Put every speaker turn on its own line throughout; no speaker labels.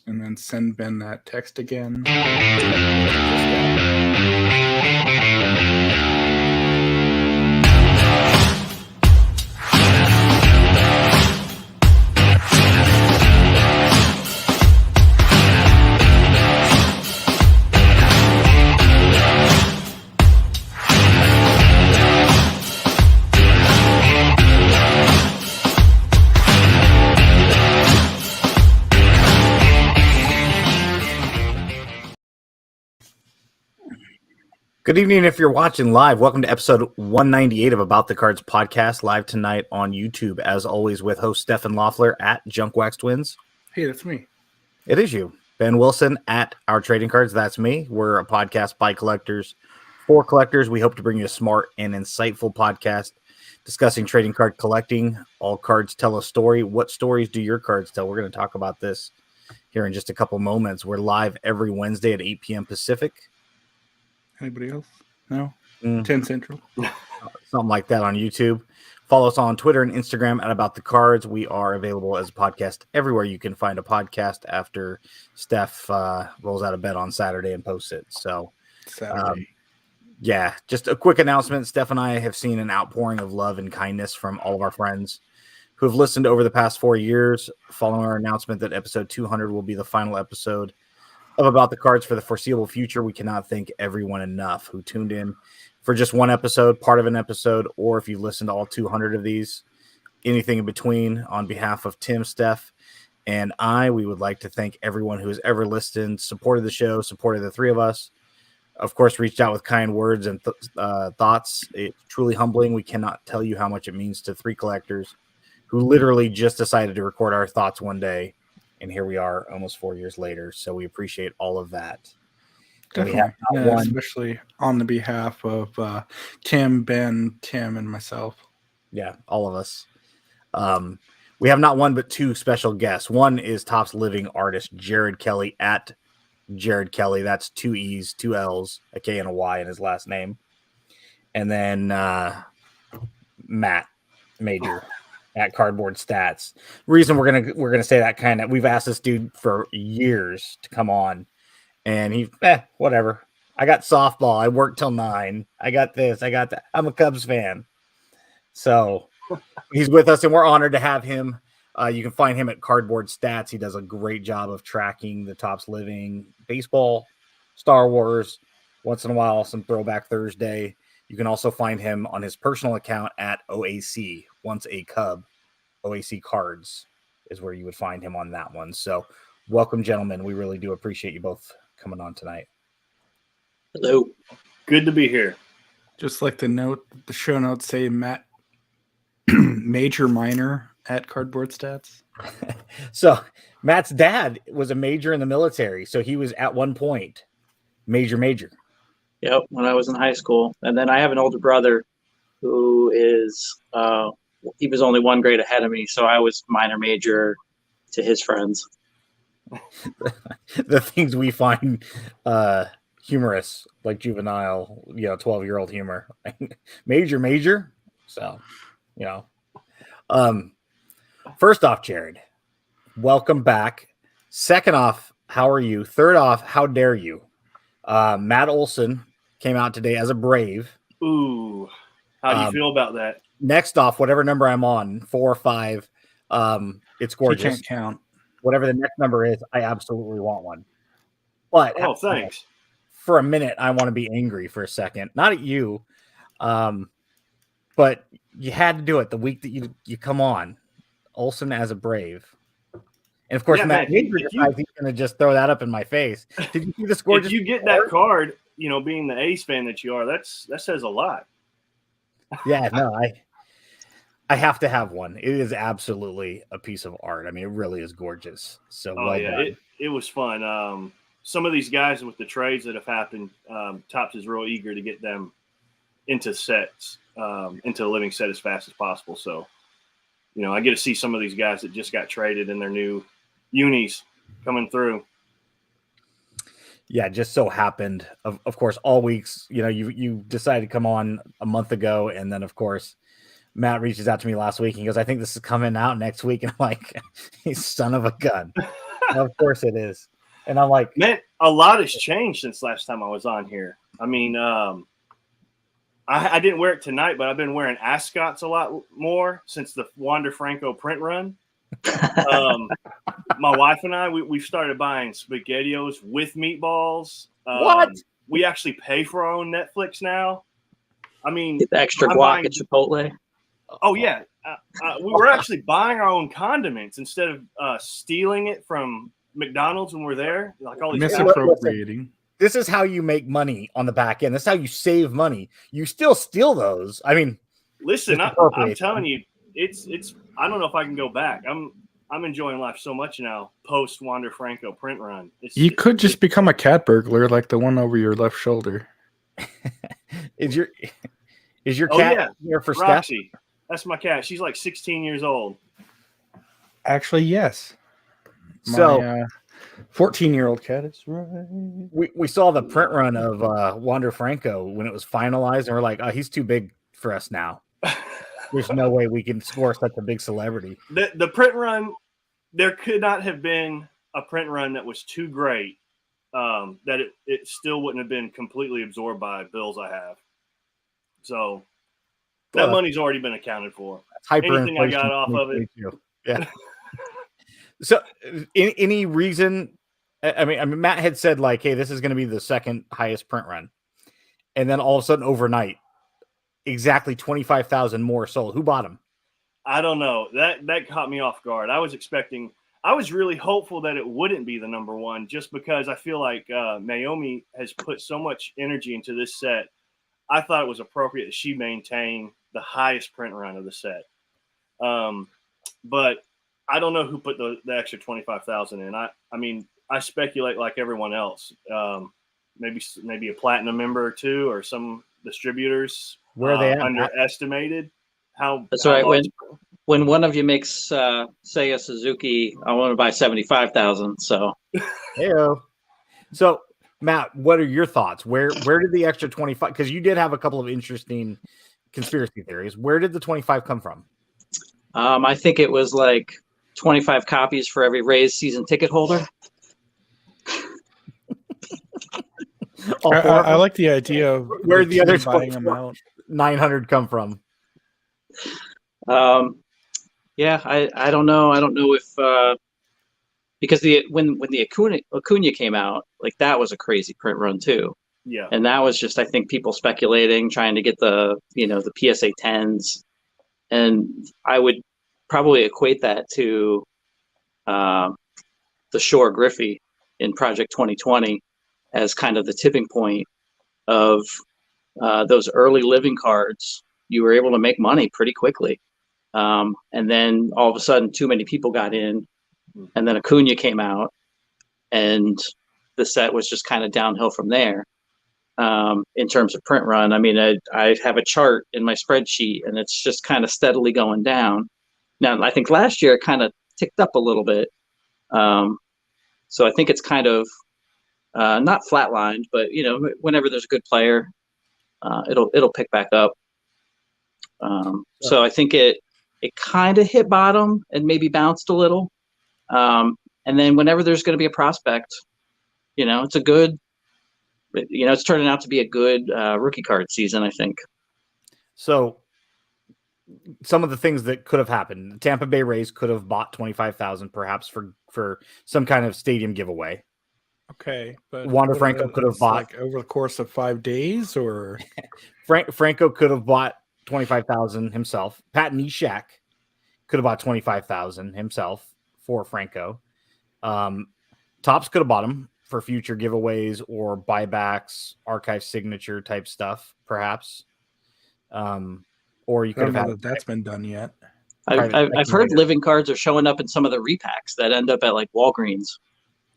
and then send Ben that text again.
Good evening if you're watching live. Welcome to episode 198 of About the Cards podcast, live tonight on YouTube, as always, with host Stefan Loeffler at Junkwax Twins.
Hey, that's me.
It is you. Ben Wilson at Our Trading Cards. That's me. We're a podcast by collectors for collectors. We hope to bring you a smart and insightful podcast discussing trading card collecting. All cards tell a story. What stories do your cards tell? We're going to talk about this here in just a couple moments. We're live every Wednesday at 8 p.m. Pacific.
Anybody else? No? 10 Central?
Something like that on YouTube. Follow us on Twitter and Instagram at About the Cards. We are available as a podcast everywhere you can find a podcast after Steph rolls out of bed on Saturday and posts it. So,
Saturday.
yeah, just a quick announcement. Steph and I have seen an outpouring of love and kindness from all of our friends who have listened over the past 4 years. Following our announcement that episode 200 will be the final episode of About the Cards for the foreseeable future, we cannot thank everyone enough who tuned in for just one episode, part of an episode, or if you listened to all 200 of these, anything in between. On behalf of Tim, Steph, and I, we would like to thank everyone who has ever listened, supported the show, supported the three of us, of course, reached out with kind words and thoughts. It's truly humbling. We cannot tell you how much it means to three collectors who literally just decided to record our thoughts one day. And here we are almost 4 years later. So we appreciate all of that.
Definitely. Yeah, especially on the behalf of Tim, Ben, Tim, and myself.
Yeah, all of us. We have not one but two special guests. One is Topps Living artist Jared Kelley at Jared Kelley. That's 2 E's, 2 L's, a K and a Y in his last name. And then Matt Major at Cardboard Stats. Reason we're gonna say that kind of, we've asked this dude for years to come on, and he whatever. I got softball. I work till 9. I got this. I got that. I'm a Cubs fan, so he's with us, and we're honored to have him. You can find him at Cardboard Stats. He does a great job of tracking the Topps Living baseball, Star Wars, once in a while some Throwback Thursday. You can also find him on his personal account at OAC, once a Cub. OAC Cards is where you would find him on that one. So welcome, gentlemen. We really do appreciate you both coming on tonight.
Hello.
Good to be here.
Just like the show notes say, Matt Major Minor at Cardboard Stats.
So Matt's dad was a major in the military. So he was at one point major.
Yep, when I was in high school. And then I have an older brother who is, he was only 1 grade ahead of me. So I was minor major to his friends.
The things we find humorous, like juvenile, 12-year-old humor. Major. So, first off, Jared, welcome back. Second off, how are you? Third off, how dare you? Matt Olson came out today as a Brave.
Ooh, how do you feel about that?
Next off, whatever number I'm on, 4 or 5, it's gorgeous.
You can't count.
Whatever the next number is, I absolutely want one. But
thanks.
For a minute, I want to be angry for a second. Not at you, but you had to do it the week that you come on. Olson as a Brave. And of course, Matt Major decides he's going to just throw that up in my face. Did you see the score?
If you get that card, being the A's fan that you are, that says a lot.
Yeah, no, I have to have one. It is absolutely a piece of art. I mean, it really is gorgeous. So
it was fun. Some of these guys with the trades that have happened, Topps is real eager to get them into sets, into a living set as fast as possible. So, I get to see some of these guys that just got traded in their new unis coming through.
Yeah, just so happened, of course, all weeks, you decided to come on a month ago. And then, of course, Matt reaches out to me last week and he goes, I think this is coming out next week. And I'm like, you son of a gun. Of course it is. And I'm like,
Man, a lot has changed since last time I was on here. I mean, I didn't wear it tonight, but I've been wearing ascots a lot more since the Wander Franco print run. My wife and I, we've started buying SpaghettiOs with meatballs.
what?
We actually pay for our own Netflix now. I mean,
Get the extra
I'm
guac
buying-
at Chipotle.
oh yeah, we were actually buying our own condiments instead of stealing it from McDonald's when we're there. Like all these
Misappropriating.
This is how you make money on the back end. This is how you save money. You still steal those. I mean,
Listen, I'm
misappropriate
telling you, it's. I don't know if I can go back. I'm enjoying life so much now post Wander Franco print run.
You could just become a cat burglar like the one over your left shoulder.
is your
Oh,
cat
yeah.
here for Steph?
Roxy. That's my cat. She's like 16 years old.
Actually, yes.
So
My 14-year-old cat is right.
we saw the print run of Wander Franco when it was finalized, and we're like, oh, he's too big for us now. There's no way we can score such a big celebrity.
The print run, there could not have been a print run that was too great that it still wouldn't have been completely absorbed by bills I have. So that
Well,
money's already been accounted for.
Hyperinflation.
Anything I got off of it.
Yeah. So, any reason? I mean, Matt had said like, "Hey, this is going to be the second highest print run," and then all of a sudden, overnight, exactly 25,000 more sold. Who bought them?
I don't know. That caught me off guard. I was really hopeful that it wouldn't be the number one, just because I feel like Naomi has put so much energy into this set. I thought it was appropriate that she maintain the highest print run of the set. But I don't know who put the extra 25,000 in. I mean, I speculate like everyone else. Maybe a platinum member or two, or some distributors
Where are they at?
underestimated how.
That's
how
right.
much-
When one of you makes say a Suzuki, I want to buy 75,000. So
Heyo. So, Matt, what are your thoughts? Where did the extra 25? Because you did have a couple of interesting conspiracy theories. Where did the 25 come from?
I think it was like 25 copies for every Rays season ticket holder.
All four of
I
them?
like the idea of
Where the other
team buying them
24?
out.
900 come from.
Yeah, I don't know. I don't know if because when the Acuna came out, like that was a crazy print run too.
Yeah.
And that was just, I think, people speculating, trying to get the PSA 10s. And I would probably equate that to the Shore Griffey in Project 2020 as kind of the tipping point of those early living cards. You were able to make money pretty quickly. And then all of a sudden, too many people got in. And then Acuna came out. And the set was just kind of downhill from there. In terms of print run, I mean, I have a chart in my spreadsheet, and it's just kind of steadily going down. Now, I think last year it kind of ticked up a little bit, so I think it's kind of not flatlined, but whenever there's a good player, it'll pick back up. So I think it kind of hit bottom and maybe bounced a little, and then whenever there's going to be a prospect, it's a good. It's turning out to be a good rookie card season, I think.
So, some of the things that could have happened: the Tampa Bay Rays could have bought 25,000, perhaps for some kind of stadium giveaway.
Okay, but
Wander Franco could have bought
like over the course of 5 days, or
Franco could have bought 25,000 himself. Pat Neshek could have bought 25,000 himself for Franco. Topps could have bought him for future giveaways or buybacks, archive signature type stuff, perhaps. Or you
I
could
don't
have
know
had
that that's been done yet.
I've heard living cards are showing up in some of the repacks that end up at like Walgreens.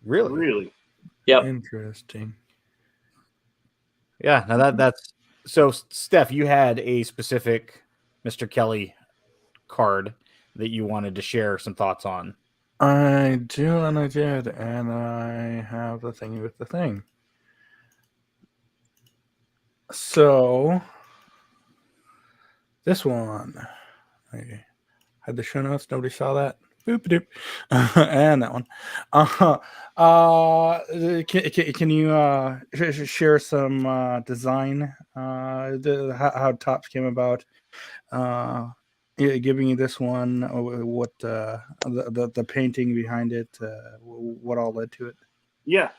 really.
Yep.
Interesting.
Yeah. Now that's so. Steph, you had a specific Mr. Kelley card that you wanted to share some thoughts on.
I do, and I did, and I have the thing with the thing. So, this one, I had the show notes. Nobody saw that. Boop doop. And that one. Can you share some design? How Tops came about giving you this one? What the painting behind it? What all led to it?
Yeah.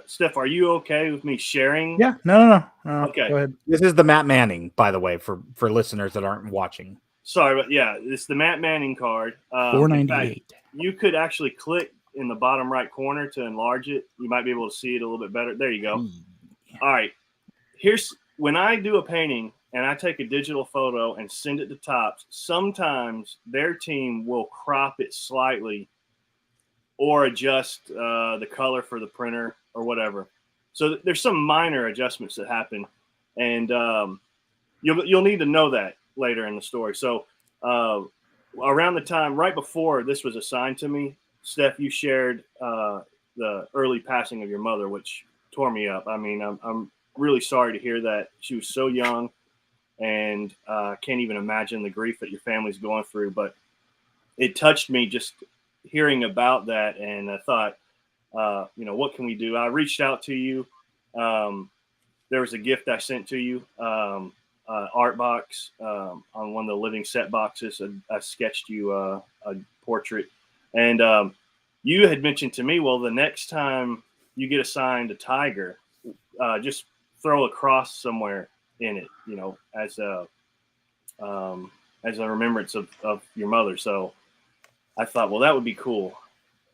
Steph, are you okay with me sharing?
Yeah. No.
Okay.
Go ahead.
This is the Matt Manning, by the way, for listeners that aren't watching.
Sorry, but yeah, it's the Matt Manning card. In fact, you could actually click in the bottom right corner to enlarge it. You might be able to see it a little bit better. There you go. All right. Here's when I do a painting and I take a digital photo and send it to Tops, sometimes their team will crop it slightly or adjust the color for the printer or whatever. So there's some minor adjustments that happen, and you'll need to know that later in the story. So around the time right before this was assigned to me, Steph, you shared the early passing of your mother, which tore me up. I mean, I'm really sorry to hear that. She was so young, and can't even imagine the grief that your family's going through. But it touched me just hearing about that, and I thought, what can we do? I reached out to you. There was a gift I sent to you, art box on one of the living set boxes. I sketched you a portrait, and you had mentioned to me, well, the next time you get assigned a tiger, just throw a cross somewhere in it, as a remembrance of your mother. So I thought, well, that would be cool.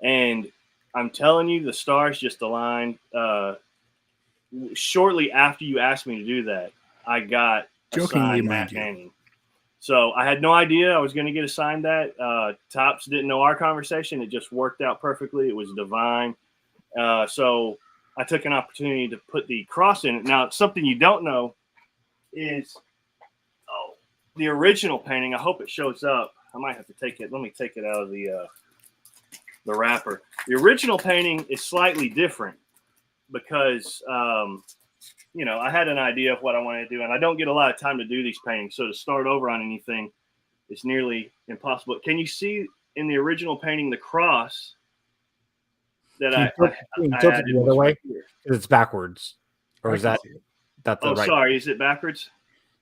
And I'm telling you, the stars just aligned. Shortly after you asked me to do that, I got assigned Matt Manning. So I had no idea I was going to get assigned that. Tops didn't know our conversation. It just worked out perfectly. It was divine. So I took an opportunity to put the cross in it. Now, something you don't know is the original painting. I hope it shows up. I might have to take it. Let me take it out of the wrapper. The original painting is slightly different because, I had an idea of what I wanted to do, and I don't get a lot of time to do these paintings. So to start over on anything is nearly impossible. Can you see in the original painting the cross that I added
the other way?
Right here?
It's backwards, or is that the right?
Sorry, is it backwards?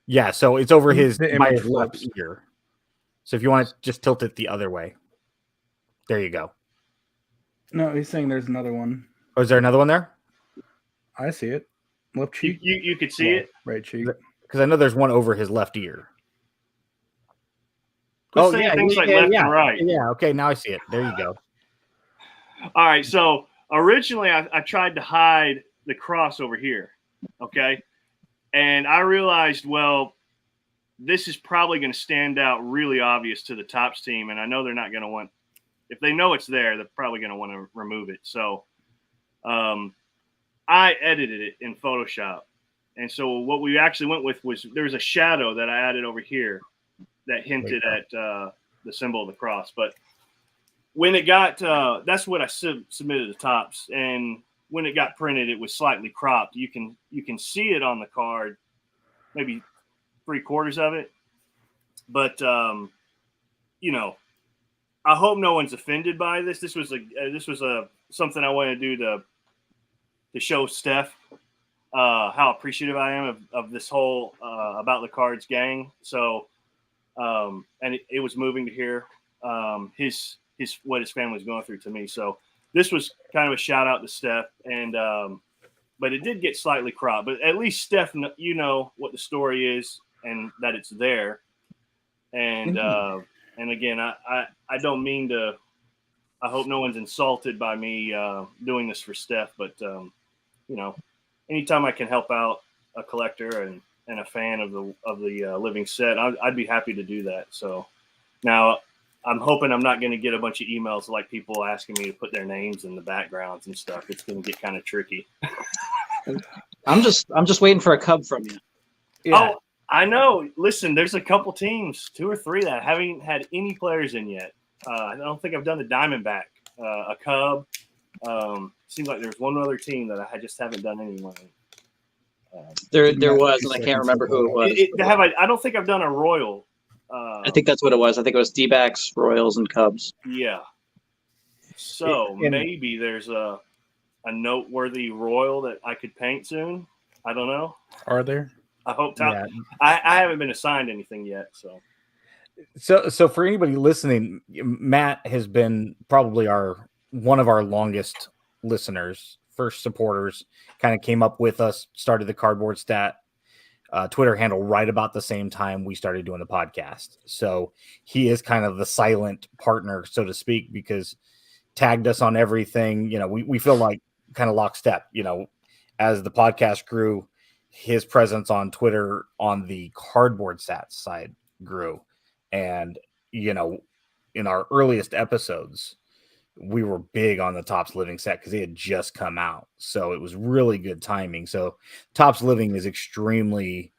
Yeah, so it's over his
image
left ear. So if you want to just tilt it the other way, there you go.
No, he's saying there's another one.
Oh, is there another one there?
I see it. Left cheek.
You could see it.
Right cheek.
Because I know there's one over his left ear.
Things like left and right.
Yeah, okay, now I see it. There you go.
All right, so originally I tried to hide the cross over here, okay? And I realized, well, this is probably going to stand out really obvious to the Tops team, and I know they're not going to want – if they know it's there, they're probably going to want to remove it. So I edited it in Photoshop. And so what we actually went with was there was a shadow that I added over here that hinted at the symbol of the cross. But when it got that's what I submitted to Tops. And when it got printed, it was slightly cropped. You can see it on the card, maybe 3/4 of it. But, I hope no one's offended by this. This was something I wanted to do to show Steph how appreciative I am of this whole About the Cards gang. So, and it was moving to hear his what his family's going through to me. So this was kind of a shout out to Steph, and but it did get slightly cropped. But at least Steph, you know what the story is and that it's there. And and again, I don't mean to. I hope no one's insulted by me doing this for Steph, but anytime I can help out a collector and a fan of the living set, I'd be happy to do that. So now I'm hoping I'm not going to get a bunch of emails like people asking me to put their names in the backgrounds and stuff. It's going to get kind of tricky.
I'm just waiting for a cub from you.
Yeah. Oh, I know. Listen, there's a couple teams, 2 or 3 that haven't had any players in yet. I don't think I've done the Diamondback, a Cub. Seems like there's one other team that I just haven't done anyone.
There was, and I can't remember who it was.
I don't think I've done a Royal
I think that's what it was. I think it was D-backs, Royals, and Cubs.
Yeah. So maybe there's a noteworthy Royal that I could paint soon. I don't know.
Are there?
I hope
Yeah.
I haven't been assigned anything yet.
So for anybody listening, Matt has been probably one of our longest listeners, first supporters, kind of came up with us, started the Cardboard Stat Twitter handle right about the same time we started doing the podcast. So he is kind of the silent partner, so to speak, because tagged us on everything. We feel like kind of lockstep, as the podcast grew, his presence on Twitter on the Cardboard Stats side grew. And, in our earliest episodes, we were big on the Topps Living set because it had just come out. So it was really good timing. So Topps Living is extremely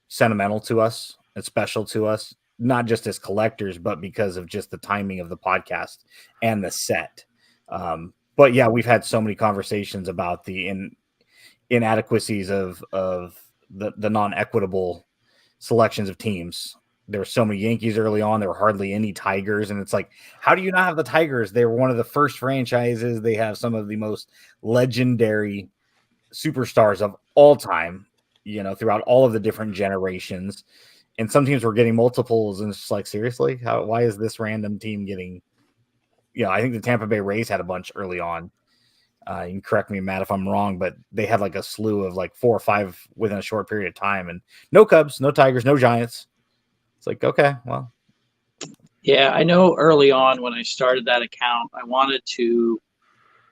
sentimental to us and special to us, not just as collectors, but because of just the timing of the podcast and the set. But yeah, we've had so many conversations about the inadequacies of the non-equitable selections of teams. There were so many Yankees early on. There were hardly any Tigers. And it's like, how do you not have the Tigers? They were one of the first franchises. They have some of the most legendary superstars of all time, throughout all of the different generations. And some teams were getting multiples. And it's just like, seriously, why is this random team getting, I think the Tampa Bay Rays had a bunch early on. You can correct me, Matt, if I'm wrong, but they had like a slew of like 4 or 5 within a short period of time, and no Cubs, no Tigers, no Giants. It's like, okay, well.
Yeah, I know early on when I started that account, I wanted to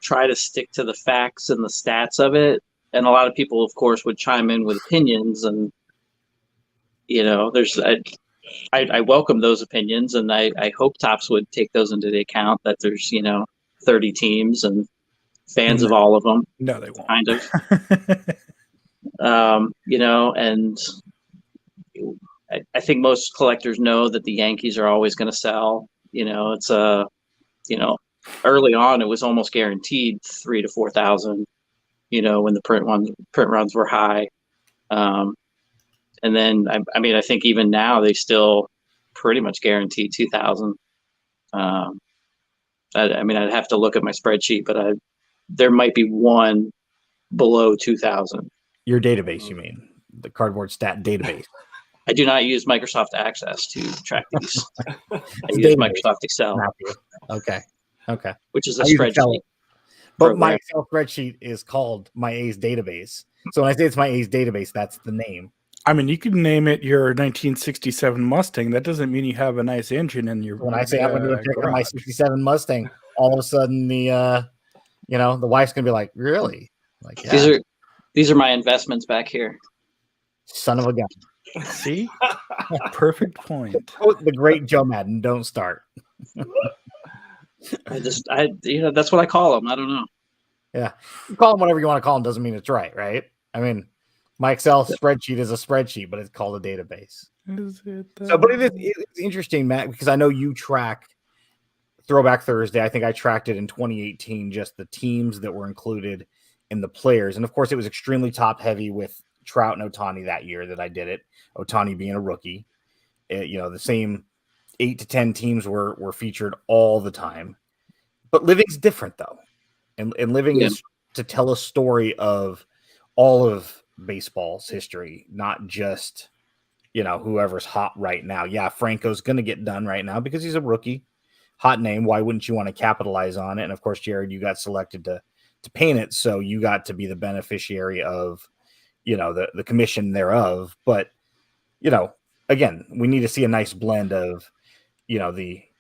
try to stick to the facts and the stats of it. And a lot of people, of course, would chime in with opinions. And, I welcome those opinions. And I hope Topps would take those into the account, that there's, 30 teams and fans of all of them.
No, they won't.
Kind of. And I think most collectors know that the Yankees are always going to sell. It's early on it was almost guaranteed 3,000 to 4,000. When the print runs were high, and then I think even now they still pretty much guarantee 2,000. I'd have to look at my spreadsheet, but there might be one below 2,000.
Your database, you mean the Cardboard Stat database?
I do not use Microsoft Access to track these. I use Microsoft Excel.
Okay.
Which is a spreadsheet.
But my Excel spreadsheet is called My A's Database. So when I say it's My A's Database, that's the name.
You could name it your 1967 Mustang. That doesn't mean you have a nice engine in your.
When I say I'm going to do a pick of my 67 Mustang, all of a sudden the wife's going to be like, really? Like, yeah.
These are my investments back here.
Son of a gun.
See? Perfect point.
Oh, the great Joe Madden, don't start.
That's what I call them. I don't know.
Yeah. You call them whatever you want to call them doesn't mean it's right? My Excel spreadsheet is a spreadsheet, but it's called a database.
Is it?
But it's interesting, Matt, because I know you track Throwback Thursday. I think I tracked it in 2018, just the teams that were included in the players. And of course, it was extremely top heavy with Trout and Ohtani that year that I did it. Ohtani being a rookie. The same 8 to 10 teams were featured all the time. But Living's different, though. And Living is to tell a story of all of baseball's history, not just, whoever's hot right now. Yeah, Franco's going to get done right now because he's a rookie. Hot name. Why wouldn't you want to capitalize on it? And, of course, Jared, you got selected to paint it, so you got to be the beneficiary of, the commission thereof. But, again, we need to see a nice blend of,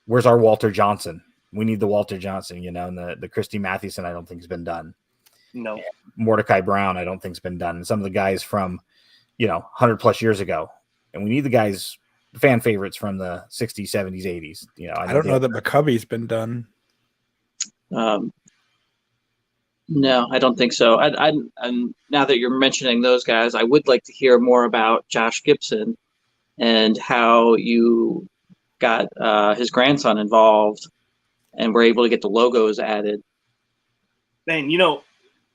where's our Walter Johnson? We need the Walter Johnson, and the Christy Mathewson, I don't think has been done.
No.
Mordecai Brown, I don't think has been done. And some of the guys from, 100 plus years ago. And we need the guys, fan favorites from the 60s, 70s, 80s.
I don't know that McCovey's been done.
No, I don't think so. And now that you're mentioning those guys, I would like to hear more about Josh Gibson and how you got his grandson involved and were able to get the logos added.
Man,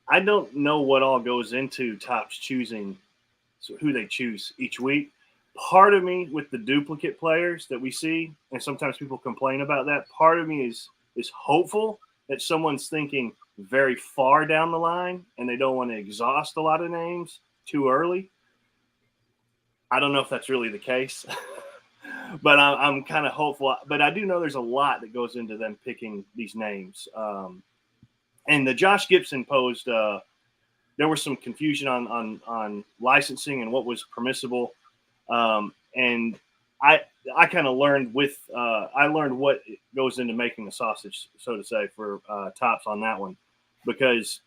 I don't know what all goes into Topps choosing who they choose each week. part of me with the duplicate players that we see, and sometimes people complain about that, part of me is hopeful that someone's thinking very far down the line and they don't want to exhaust a lot of names too early. I don't know if that's really the case, but I'm kind of hopeful. But I do know there's a lot that goes into them picking these names. And the Josh Gibson posed, there was some confusion on licensing and what was permissible. And I kind of learned I learned what goes into making a sausage, so to say, for Topps on that one, because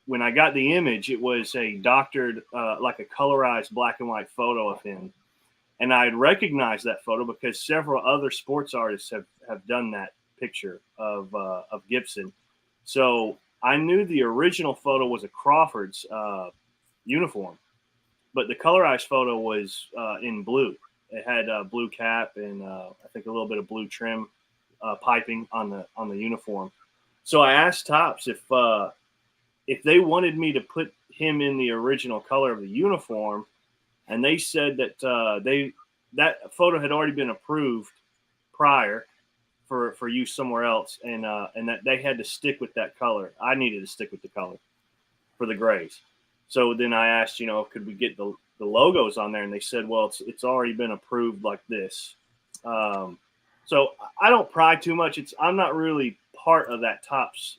when I got the image, it was a doctored, like a colorized black and white photo of him. And I had recognized that photo because several other sports artists have done that picture of Gibson. So I knew the original photo was a Crawford's uniform, but the colorized photo was in blue. It had a blue cap and I think a little bit of blue trim piping on the uniform. So I asked Topps if they wanted me to put him in the original color of the uniform, and they said that that photo had already been approved prior for use somewhere else, and that they had to stick with that color. I needed to stick with the color for the grays. So then I asked, could we get the logos on there? And they said, well, it's already been approved like this. So I don't pry too much. I'm not really part of that Topps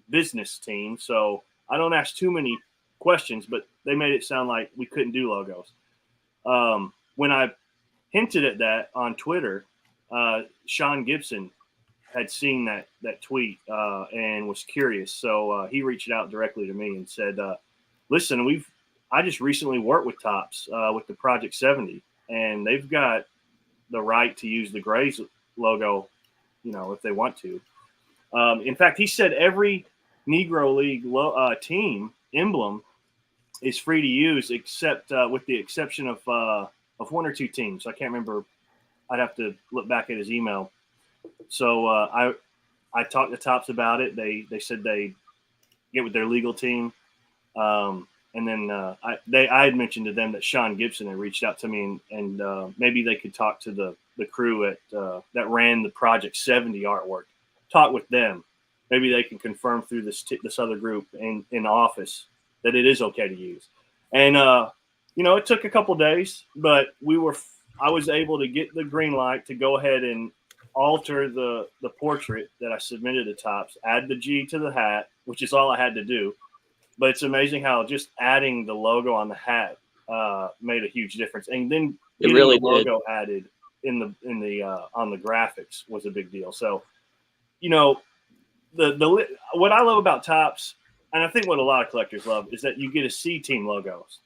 business team, so I don't ask too many questions, but they made it sound like we couldn't do logos. When I hinted at that on Twitter, Sean Gibson had seen that tweet and was curious. So he reached out directly to me and said, listen, I just recently worked with Topps with the Project 70, and they've got the right to use the Grays logo, if they want to. In fact, he said every Negro League team emblem is free to use, except with the exception of one or two teams. I can't remember. I'd have to look back at his email. So I talked to Topps about it. They said they get with their legal team, and then I had mentioned to them that Sean Gibson had reached out to me, and maybe they could talk to the crew at that ran the Project 70 artwork. Talk with them. Maybe they can confirm through this other group in the office that it is okay to use. And it took a couple days, but I was able to get the green light to go ahead and alter the portrait that I submitted to Topps, add the G to the hat, which is all I had to do. But it's amazing how just adding the logo on the hat made a huge difference. And then
it really
the logo added in the on the graphics was a big deal. So, what I love about Topps, and I think what a lot of collectors love, is that you get to see team logos.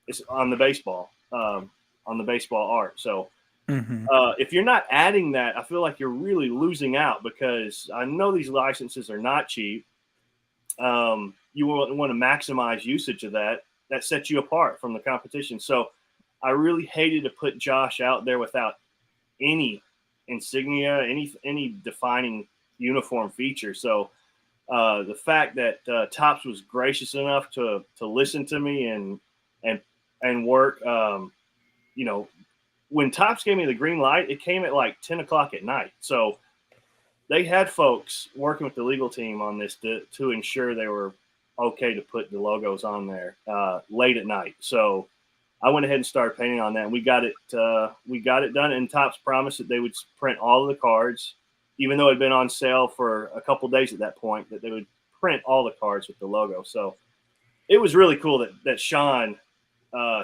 It's on the baseball art. So if you're not adding that, I feel like you're really losing out, because I know these licenses are not cheap. You want to maximize usage of that. That sets you apart from the competition. So I really hated to put Josh out there without any insignia, any defining uniform feature. So the fact that Topps was gracious enough to listen to me and work, when Topps gave me the green light, it came at like 10 o'clock at night. So they had folks working with the legal team on this to ensure they were okay to put the logos on there late at night. So I went ahead and started painting on that, and we got it done. And Topps promised that they would print all of the cards, even though it had been on sale for a couple of days at that point, that they would print all the cards with the logo. So it was really cool that Sean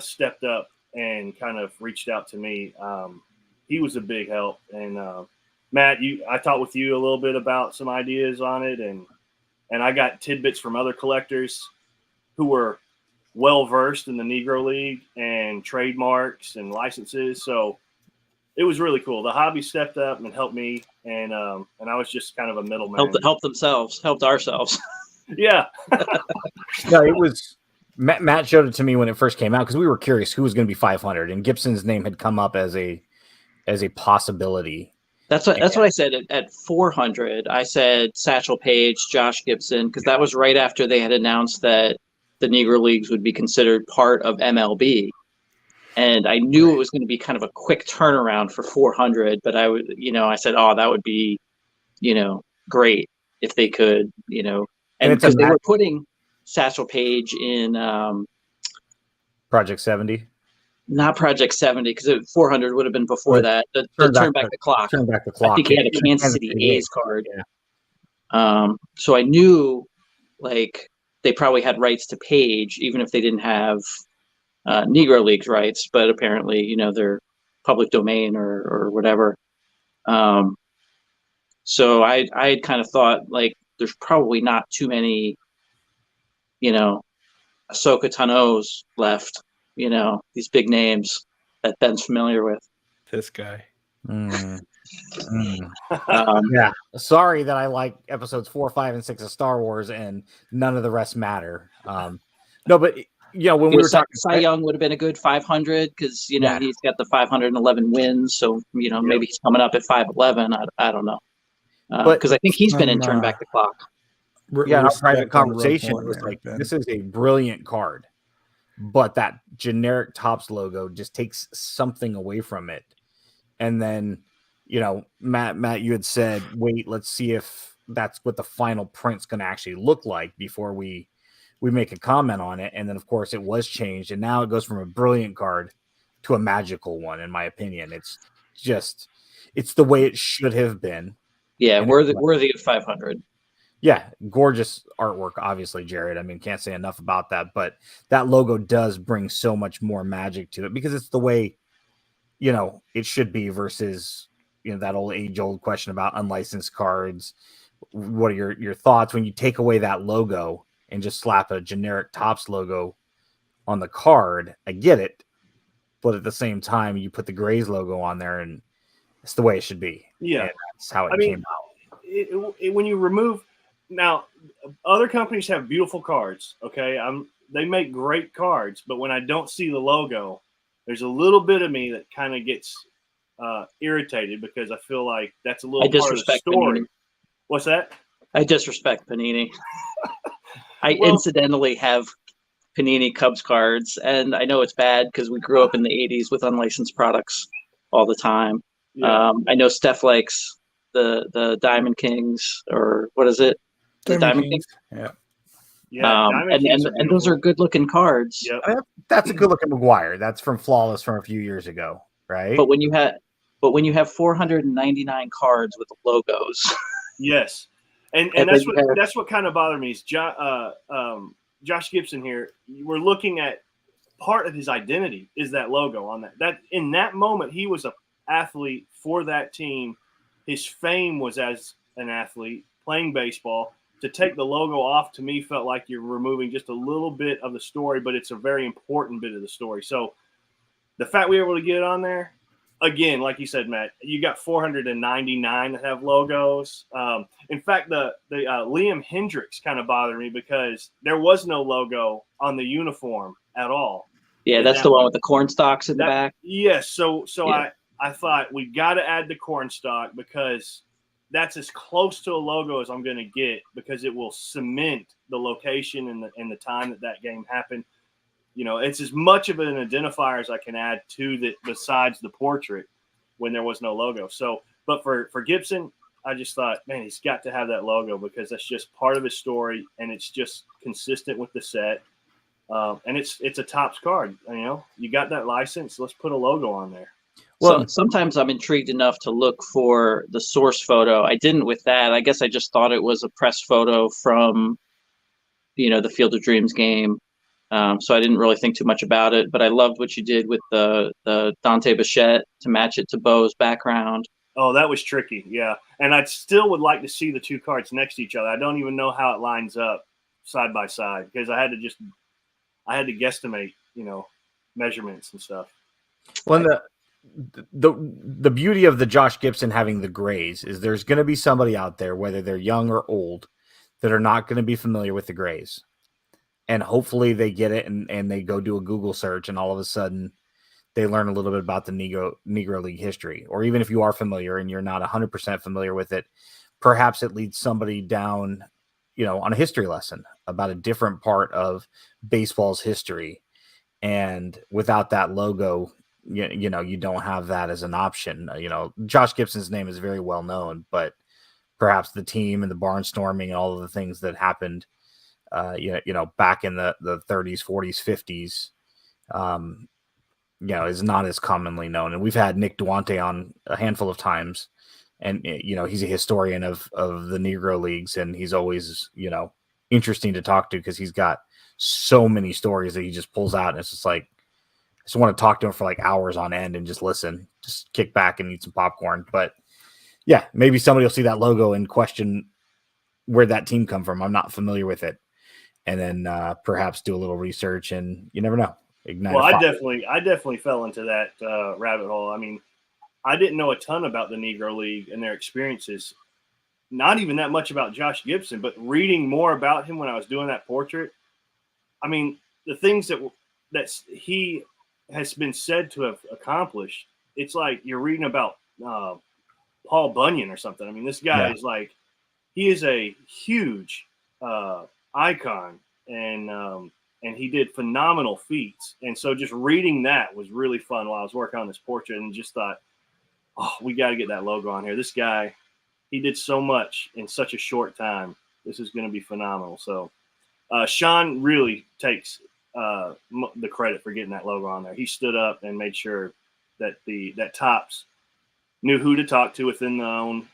stepped up and kind of reached out to me. He was a big help. And Matt, I talked with you a little bit about some ideas on it, and I got tidbits from other collectors who were well versed in the Negro League and trademarks and licenses. So it was really cool. The hobby stepped up and helped me, and I was just kind of a middleman.
Helped ourselves.
Yeah.
No, it was Matt showed it to me when it first came out, because we were curious who was going to be 500, and Gibson's name had come up as a possibility.
That's what I said at 400. I said Satchel Paige, Josh Gibson, because that was right after they had announced that the Negro Leagues would be considered part of MLB. And I knew it was going to be kind of a quick turnaround for 400, but I said, oh, that would be, great if they could, and
it's a
because they were putting Satchel Paige in
Project 70.
Not Project 70, because 400 would have been before that. The Turn Back the Clock.
Turn back the clock.
I think he had a Kansas City A's card. Yeah. So I knew, like, they probably had rights to Page, even if they didn't have Negro Leagues rights, but apparently, they're public domain or whatever. So I had kind of thought, like, there's probably not too many, Ahsoka Tano's left, these big names that Ben's familiar with.
This guy.
Yeah. Sorry that I like episodes 4, 5, and 6 of Star Wars, and none of the rest matter. No, but when we were talking,
Cy Young would have been a good 500 because he's got the 511 wins, so maybe he's coming up at 511. I don't know, because I think he's been in Turn Back the Clock.
In our private conversation, it was like, this is a brilliant card, but that generic Topps logo just takes something away from it. And then, Matt, you had said, wait, let's see if that's what the final print's going to actually look like before we make a comment on it. And then, of course, it was changed, and now it goes from a brilliant card to a magical one. In my opinion, it's the way it should have been.
Yeah, worthy of 500.
Yeah, gorgeous artwork, obviously, Jared. I mean, can't say enough about that. But that logo does bring so much more magic to it because it's the way, it should be versus, that age-old question about unlicensed cards. What are your thoughts when you take away that logo and just slap a generic Topps logo on the card? I get it. But at the same time, you put the Grays logo on there, and it's the way it should be.
Yeah.
And that's how it came out.
When you remove... Now, other companies have beautiful cards, okay? They make great cards, but when I don't see the logo, there's a little bit of me that kind of gets irritated because I feel like that's a little part of the story.
Panini.
What's that?
I disrespect Panini. I incidentally have Panini Cubs cards, and I know it's bad because we grew up in the 80s with unlicensed products all the time. Yeah. I know Steph likes the Diamond Kings, or what is it? Diamond Kings.
Yeah.
Yeah.
And those are good looking cards.
Yep.
That's a good looking McGuire. That's from Flawless from a few years ago, right?
But when you have 499 cards with logos.
Yes. And that's what kind of bothered me is Josh Gibson here. We're looking at part of his identity is that logo on that. That in that moment he was an athlete for that team. His fame was as an athlete playing baseball. To take the logo off, to me, felt like you're removing just a little bit of the story, but it's a very important bit of the story. So the fact we were able to get it on there, again, like you said, Matt, you got 499 that have logos. In fact, the Liam Hendricks kind of bothered me because there was no logo on the uniform at all.
Yeah, that's the one with the corn stalks in the back.
Yes. So yeah. I thought we got to add the corn stalk because that's as close to a logo as I'm going to get because it will cement the location and the time that game happened. It's as much of an identifier as I can add to that besides the portrait when there was no logo. So, but for Gibson, I just thought, man, he's got to have that logo because that's just part of his story and it's just consistent with the set. And it's a Topps card. You got that license. Let's put a logo on there.
Well, sometimes I'm intrigued enough to look for the source photo. I didn't with that. I guess I just thought it was a press photo from, the Field of Dreams game. So I didn't really think too much about it. But I loved what you did with the Dante Bichette to match it to Bo's background.
Oh, that was tricky. Yeah. And I still would like to see the two cards next to each other. I don't even know how it lines up side by side because I had to guesstimate, measurements and stuff.
Well, the beauty of the Josh Gibson having the Grays is there's going to be somebody out there, whether they're young or old, that are not going to be familiar with the Grays. And hopefully they get it and they go do a Google search and all of a sudden they learn a little bit about the Negro League history. Or even if you are familiar and you're not 100% familiar with it, perhaps it leads somebody down, on a history lesson about a different part of baseball's history. And without that logo, you know, you don't have that as an option. You know, Josh Gibson's name is very well known, but perhaps the team and the barnstorming and all of the things that happened, you know, back in the 30s, 40s, 50s, you know, is not as commonly known. And we've had Nick Duante on a handful of times, and you know, he's a historian of the Negro Leagues, and he's always, you know, interesting to talk to because he's got so many stories that he just pulls out, and it's just like, I just want to talk to him for like hours on end and just listen, just kick back and eat some popcorn. But yeah, maybe somebody will see that logo and question where that team come from. I'm not familiar with it, and then perhaps do a little research, and you never know. Ignite.
Well, I definitely fell into that rabbit hole. I mean, I didn't know a ton about the Negro League and their experiences. Not even that much about Josh Gibson, but reading more about him when I was doing that portrait. I mean, the things that he has been said to have accomplished. It's like you're reading about Paul Bunyan or something. I mean, this guy is like, he is a huge icon, and he did phenomenal feats. And so just reading that was really fun while I was working on this portrait, and just thought, oh, we got to get that logo on here. This guy, he did so much in such a short time. This is going to be phenomenal. So Sean really takes the credit for getting that logo on there. He stood up and made sure that that Topps knew who to talk to within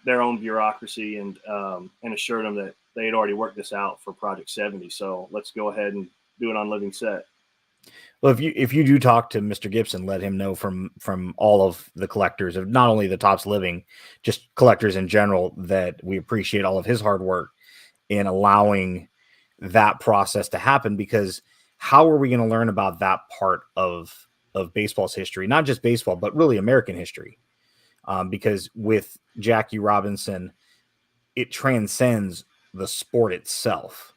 their own bureaucracy, and assured them that they had already worked this out for Project 70. So let's go ahead and do it on Living Set.
Well, if you do talk to Mr. Gibson, let him know from all of the collectors of not only the Topps Living, just collectors in general, that we appreciate all of his hard work in allowing that process to happen. Because how are we going to learn about that part of baseball's history? Not just baseball, but really American history. Because with Jackie Robinson, it transcends the sport itself.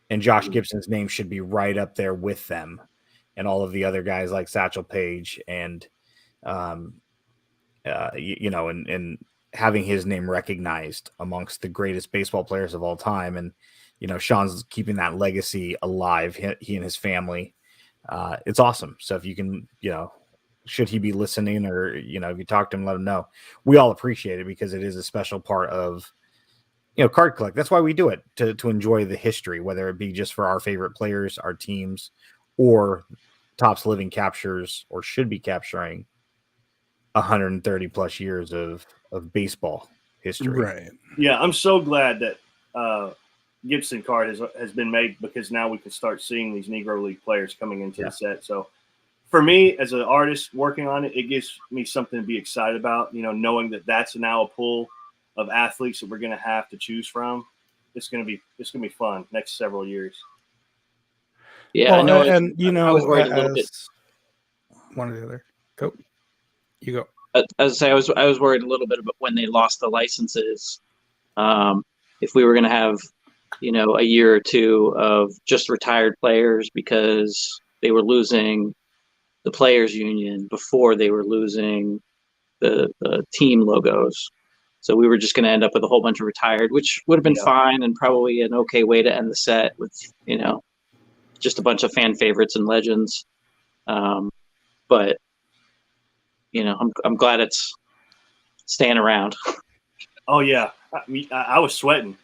And Josh Gibson's name should be right up there with them and all of the other guys like Satchel Paige, and you know, and having his name recognized amongst the greatest baseball players of all time. And you know, Sean's keeping that legacy alive, he and his family. It's awesome. So if you can, you know, should he be listening, or you know, if you talk to him, let him know. We all appreciate it because it is a special part of, you know, card collect. That's why we do it, to enjoy the history, whether it be just for our favorite players, our teams, or Topps Living captures, or should be capturing, 130 plus years of baseball history.
Right.
Yeah, I'm so glad that Gibson card has been made, because now we can start seeing these Negro League players coming into the set. So for me, as an artist working on it, it gives me something to be excited about, you know, knowing that that's now a pool of athletes that we're going to have to choose from. It's going to be fun next several years.
Yeah,
Well,
I know.
and you know,
I was worried a little bit.
One or the other. Go. You go.
As I say, I was worried a little bit about when they lost the licenses. If we were going to have, you know, a year or two of just retired players, because they were losing the players union before they were losing the team logos. So we were just going to end up with a whole bunch of retired, which would have been fine and probably an okay way to end the set with, you know, just a bunch of fan favorites and legends. But you know, I'm glad it's staying around.
Oh yeah, I was sweating.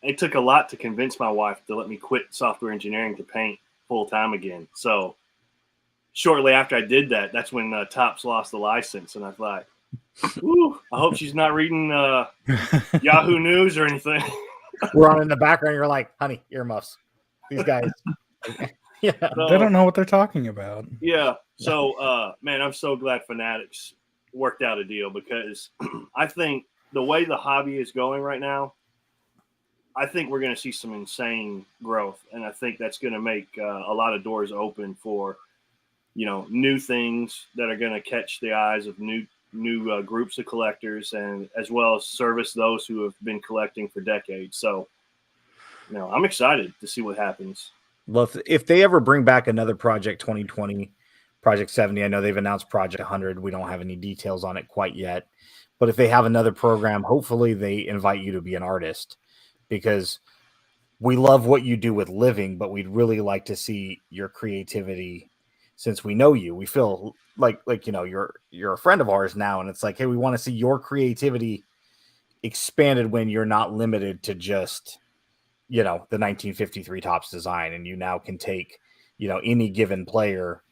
It took a lot to convince my wife to let me quit software engineering to paint full time again. So shortly after I did that, that's when Topps lost the license, and I thought, "Ooh, I hope she's not reading Yahoo News or anything."
We're on in the background. You're like, honey, earmuffs. These guys.
They don't know what they're talking about.
Yeah. So, man, I'm so glad Fanatics worked out a deal, because I think the way the hobby is going right now, I think we're going to see some insane growth. And I think that's going to make a lot of doors open for, you know, new things that are going to catch the eyes of new groups of collectors, and as well as service those who have been collecting for decades. So, you know, I'm excited to see what happens.
Well, if they ever bring back another Project 2020, Project 70, I know they've announced Project 100. We don't have any details on it quite yet. But if they have another program, hopefully they invite you to be an artist, because we love what you do with Living, but we'd really like to see your creativity since we know you, we feel like you're a friend of ours now, and it's like, hey, we want to see your creativity expanded when you're not limited to just the 1953 Topps design, and you now can take any given player,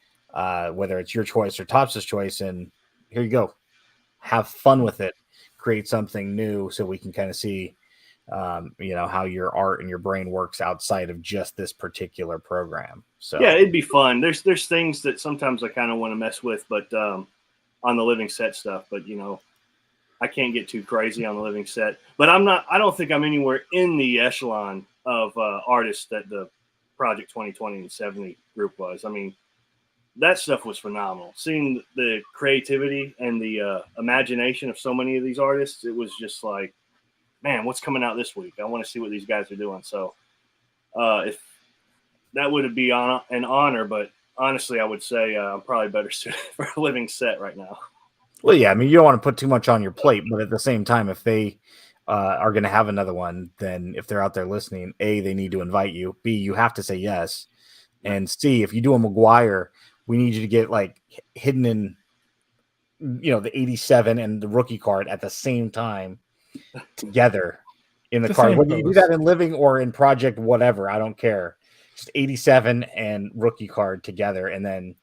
whether it's your choice or Topps' choice, and here you go, have fun with it, create something new, so we can kind of see how your art and your brain works outside of just this particular program. So
yeah, it'd be fun. There's things that sometimes I kind of want to mess with, but on the living set stuff, but I can't get too crazy on the living set. But I don't think I'm anywhere in the echelon of artists that the Project 2020 and 70 group was. I mean, that stuff was phenomenal. Seeing the creativity and the imagination of so many of these artists, it was just like, man, what's coming out this week? I want to see what these guys are doing. So if that would be an honor, but honestly, I would say I'm probably better suited for a living set right now.
Well, yeah, I mean, you don't want to put too much on your plate, but at the same time, if they are going to have another one, then if they're out there listening, A, they need to invite you. B, you have to say yes. And C, if you do a McGuire, we need you to get like hidden in, the 87 and the rookie card at the same time together in the card. Whether you do that in living or in project, whatever, I don't care. Just 87 and rookie card together, and then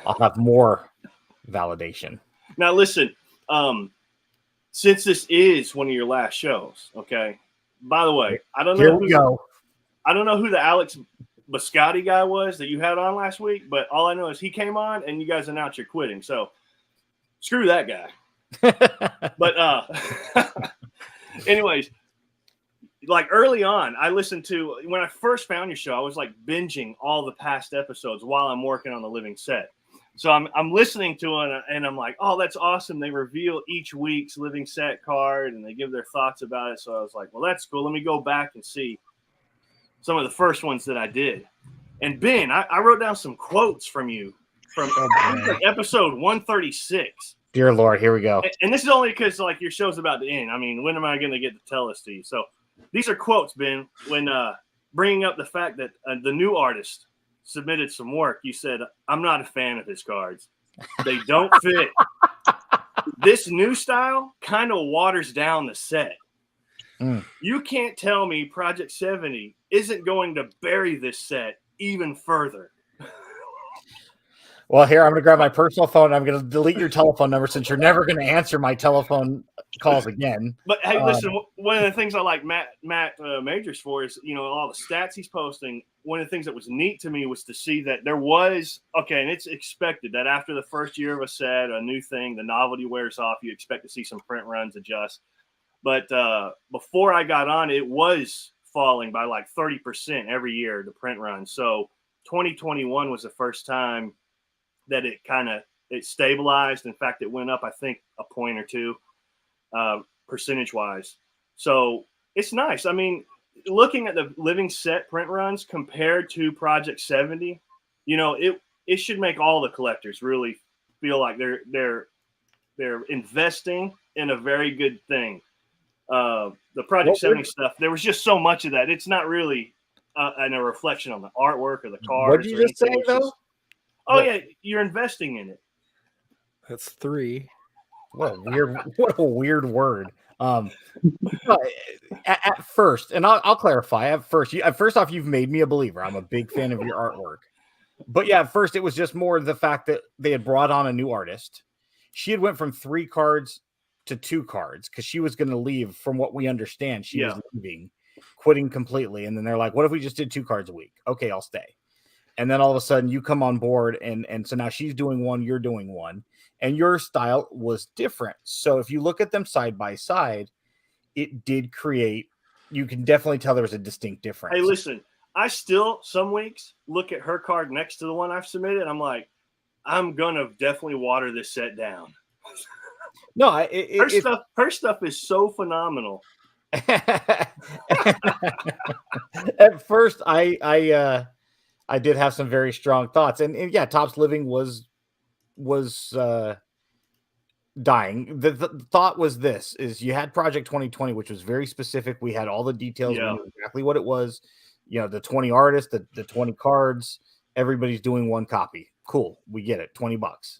I'll have more validation.
Now, listen, since this is one of your last shows, okay? By the way, I don't know who the Alex Biscotti guy was that you had on last week, but all I know is he came on and you guys announced you're quitting. So screw that guy. But anyways, like early on, I listened to, when I first found your show, I was like binging all the past episodes while I'm working on the living set. So I'm listening to it and I'm like, oh, that's awesome. They reveal each week's living set card and they give their thoughts about it. So I was like, well, that's cool. Let me go back and see some of the first ones that I did. And Ben, I wrote down some quotes from you from like episode 136.
Dear Lord, here we go.
And this is only because like your show's about to end. I mean, when am I going to get to tell this to you? So these are quotes, Ben, when bringing up the fact that the new artist submitted some work. You said, I'm not a fan of his cards. They don't fit. This new style kind of waters down the set. You can't tell me Project 70 isn't going to bury this set even further.
Well, here, I'm going to grab my personal phone. I'm going to delete your telephone number since you're never going to answer my telephone calls again.
But hey, listen, one of the things I like Matt Majors for is, all the stats he's posting. One of the things that was neat to me was to see that there was, and it's expected that after the first year of a set, a new thing, the novelty wears off, you expect to see some print runs adjust. But before I got on, it was falling by like 30% every year, the print run. So 2021 was the first time that it stabilized. In fact, it went up, I think, a point or two percentage-wise. So it's nice. I mean, looking at the living set print runs compared to Project 70, it should make all the collectors really feel like they're investing in a very good thing. The Project 70 stuff, there was just so much of that. It's not really a reflection on the artwork or the cards.
What did you just say, though?
Yeah, you're investing in it.
That's 3.
What a weird word. At first, and I'll clarify. At first off, you've made me a believer. I'm a big fan of your artwork. But yeah, at first it was just more the fact that they had brought on a new artist. She had went from 3 cards to 2 cards because she was going to leave. From what we understand, she was leaving, quitting completely. And then they're like, "What if we just did 2 cards a week?" Okay, I'll stay. And then all of a sudden you come on board and so now she's doing one, you're doing one, and your style was different. So if you look at them side by side, it did create, you can definitely tell there was a distinct difference.
Hey, listen, I still some weeks look at her card next to the one I've submitted. And I'm like, I'm going to definitely water this set down.
No,
her stuff is so phenomenal.
At first I did have some very strong thoughts, and yeah, Topps Living was dying. The thought was this: is you had Project 2020, which was very specific. We had all the details. We knew exactly what it was. The 20 artists, the 20 cards. Everybody's doing one copy. Cool, we get it. $20.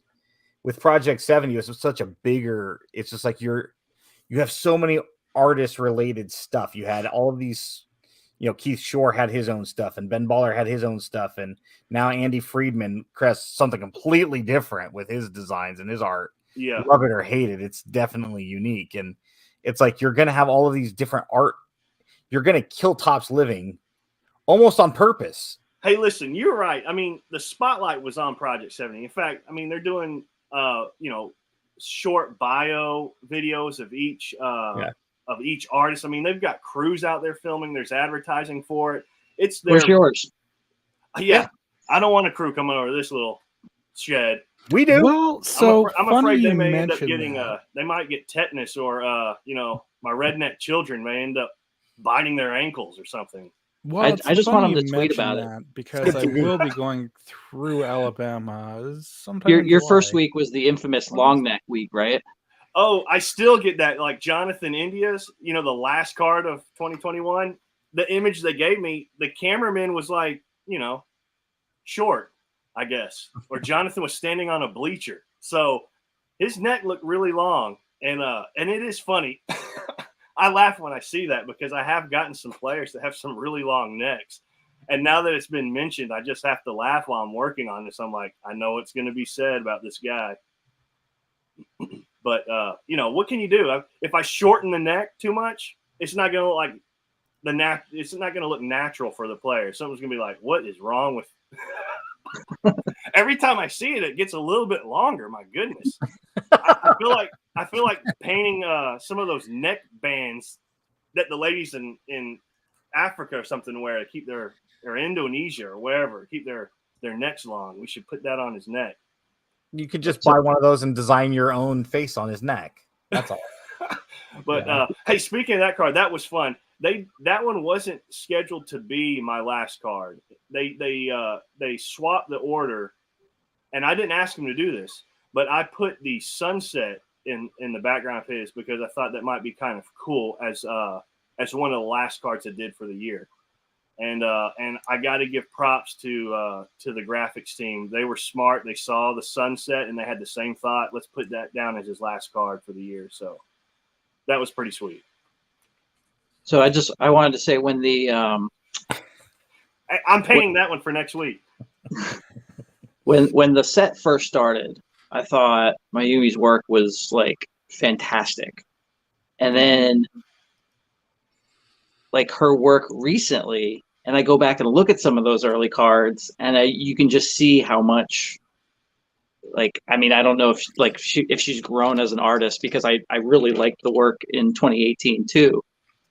With Project 70, it's such a bigger. It's just like you have so many artist related stuff. You had all of these. Keith Shore had his own stuff, and Ben Baller had his own stuff, and now Andy Friedman creates something completely different with his designs and his art.
Yeah.
Love it or hate it, it's definitely unique. And it's like you're going to have all of these different art. You're going to kill Topps Living almost on purpose.
Hey, listen, you're right. I mean, the spotlight was on Project 70. In fact, I mean, they're doing, short bio videos of each artist. I mean, they've got crews out there filming. There's advertising for it. It's their,
Where's yours?
Yeah. I don't want a crew coming over this little shed.
We do.
Well, so
I'm
funny
afraid they
you
may end up
mentioned
getting
that.
they might get tetanus, or my redneck children may end up biting their ankles or something.
Well,
I just want
funny
them to
you
tweet
mention
about it.
that because I will be going through Alabama sometime.
Your
in
first
July.
week was the infamous long neck week, right?
Oh, I still get that, like Jonathan India's, the last card of 2021. The image they gave me, the cameraman was like, short, I guess, or Jonathan was standing on a bleacher, so his neck looked really long, and it is funny. I laugh when I see that because I have gotten some players that have some really long necks, and now that it's been mentioned, I just have to laugh while I'm working on this. I'm like, I know what's going to be said about this guy. But, what can you do? If I shorten the neck too much, it's not going to look like it's not going to look natural for the player. Someone's going to be like, what is wrong with every time I see it, it gets a little bit longer. My goodness. I feel like painting some of those neck bands that the ladies in Africa or something wear to keep or Indonesia or wherever, keep their necks long. We should put that on his neck.
You could just buy one of those and design your own face on his neck. That's all.
But hey, speaking of that card, that was fun. That one wasn't scheduled to be my last card. They swapped the order, and I didn't ask them to do this, but I put the sunset in the background of his because I thought that might be kind of cool as one of the last cards I did for the year. And I got to give props to the graphics team. They were smart. They saw the sunset and they had the same thought. Let's put that down as his last card for the year. So that was pretty sweet.
So I wanted to say when the
I'm painting that one for next week.
when the set first started, I thought Mayumi's work was like fantastic, and then like her work recently. And I go back and look at some of those early cards, and you can just see how much. Like, I mean, I don't know if she's grown as an artist because I really liked the work in 2018 too,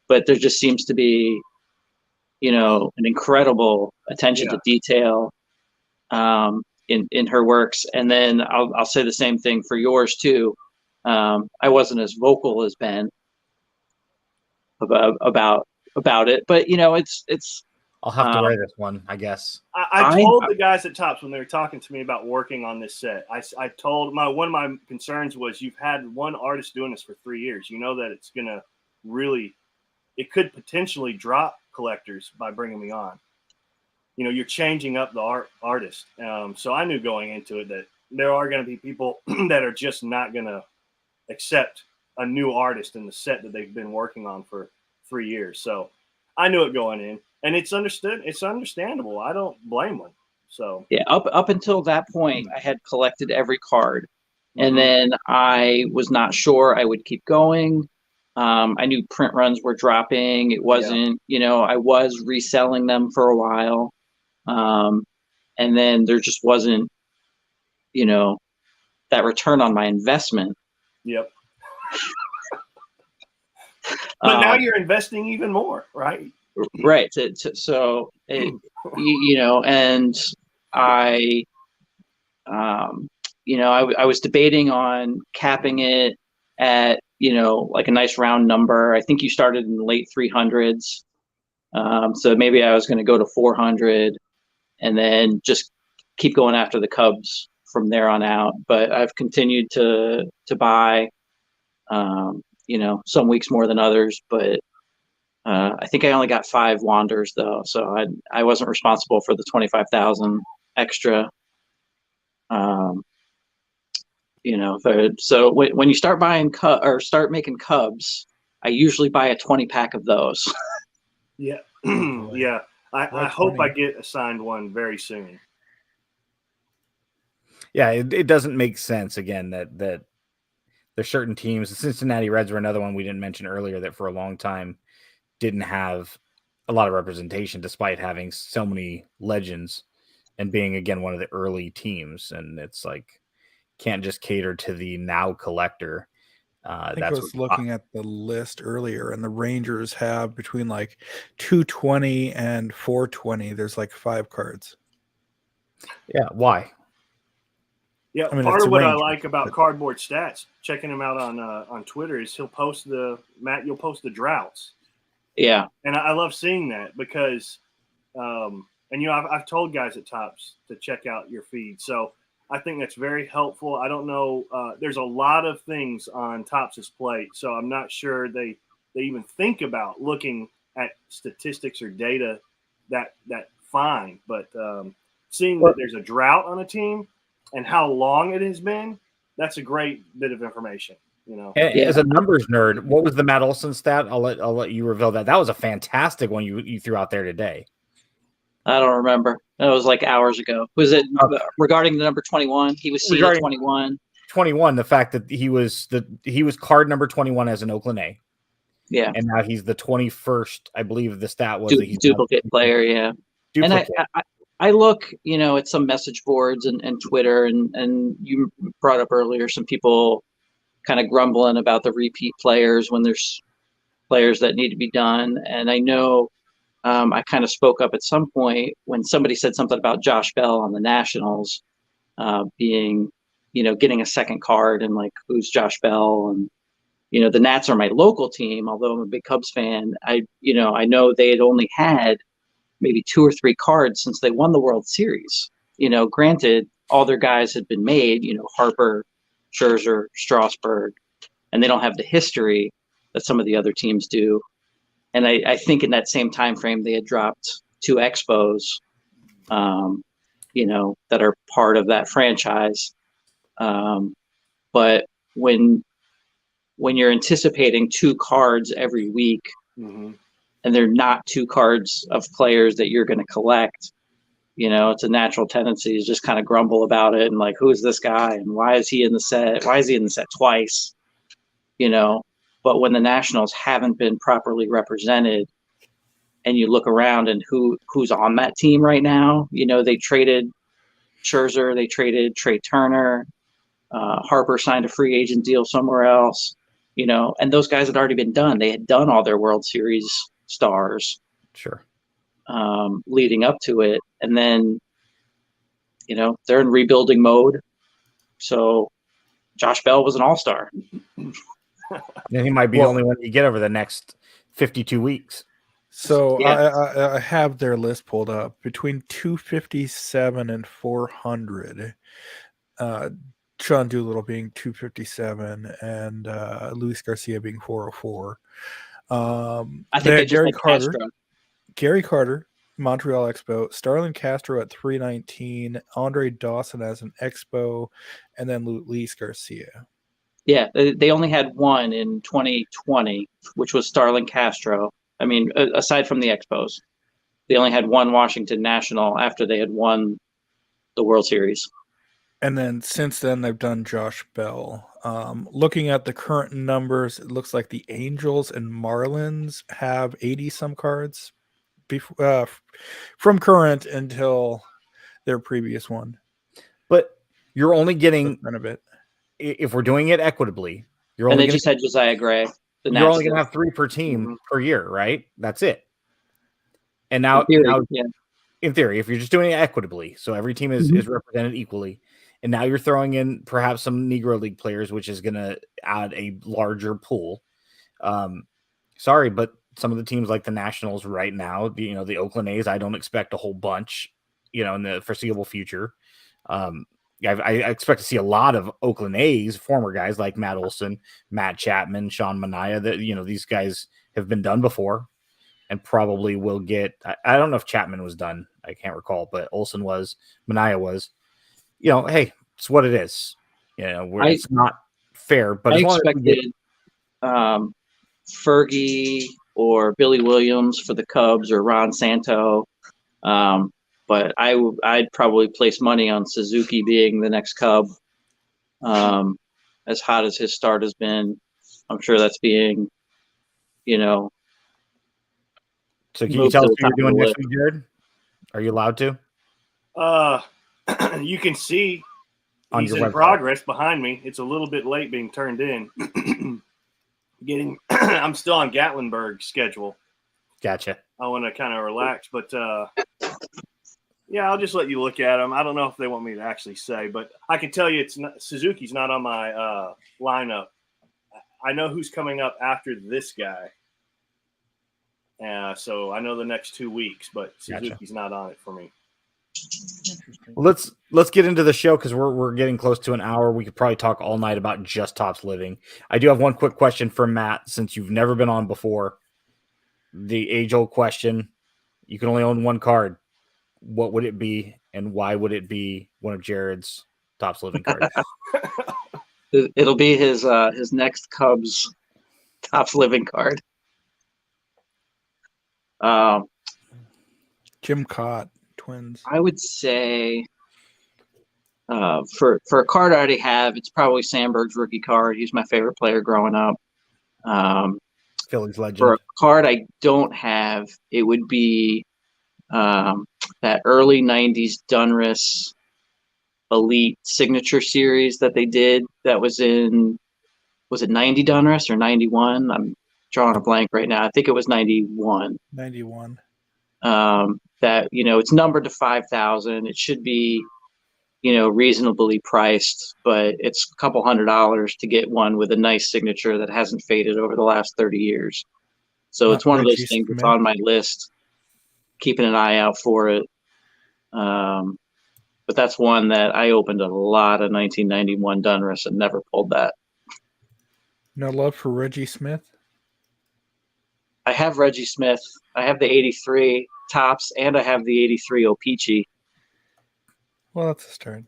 but there just seems to be, an incredible attention to detail in her works. And then I'll say the same thing for yours too. I wasn't as vocal as Ben about it, but it's.
I'll have to wear this one, I guess.
I told the guys at Topps when they were talking to me about working on this set, I told one of my concerns was you've had one artist doing this for 3 years. You know that it's going to it could potentially drop collectors by bringing me on. You're changing up the artist. So I knew going into it that there are going to be people that are just not going to accept a new artist in the set that they've been working on for 3 years. So I knew it going in. And it's understood. It's understandable. I don't blame them. So
yeah, up until that point, I had collected every card, and then I was not sure I would keep going. I knew print runs were dropping. It wasn't, I was reselling them for a while, and then there just wasn't, that return on my investment.
Yep. But now you're investing even more, right?
Right. So, and I, I was debating on capping it at, like a nice round number. I think you started in the late 300s. So maybe I was going to go to 400 and then just keep going after the Cubs from there on out. But I've continued to buy, some weeks more than others, but I think I only got 5 Wanders though, so I wasn't responsible for the 25,000 extra. So when you start buying or start making Cubs, I usually buy a 20-pack of those.
Yeah.
boy.
Yeah. I
Why
hope I
20?
get assigned one very soon.
Yeah, it doesn't make sense again that there's certain teams. The Cincinnati Reds were another one we didn't mention earlier that for a long time didn't have a lot of representation despite having so many legends and being again one of the early teams. And it's like can't just cater to the now collector.
I think I
That's
was
what
looking at the list earlier, and the Rangers have between like 220 and 420. There's like 5 cards.
yeah. Why?
Yeah,
I mean,
part
it's
of
the
what I
Rangers,
like about
but-
Cardboard Stats, checking him out on Twitter, is you'll post the droughts,
Yeah.
and I love seeing that because, and I've told guys at Tops to check out your feed, so I think that's very helpful. I don't know, there's a lot of things on Tops's plate, so I'm not sure they even think about looking at statistics or data that fine, but seeing that there's a drought on a team and how long it has been, that's a great bit of information,
As a numbers nerd, what was the Matt Olson stat? I'll let you reveal that. That was a fantastic one you threw out there today.
I don't remember. That was like hours ago. Was it regarding the number 21? He was seen at 21.
21, the fact that he was card number 21 as an Oakland A.
Yeah.
And now he's the 21st, I believe the stat was that he's
duplicate player, yeah.
Duplicate.
And I look, at some message boards and Twitter, and you brought up earlier some people kind of grumbling about the repeat players when there's players that need to be done. And I know I kind of spoke up at some point when somebody said something about Josh Bell on the Nationals being, getting a second card, and like, who's Josh Bell? And, the Nats are my local team, although I'm a big Cubs fan. I know they had only had maybe 2 or 3 cards since they won the World Series. Granted, all their guys had been made, Harper, Scherzer, Strasburg, and they don't have the history that some of the other teams do. And I think in that same time frame, they had dropped 2 Expos, that are part of that franchise. But when you're anticipating 2 cards every week,
Mm-hmm.
and they're not 2 cards of players that you're going to collect, it's a natural tendency to just kind of grumble about it and like, who is this guy and why is he in the set? Why is he in the set twice? But when the Nationals haven't been properly represented, and you look around and who's on that team right now, they traded Scherzer, they traded Trey Turner, Harper signed a free agent deal somewhere else, and those guys had already been done. They had done all their World Series stars.
Sure.
Leading up to it. And then, they're in rebuilding mode. So Josh Bell was an all-star.
And he might be the only one you get over the next 52 weeks.
So
Yeah.
I have their list pulled up. Between 257 and 400, Sean Doolittle being 257 and Luis Garcia being 404.
I think they just
Gary
had
Carter.
Castro.
Gary Carter, Montreal Expo, Starlin Castro at 319, Andre Dawson as an Expo, and then Luis Garcia.
Yeah, they only had one in 2020, which was Starlin Castro. I mean, aside from the Expos, they only had one Washington National after they had won the World Series.
And then since then, they've done Josh Bell. Looking at the current numbers, it looks like the Angels and Marlins have 80-some cards from current until their previous one.
But you're only getting,
a bit.
If we're doing it equitably, you're
And
only
they just had Josiah Gray.
You're only going to have 3 per team per year, right? That's it. And now, in theory, if you're just doing it equitably, so every team is represented equally, and now you're throwing in perhaps some Negro League players, which is going to add a larger pool. Sorry, but some of the teams like the Nationals right now, the Oakland A's, I don't expect a whole bunch, in the foreseeable future. I expect to see a lot of Oakland A's former guys like Matt Olson, Matt Chapman, Sean Manaea. That these guys have been done before, and probably will get. I don't know if Chapman was done. I can't recall, but Olson was, Manaea was. hey, it's what it is. It's not fair, but
I
as long as we get,
expected Fergie or Billy Williams for the Cubs or Ron Santo. But I'd probably place money on Suzuki being the next Cub. As hot as his start has been, I'm sure that's being,
so can you
moved
tell
to
us
the
what you're
top of the
doing next
list.
week, Jared? Are you allowed to?
You can see
On
he's
your
in
website.
progress behind me. It's a little bit late being turned in. I'm still on Gatlinburg's schedule.
Gotcha.
I want to kind of relax, but yeah, I'll just let you look at them. I don't know if they want me to actually say, but I can tell you Suzuki's not on my lineup. I know who's coming up after this guy. So I know the next 2 weeks, but Suzuki's not on it for me.
Let's get into the show because we're getting close to an hour. We could probably talk all night about just Topps Living. I do have one quick question for Matt, since you've never been on before. The age-old question: you can only own one card. What would it be, and why would it be one of Jared's Topps Living cards?
It'll be his next Cubs Topps Living card.
Jim Cott, Twins.
I would say for a card I already have, it's probably Sandberg's rookie card. He's my favorite player growing up.
Phillies legend.
For a card I don't have, it would be that early 90s Donruss Elite Signature Series that they did. That was it 90 Donruss or 91? I'm drawing a blank right now. I think it was 91.
91.
That, it's numbered to 5,000. It should be, reasonably priced, but it's a couple $100 to get one with a nice signature that hasn't faded over the last 30 years. So it's one of those things that's on my list, keeping an eye out for it. But that's one that I opened a lot of 1991 Donruss and never pulled that.
No love for Reggie Smith?
I have Reggie Smith. I have the 83 Topps, and I have the 83 O-Pee-Chee.
Well, that's a start.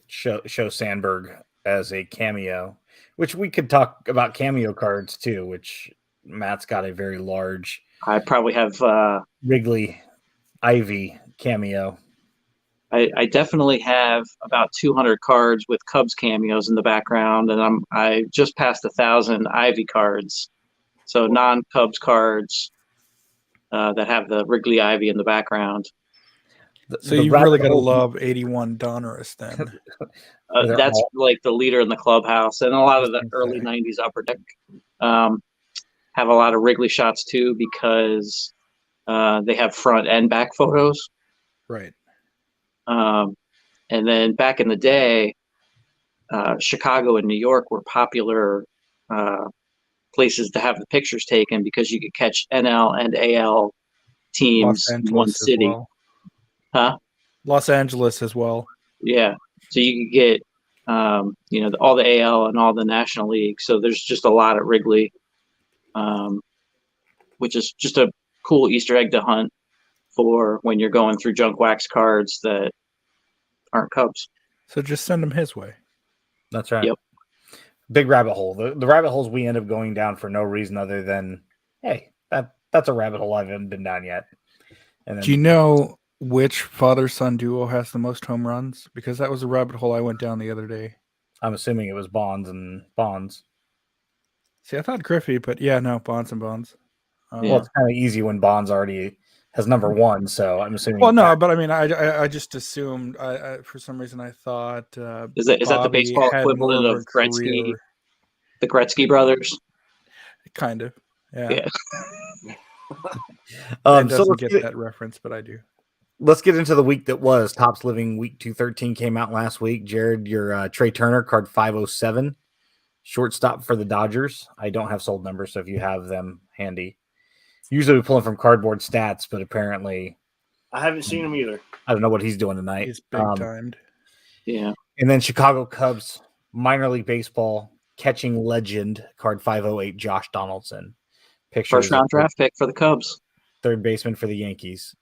Show Sandberg as a cameo, which we could talk about cameo cards too, which Matt's got a very large.
I probably have
Wrigley Ivy cameo.
I definitely have about 200 cards with Cubs cameos in the background, and I just passed 1,000 Ivy cards, so non-Cubs cards that have the Wrigley Ivy in the background.
So you've really got to love 81 Donruss then.
That's like the leader in the clubhouse, and a lot of the early 90s Upper Deck have a lot of Wrigley shots too, because they have front and back photos.
Right.
And then back in the day, Chicago and New York were popular places to have the pictures taken because you could catch NL and AL teams in one city.
Well.
Huh?
Los Angeles as well.
Yeah. So you could get, all the AL and all the National League. So there's just a lot at Wrigley, which is just a cool Easter egg to hunt for when you're going through junk wax cards that aren't Cubs.
So just send them his way.
That's right.
Yep.
Big rabbit hole. The rabbit holes we end up going down for no reason other than, hey, that's a rabbit hole I haven't been down yet. And then,
do you know which father-son duo has the most home runs? Because that was a rabbit hole I went down the other day.
I'm assuming it was Bonds.
See, I thought Griffey, but yeah, no, Bonds and Bonds.
Well, it's kind of easy when Bonds already has number one, so I'm assuming.
Well, no, but I mean, I just assumed. I for some reason I thought.
Is that the baseball equivalent of Gretzky? The Gretzky brothers.
Kind of, yeah.
So
doesn't get that reference, but I do.
Let's get into the week that was. Topps Living Week 213 came out last week. Jared, your Trey Turner card 507, shortstop for the Dodgers. I don't have sold numbers, so if you have them handy. Usually we pull them from Cardboard Stats, but apparently
I haven't seen him either.
I don't know what he's doing tonight.
He's big timed.
Yeah.
And then Chicago Cubs minor league baseball catching legend card 508, Josh Donaldson.
First round draft pick for the Cubs.
Third baseman for the Yankees.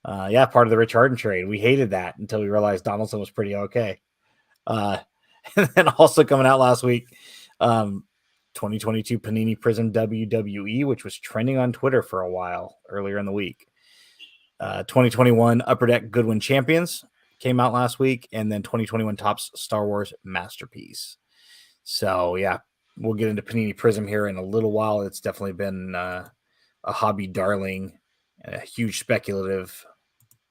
Yeah, part of the Rich Harden trade. We hated that until we realized Donaldson was pretty okay. And then also coming out last week, 2022 Panini Prism WWE, which was trending on Twitter for a while earlier in the week. 2021 Upper Deck Goodwin Champions came out last week, and then 2021 Topps Star Wars Masterpiece. So yeah, we'll get into Panini Prism here in a little while. It's definitely been a hobby darling and a huge speculative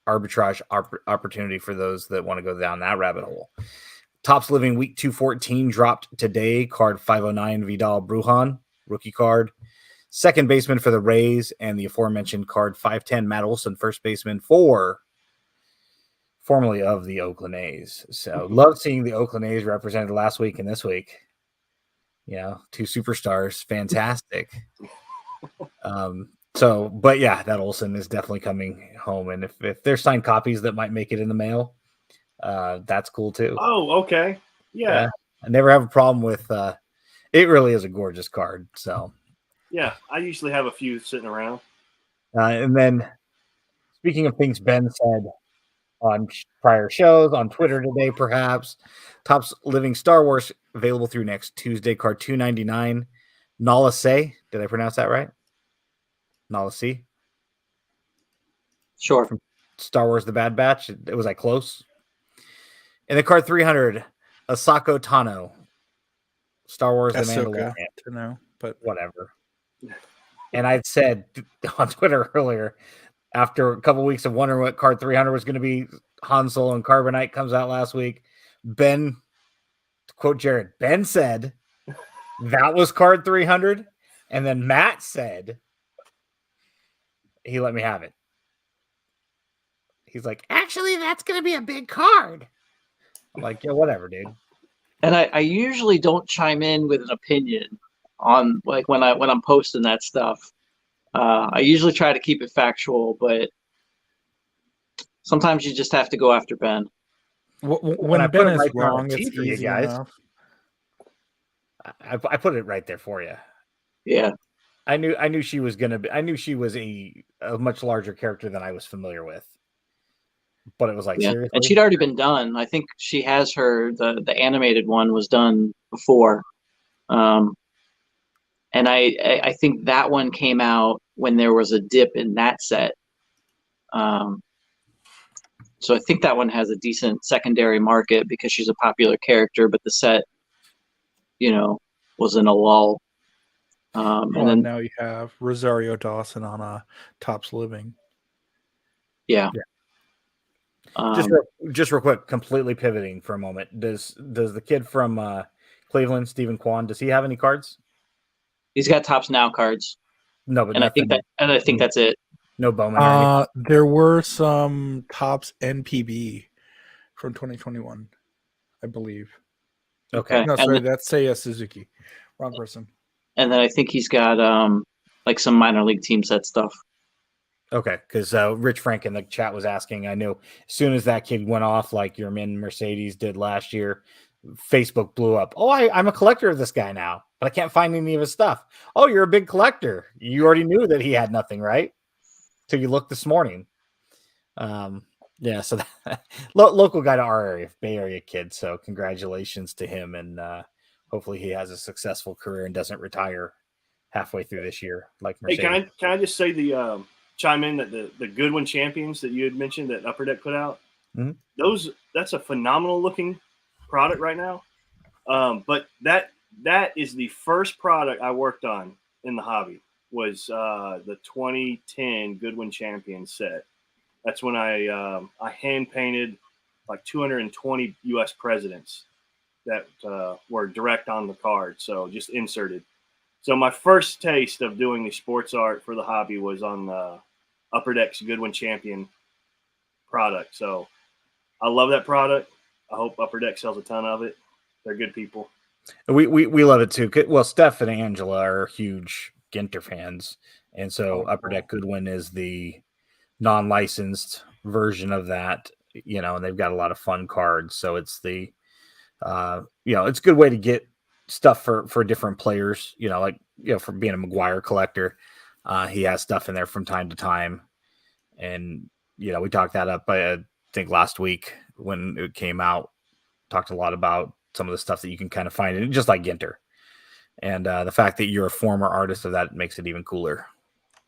arbitrage opportunity for those that want to go down that rabbit hole. Topps Living Week 214 dropped today. Card 509 Vidal Brujan, rookie card. Second baseman for the Rays, and the aforementioned card 510 Matt Olson, first baseman formerly of the Oakland A's. So love seeing the Oakland A's represented last week and this week. You know, two superstars, fantastic. But yeah, that Olson is definitely coming home, and if there's signed copies that might make it in the mail, that's cool too.
Oh, okay. Yeah.
I never have a problem with it. Really is a gorgeous card. So
Yeah, I usually have a few sitting around.
And then speaking of things Ben said on prior shows, on Twitter today, perhaps, Topps Living Star Wars available through next Tuesday, card 299. Nala Say, did I pronounce that right? Nala C.
Sure.
From Star Wars The Bad Batch. Was I close? And the card 300, Asako Tano. Star Wars The Mandalorian.
To know, but
whatever. And I'd said on Twitter earlier, after a couple weeks of wondering what card 300 was going to be, Han Solo and Carbonite comes out last week. Ben, to quote Jared, Ben said that was card 300. And then Matt said he let me have it. He's like, actually, that's going to be a big card. I'm like, yeah, whatever, dude.
And I usually don't chime in with an opinion on like when I'm posting that stuff. I usually try to keep it factual, but sometimes you just have to go after Ben.
When Ben is wrong, it's easy
guys.
enough.
I put it right there for you.
Yeah.
I knew she was gonna be. I knew she was a much larger character than I was familiar with. But it was like, seriously?
And she'd already been done. I think she has the animated one was done before. And I think that one came out when there was a dip in that set. So I think that one has a decent secondary market because she's a popular character, but the set, was in a lull. And then
now you have Rosario Dawson on a Topps Living.
Yeah.
Just real quick, completely pivoting for a moment. Does the kid from Cleveland, Stephen Kwan, does he have any cards?
He's got Topps Now cards.
No, but
I think that's it.
No Bowman. Or anything?
There were some Topps NPB from 2021, I believe.
Okay.
No, sorry, that's Seiya Suzuki. Wrong person.
And then I think he's got like some minor league team set stuff.
Okay, because Rich Frank in the chat was asking. I know as soon as that kid went off, like your man Mercedes did last year, Facebook blew up. Oh, I'm a collector of this guy now, but I can't find any of his stuff. Oh, you're a big collector. You already knew that he had nothing, right? Till you looked this morning. Yeah, so local guy to our area, Bay Area kid. So congratulations to him, and hopefully he has a successful career and doesn't retire halfway through this year like Mercedes.
Hey, can I just say chime in that the Goodwin Champions that you had mentioned that Upper Deck put out, that's a phenomenal looking product right now. But that is the first product I worked on in the hobby was the 2010 Goodwin Champions set. That's when I hand painted like 220 U.S. presidents that were direct on the card, so just inserted. So my first taste of doing the sports art for the hobby was on the Upper Deck's Goodwin Champion product. So I love that product. I hope Upper Deck sells a ton of it. They're good people.
We love it too. Well, Steph and Angela are huge Ginter fans, and so Upper Deck Goodwin is the non-licensed version of that. And they've got a lot of fun cards. So it's the it's a good way to get stuff for different players. For being a McGuire collector, he has stuff in there from time to time, and we talked that up, I think last week when it came out, talked a lot about some of the stuff that you can kind of find in, just like Ginter. And the fact that you're a former artist of that makes it even cooler.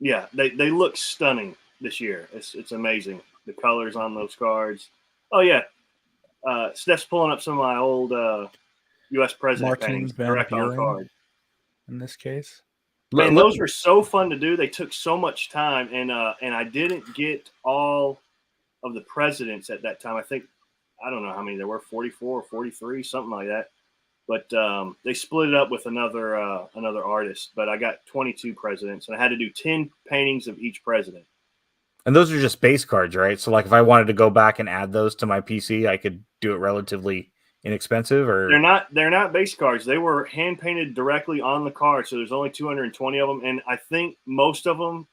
Yeah, they look stunning this year. It's amazing. The colors on those cards. Oh, yeah. Steph's pulling up some of my old U.S. president
Martin
paintings
Van
direct on
Buren
card.
in this case.
Man, those were so fun to do. They took so much time, and I didn't get all of the presidents at that time. I think, I don't know how many there were, 44 or 43, something like that. But they split it up with another artist. But I got 22 presidents, and I had to do 10 paintings of each president.
And those are just base cards, right? So, like, if I wanted to go back and add those to my PC, I could do it relatively inexpensive. Or
they're not base cards. They were hand painted directly on the card. So there's only 220 of them, and I think most of them.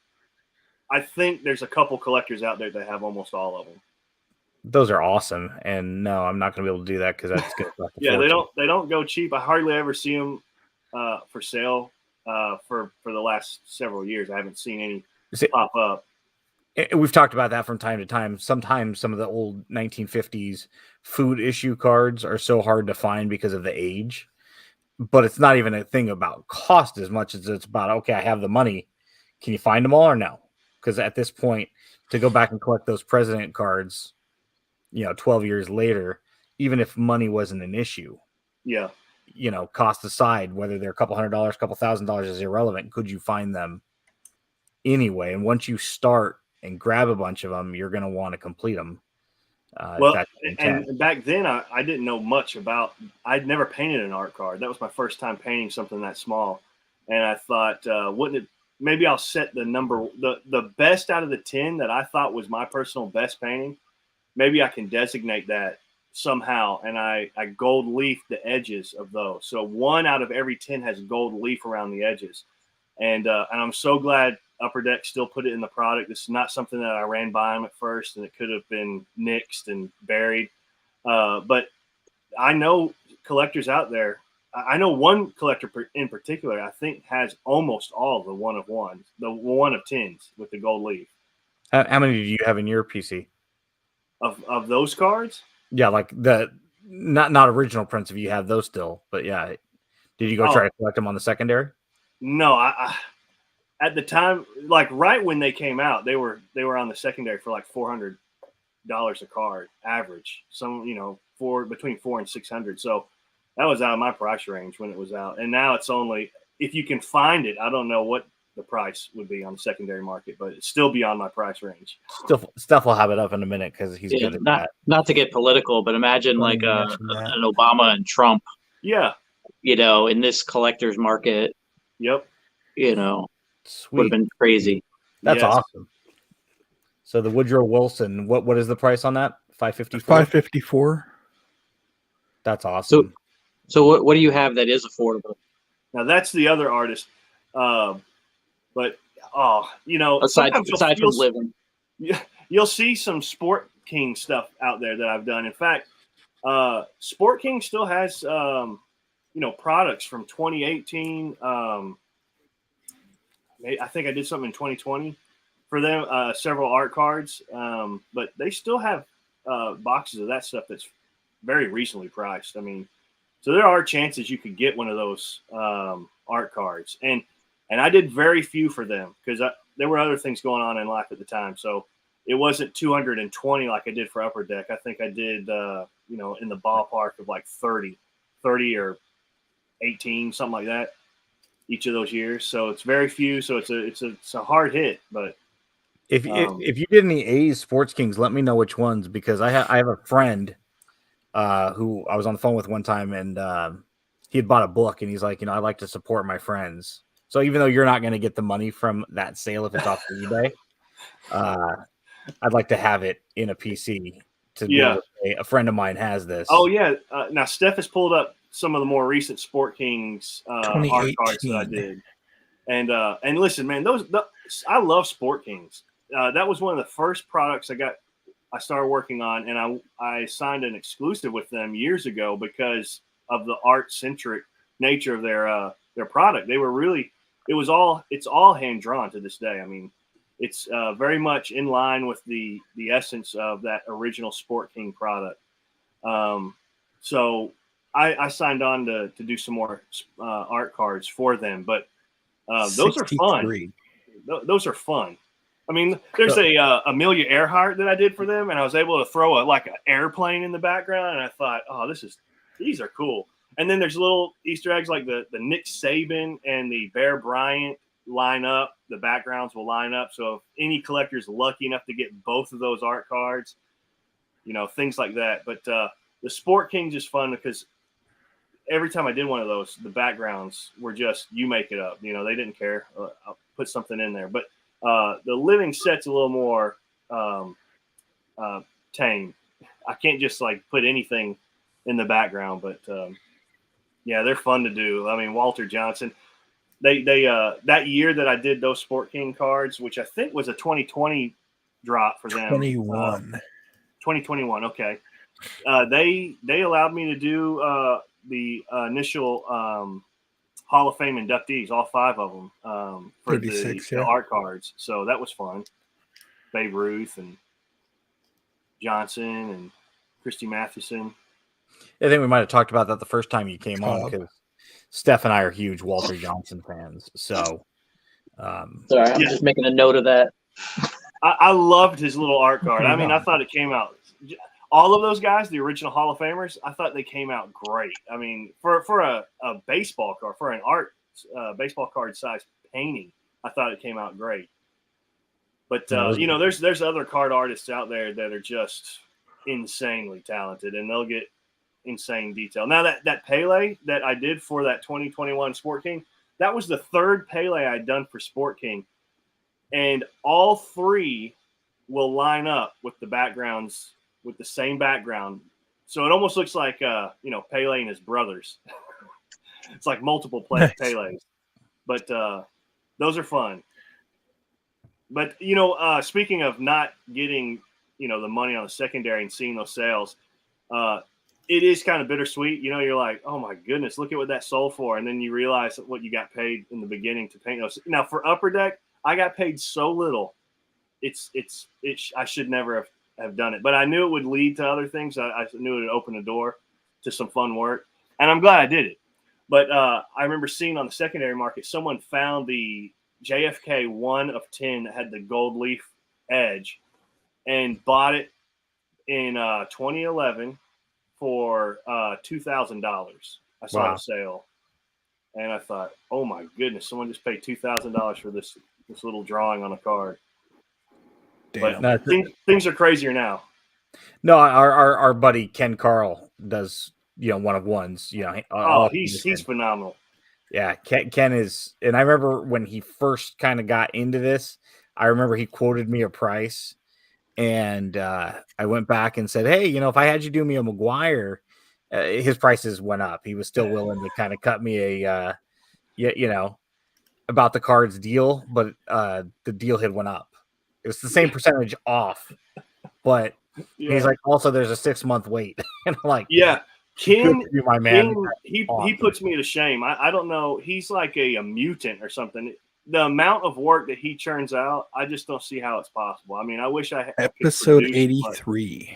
I think there's a couple collectors out there that have almost all of them.
Those are awesome, and no, I'm not going to be able to do that because that's going to cost
Yeah, they don't go cheap. I hardly ever see them for sale for the last several years. I haven't seen any pop up.
We've talked about that from time to time. Sometimes some of the old 1950s food issue cards are so hard to find because of the age, but it's not even a thing about cost as much as it's about, okay, I have the money. Can you find them all or no? Because at this point, to go back and collect those president cards, 12 years later, even if money wasn't an issue,
yeah,
cost aside, whether they're a couple $100s, couple $1,000 is irrelevant. Could you find them anyway? And once you start and grab a bunch of them, you're going to want to complete them.
Well, and back then I didn't know much about. I'd never painted an art card. That was my first time painting something that small, and I thought, wouldn't it? Maybe I'll set the number, the best out of the 10 that I thought was my personal best painting. Maybe I can designate that somehow, and I gold leaf the edges of those. So 1 out of every 10 has gold leaf around the edges, and I'm so glad Upper Deck still put it in the product. This is not something that I ran by them at first, and it could have been nixed and buried. But I know collectors out there. I know one collector in particular, I think, has almost all the 1 of 1s, the 1 of 10s with the gold leaf.
How many do you have in your PC?
Of those cards?
Yeah, like the not original prints if you have those still, but yeah. Did you go try to collect them on the secondary?
No, I at the time, like right when they came out, they were on the secondary for like $400 a card average. Some, between $400 and $600. So that was out of my price range when it was out. And now it's only, if you can find it, I don't know what the price would be on the secondary market, but it's still beyond my price range.
Steph will have it up in a minute because he's good at that.
Not to get political, but imagine like an Obama and Trump.
Yeah.
In this collector's market.
Yep.
Sweet.
Would have been crazy.
That's awesome. So the Woodrow Wilson, what is the price on that? $554?
$554.
That's awesome.
So what do you have that is affordable?
Now that's the other artist. But
aside from living,
you'll see some Sport King stuff out there that I've done. In fact, Sport King still has products from 2018. I think I did something in 2020 for them, several art cards, but they still have boxes of that stuff that's very recently priced. I mean, so there are chances you could get one of those art cards, and I did very few for them because there were other things going on in life at the time. So it wasn't 220 like I did for Upper Deck. I think I did, in the ballpark of like 30 or 18, something like that, each of those years. So it's very few. So it's a hard hit. But
if you did any A's Sports Kings, let me know which ones, because I have a friend who I was on the phone with one time, and he had bought a book, and he's like, I like to support my friends. So even though you're not going to get the money from that sale if it's off of eBay, I'd like to have it in a PC to be able to say, a friend of mine has this.
Oh yeah. Now Steph has pulled up some of the more recent Sport Kings art cards that I did, and listen, man, I love Sport Kings. That was one of the first products I started working on, and I signed an exclusive with them years ago because of the art centric nature of their product. They were really, it's all hand drawn to this day. I mean, It's very much in line with the essence of that original Sport King product. So I signed on to do some more art cards for them, but those are fun. Those are fun. I mean, there's a Amelia Earhart that I did for them, and I was able to throw like an airplane in the background, and I thought, oh, these are cool. And then there's little Easter eggs like the Nick Saban and the Bear Bryant line up. The backgrounds will line up. So if any collector is lucky enough to get both of those art cards, things like that. But the Sport King's is fun because every time I did one of those, the backgrounds were just, you make it up. They didn't care. I'll put something in there. But the living set's a little more tame. I can't just like put anything in the background, but yeah, they're fun to do. I mean, Walter Johnson, they that year that I did those Sport King cards, which I think was a 2020 drop for them. 2021. Okay. They allowed me to do the initial Hall of Fame inductees, all 5 of them, for the art cards. So that was fun. Babe Ruth and Johnson and Christy Mathewson.
I think we might have talked about that the first time you came on, because Steph and I are huge Walter Johnson fans. So,
sorry, I'm just making a note of that.
I loved his little art card. I mean, I thought it came out. All of those guys, the original Hall of Famers, I thought they came out great. I mean, for a baseball card, for an art baseball card size painting, I thought it came out great. But there's other card artists out there that are just insanely talented, and they'll get insane detail. Now that Pele that I did for that 2021 Sport King, that was the 3rd Pele I'd done for Sport King, and all 3 will line up with the backgrounds with the same background. So it almost looks like, Pele and his brothers. It's like multiple Pelés. But those are fun. But, speaking of not getting, the money on the secondary and seeing those sales, it is kind of bittersweet. You're like, oh, my goodness, look at what that sold for. And then you realize what you got paid in the beginning to paint those. Now, for Upper Deck, I got paid so little. I should never have done it, but I knew it would lead to other things. I knew it would open the door to some fun work, and I'm glad I did it. But I remember seeing on the secondary market, someone found the JFK 1 of 10 that had the gold leaf edge and bought it in 2011 for $2,000. I saw the sale, and I thought, oh my goodness, someone just paid $2,000 for this little drawing on a card.
Damn.
But things are crazier now.
No, our buddy Ken Carl does, one of ones.
He's phenomenal.
Yeah, Ken is, and I remember when he first kind of got into this, I remember he quoted me a price, and I went back and said, hey, if I had you do me a McGuire, his prices went up. He was still willing to kind of cut me a, about the cards deal, but the deal had went up. It was the same percentage off, but he's like, also there's a 6-month wait. And I'm like,
yeah, Ken,
my man.
He puts me to shame. I don't know. He's like a mutant or something. The amount of work that he churns out, I just don't see how it's possible. I mean, I wish I had
episode 83.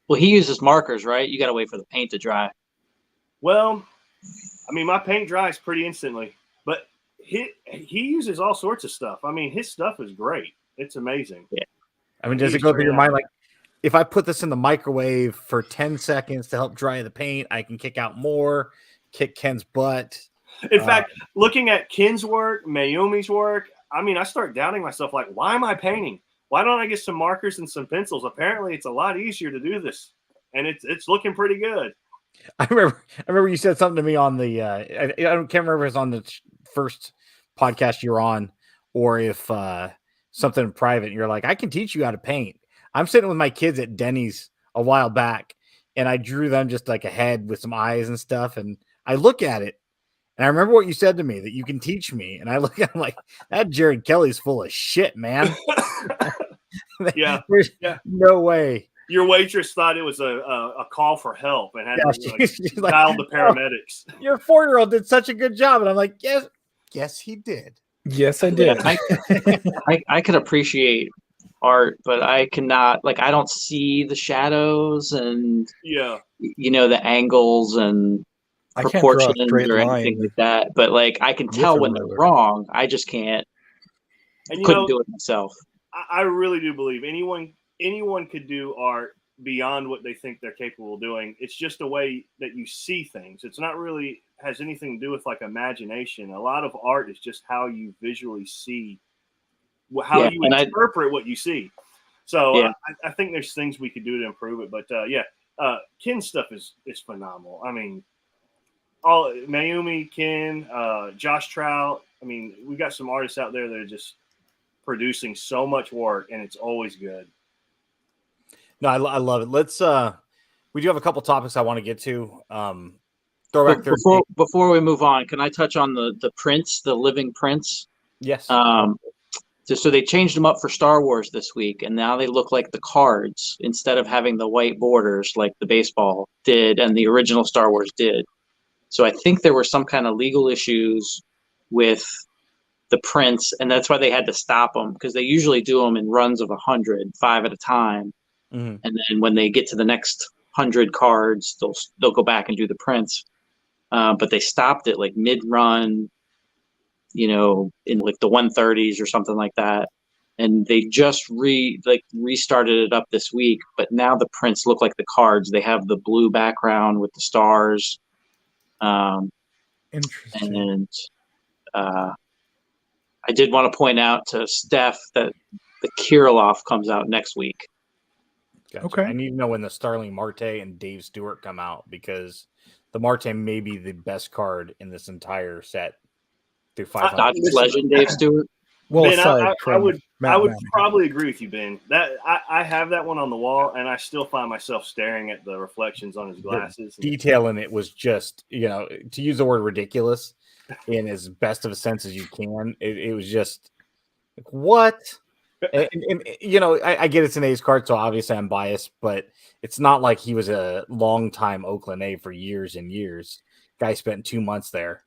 Well, he uses markers, right? You got to wait for the paint to dry.
Well, I mean, my paint dries pretty instantly, but he uses all sorts of stuff. I mean, his stuff is great. It's amazing.
Yeah.
I mean, does it go through your mind like, if I put this in the microwave for 10 seconds to help dry the paint, I can kick out more, kick Ken's butt?
In fact, looking at Ken's work, Mayumi's work, I mean, I start doubting myself. Like, why am I painting? Why don't I get some markers and some pencils? Apparently, it's a lot easier to do this, and it's looking pretty good.
I remember you said something to me on the I can't remember if it's on the first podcast you're on, or if something private, and you're like, I can teach you how to paint. I'm sitting with my kids at Denny's a while back, and I drew them just like a head with some eyes and stuff, and I look at it, and I remember what you said to me, that you can teach me, and I look at him like, that Jared Kelley's full of shit, man.
Yeah.
There's no way.
Your waitress thought it was a call for help and had to
like,
dial the paramedics.
Your 4-year-old did such a good job. And I'm like, yes, he did.
Yes, I did.
I could appreciate art, but I cannot, like, I don't see the shadows and,
Yeah.
the angles and
I can't draw a
proportions
straight
or anything
line
like that. But like, I can
with
tell
a
when they're
ruler.
wrong. I just can't,
And
couldn't do it myself.
I really do believe anyone could do art beyond what they think they're capable of doing. It's just a way that you see things. It's not really has anything to do with like imagination. A lot of art is just how you visually see, how you interpret what you see. So I think there's things we could do to improve it. But Ken's stuff is phenomenal. I mean, all Mayumi, Ken, Josh Trout. I mean, we got some artists out there that are just producing so much work, and it's always good.
No, I love it. Let's we do have a couple topics I want to get to. Throwback Thursday.
Before we move on, can I touch on the prints, the living prints?
Yes.
So they changed them up for Star Wars this week, and now they look like the cards instead of having the white borders like the baseball did and the original Star Wars did. So I think there were some kind of legal issues with the prints, and that's why they had to stop them, because they usually do them in runs of 100, 5 at a time.
Mm-hmm.
And then when they get to the next 100 cards, they'll go back and do the prints. But they stopped it like mid-run, in like the 130s or something like that. And they just restarted it up this week, but now the prints look like the cards. They have the blue background with the stars.
Interesting.
And I did want to point out to Steph that the Kirilov comes out next week.
Gotcha.
Okay.
I need to know when the Starling Marte and Dave Stewart come out, because the Marte may be the best card in this entire set. Through 500.
Dodgers legend Dave Stewart.
Well,
Ben,
aside
I would
Manning.
probably agree with you, Ben. That I have that one on the wall, and I still find myself staring at the reflections on his glasses.
The detail in it was just, to use the word ridiculous in as best of a sense as you can. It was just like, what? and I get it's an A's card, so obviously I'm biased, but it's not like he was a long-time Oakland A for years and years. Guy spent 2 months there.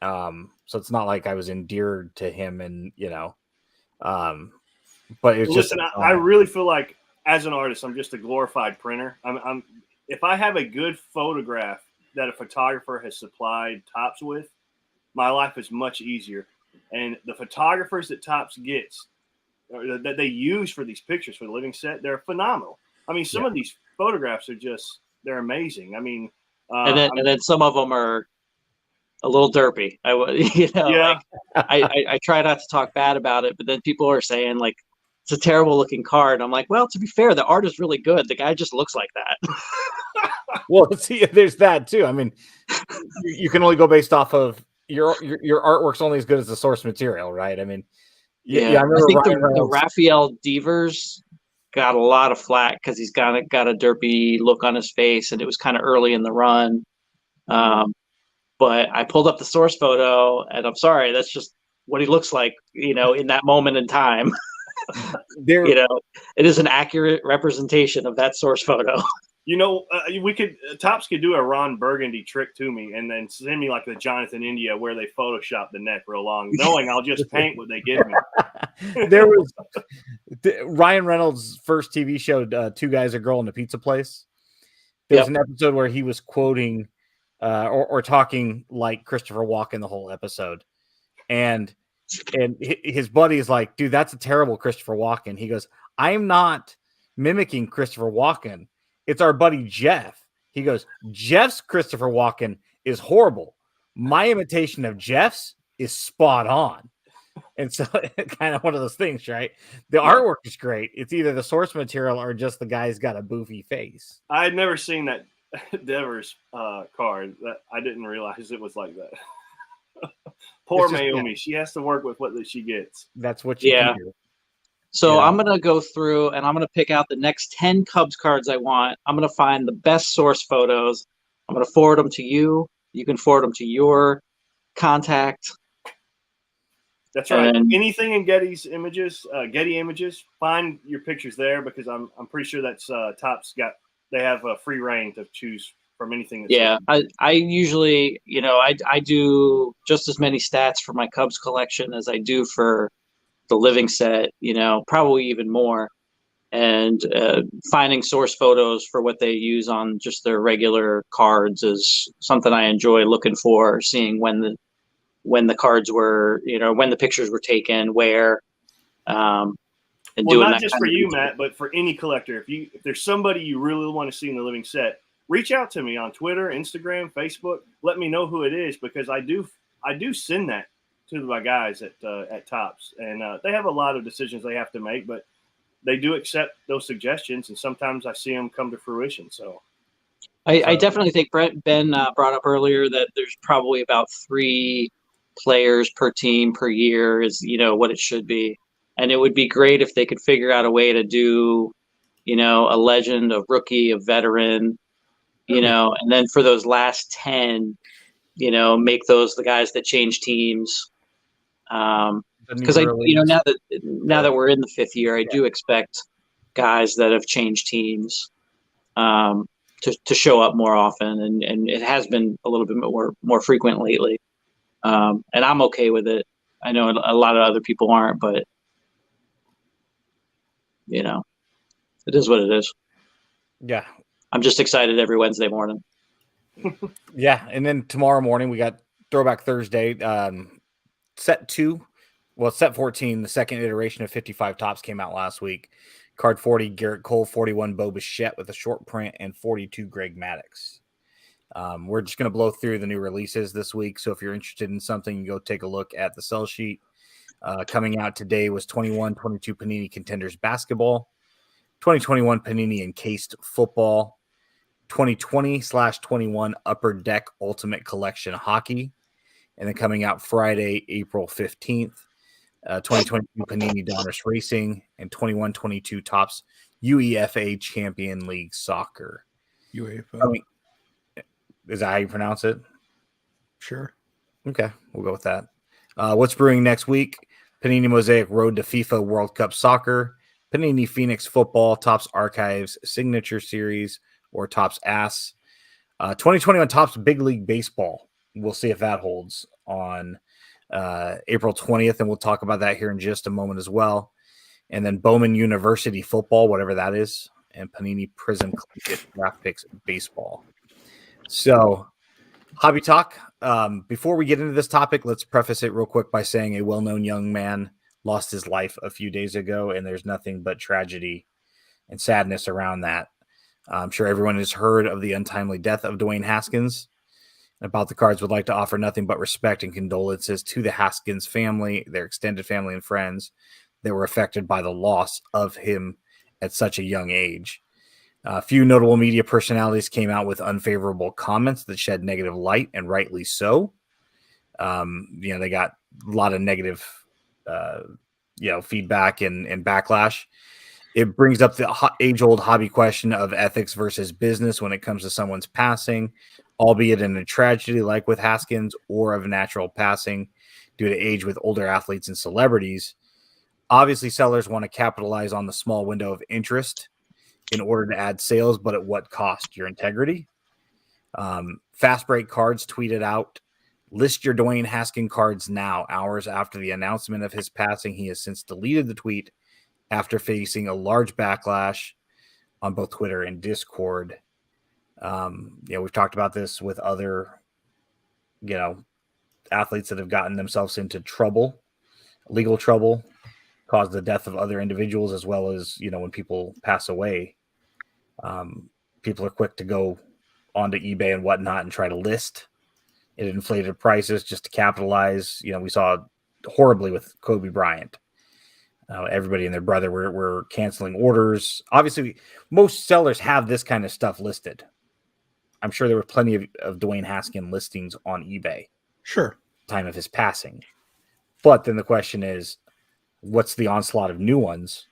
So it's not like I was endeared to him, and but it's just.
Listen, I really feel like as an artist, I'm just a glorified printer. I'm if I have a good photograph that a photographer has supplied Topps with, my life is much easier. And the photographers that Topps gets, or that they use for these pictures for the living set, they're phenomenal. I mean, some of these photographs are they're amazing. I mean,
and then some of them are a little derpy. I try not to talk bad about it, but then people are saying like it's a terrible looking card. I'm like, well, to be fair, the art is really good. The guy just looks like that.
Well, see, there's that too. I mean, you can only go based off of your artwork's only as good as the source material, right? I mean, I remember
I think the Raphael Devers got a lot of flack because he's got a derpy look on his face, and it was kind of early in the run. But I pulled up the source photo, and I'm sorry, that's just what he looks like, in that moment in time. It is an accurate representation of that source photo.
Topps could do a Ron Burgundy trick to me and then send me like the Jonathan India where they Photoshop the neck real long, knowing I'll just paint what they give me.
There was Ryan Reynolds' first TV show, Two Guys, a Girl in a Pizza Place. There's an episode where he was quoting or talking like Christopher Walken the whole episode. And his buddy is like, dude, that's a terrible Christopher Walken. He goes, I'm not mimicking Christopher Walken. It's our buddy Jeff. He goes, Jeff's Christopher Walken is horrible. My imitation of Jeff's is spot on. And so kind of one of those things, right? The artwork is great. It's either the source material or just the guy's got a boofy face.
I had never seen that Devers card. That I didn't realize it was like that. Poor Mayumi. She has to work with what she gets.
That's what you can do.
So I'm going to go through and I'm going to pick out the next 10 Cubs cards I want. I'm going to find the best source photos. I'm going to forward them to you. You can forward them to your contact.
That's right. And anything in Getty Images, find your pictures there, because I'm pretty sure that's Topps they have a free reign to choose from anything. That's
Yeah, I usually, I do just as many stats for my Cubs collection as I do for the living set, probably even more. And finding source photos for what they use on just their regular cards is something I enjoy looking for, seeing when the cards were, when the pictures were taken, where, and
well,
doing
not
that
just
kind
for
of
you,
research.
Matt, but for any collector. If there's somebody you really want to see in the living set, reach out to me on Twitter, Instagram, Facebook. Let me know who it is, because I do send that to my guys at Tops, and they have a lot of decisions they have to make, but they do accept those suggestions, and sometimes I see them come to fruition. So
I definitely think Ben brought up earlier that there's probably about 3 players per team per year is, what it should be. And it would be great if they could figure out a way to do, a legend, a rookie, a veteran, and then for those last 10, make those the guys that change teams. Because now that we're in the 5th year, I do expect guys that have changed teams to show up more often, and it has been a little bit more frequent lately. And I'm okay with it. I know a lot of other people aren't, but it is what it is.
Yeah.
I'm just excited every Wednesday morning.
Yeah. And then tomorrow morning, we got Throwback Thursday. Set 2. Well, set 14, the second iteration of 55 Tops came out last week. Card 40, Garrett Cole, 41, Bo Bichette with a short print, and 42, Greg Maddux. We're just going to blow through the new releases this week. So if you're interested in something, you go take a look at the sell sheet. Coming out today was 21-22 Panini Contenders Basketball, 2021 Panini Encased Football, 2020/21 Upper Deck Ultimate Collection Hockey, and then coming out Friday, April 15th, 2022 Panini Donruss Racing, and 21-22 Tops UEFA Champion League Soccer.
UEFA.
Is that how you pronounce it?
Sure.
Okay, we'll go with that. What's brewing next week? Panini Mosaic Road to FIFA World Cup Soccer, Panini Phoenix Football, Tops Archives Signature Series, or Tops Ass. 2021 Tops Big League Baseball. We'll see if that holds on April 20th, and we'll talk about that here in just a moment as well. And then Bowman University Football, whatever that is, and Panini Prism Collegiate Draft Picks Baseball. So, Hobby Talk. Before we get into this topic, let's preface it real quick by saying a well-known young man lost his life a few days ago, and there's nothing but tragedy and sadness around that. I'm sure everyone has heard of the untimely death of Dwayne Haskins. About the Cards would like to offer nothing but respect and condolences to the Haskins family, their extended family and friends that were affected by the loss of him at such a young age. A few notable media personalities came out with unfavorable comments that shed negative light, and rightly so. They got a lot of negative, feedback and backlash. It brings up the age-old hobby question of ethics versus business when it comes to someone's passing, albeit in a tragedy like with Haskins, or of natural passing due to age with older athletes and celebrities. Obviously, sellers want to capitalize on the small window of interest in order to add sales, but at what cost? Your integrity? Fast Break Cards tweeted out, "List your Dwayne Haskins cards now." Hours after the announcement of his passing, he has since deleted the tweet after facing a large backlash on both Twitter and Discord. We've talked about this with other, athletes that have gotten themselves into trouble, legal trouble, caused the death of other individuals, as well as, when people pass away. People are quick to go onto eBay and whatnot and try to list at inflated prices just to capitalize. We saw horribly with Kobe Bryant. Everybody and their brother were canceling orders. Obviously, most sellers have this kind of stuff listed. I'm sure there were plenty of Dwayne Haskins listings on eBay.
Sure.
Time of his passing. But then the question is, what's the onslaught of new ones,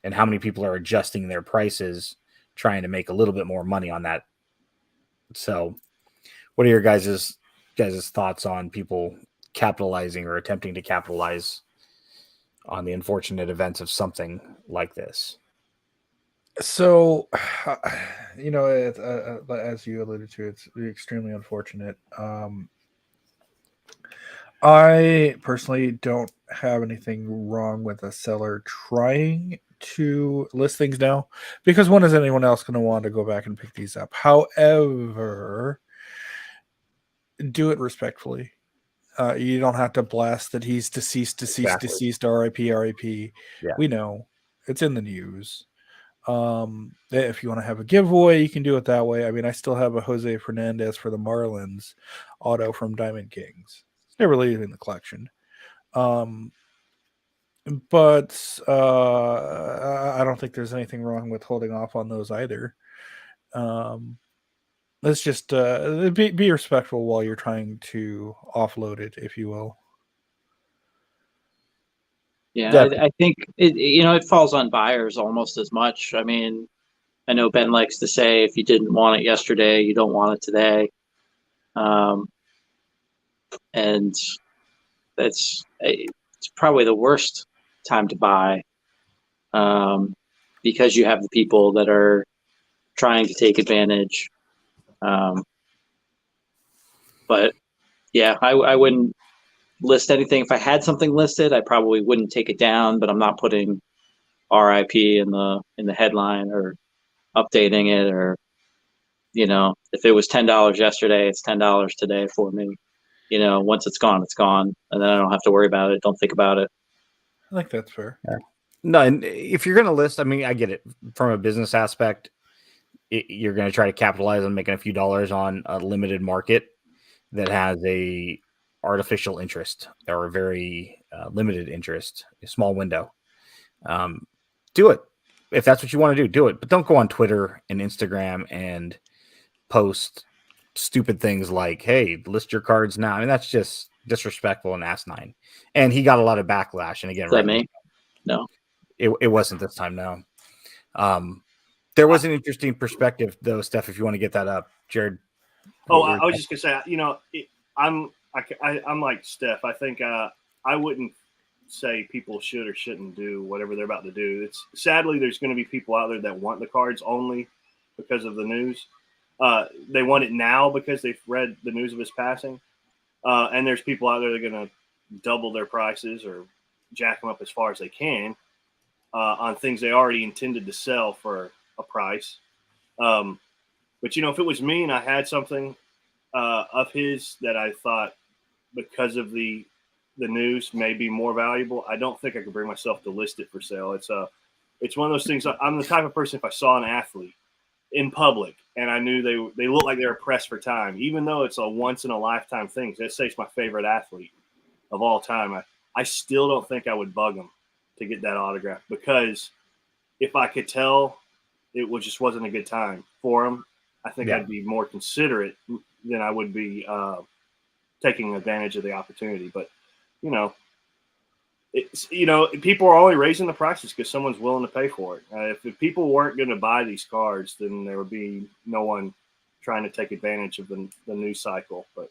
and how many people are adjusting their prices, trying to make a little bit more money on that? So what are your guys' thoughts on people capitalizing or attempting to capitalize on the unfortunate events of something like this?
So, as you alluded to, it's extremely unfortunate. I personally don't have anything wrong with a seller trying to list things now because when is anyone else going to want to go back and pick these up? However, do it respectfully. You don't have to blast that he's deceased,
Exactly.
RIP, RIP.
Yeah.
We know it's in the news. If you want to have a giveaway, you can do it that way. I mean, I still have a Jose Fernandez for the Marlins auto from Diamond Kings. It's never leaving the collection. But I don't think there's anything wrong with holding off on those either. Let's just be respectful while you're trying to offload it, if you will.
Yeah,
Yeah.
I think it falls on buyers almost as much. I mean, I know Ben likes to say if you didn't want it yesterday, you don't want it today. And it's probably the worst time to buy, because you have the people that are trying to take advantage. But yeah, I wouldn't list anything. If I had something listed, I probably wouldn't take it down, but I'm not putting RIP in the headline or updating it, or if it was $10 yesterday, it's $10 today for me. Once it's gone, and then I don't have to worry about it. Don't think about it.
I think that's fair.
No, and if you're going to list, I mean, I get it from a business aspect. You're going to try to capitalize on making a few dollars on a limited market that has a artificial interest or a very limited interest, a small window. Do it. If that's what you want to do, do it. But don't go on Twitter and Instagram and post stupid things like, hey, list your cards now. I mean, that's just disrespectful and asinine. And he got a lot of backlash. And again,
Is that
right,
me? No.
it wasn't this time, no. There was an interesting perspective, though, Steph, if you want to get that up. Jared.
I was just gonna say, I'm like Steph. I think I wouldn't say people should or shouldn't do whatever they're about to do. It's sadly there's going to be people out there that want the cards only because of the news. They want it now because they've read the news of his passing, and there's people out there that are going to double their prices or jack them up as far as they can on things they already intended to sell for a price. But if it was me and I had something of his that I thought because of the news may be more valuable, I don't think I could bring myself to list it for sale. It's one of those things. I'm the type of person, if I saw an athlete in public and I knew they looked like they were pressed for time, even though it's a once in a lifetime thing. Let's say it's my favorite athlete of all time. I still don't think I would bug them to get that autograph, because if I could tell it just wasn't a good time for him, I think I'd be more considerate than I would be taking advantage of the opportunity. But people are only raising the prices because someone's willing to pay for it. If people weren't going to buy these cards, then there would be no one trying to take advantage of the news cycle. But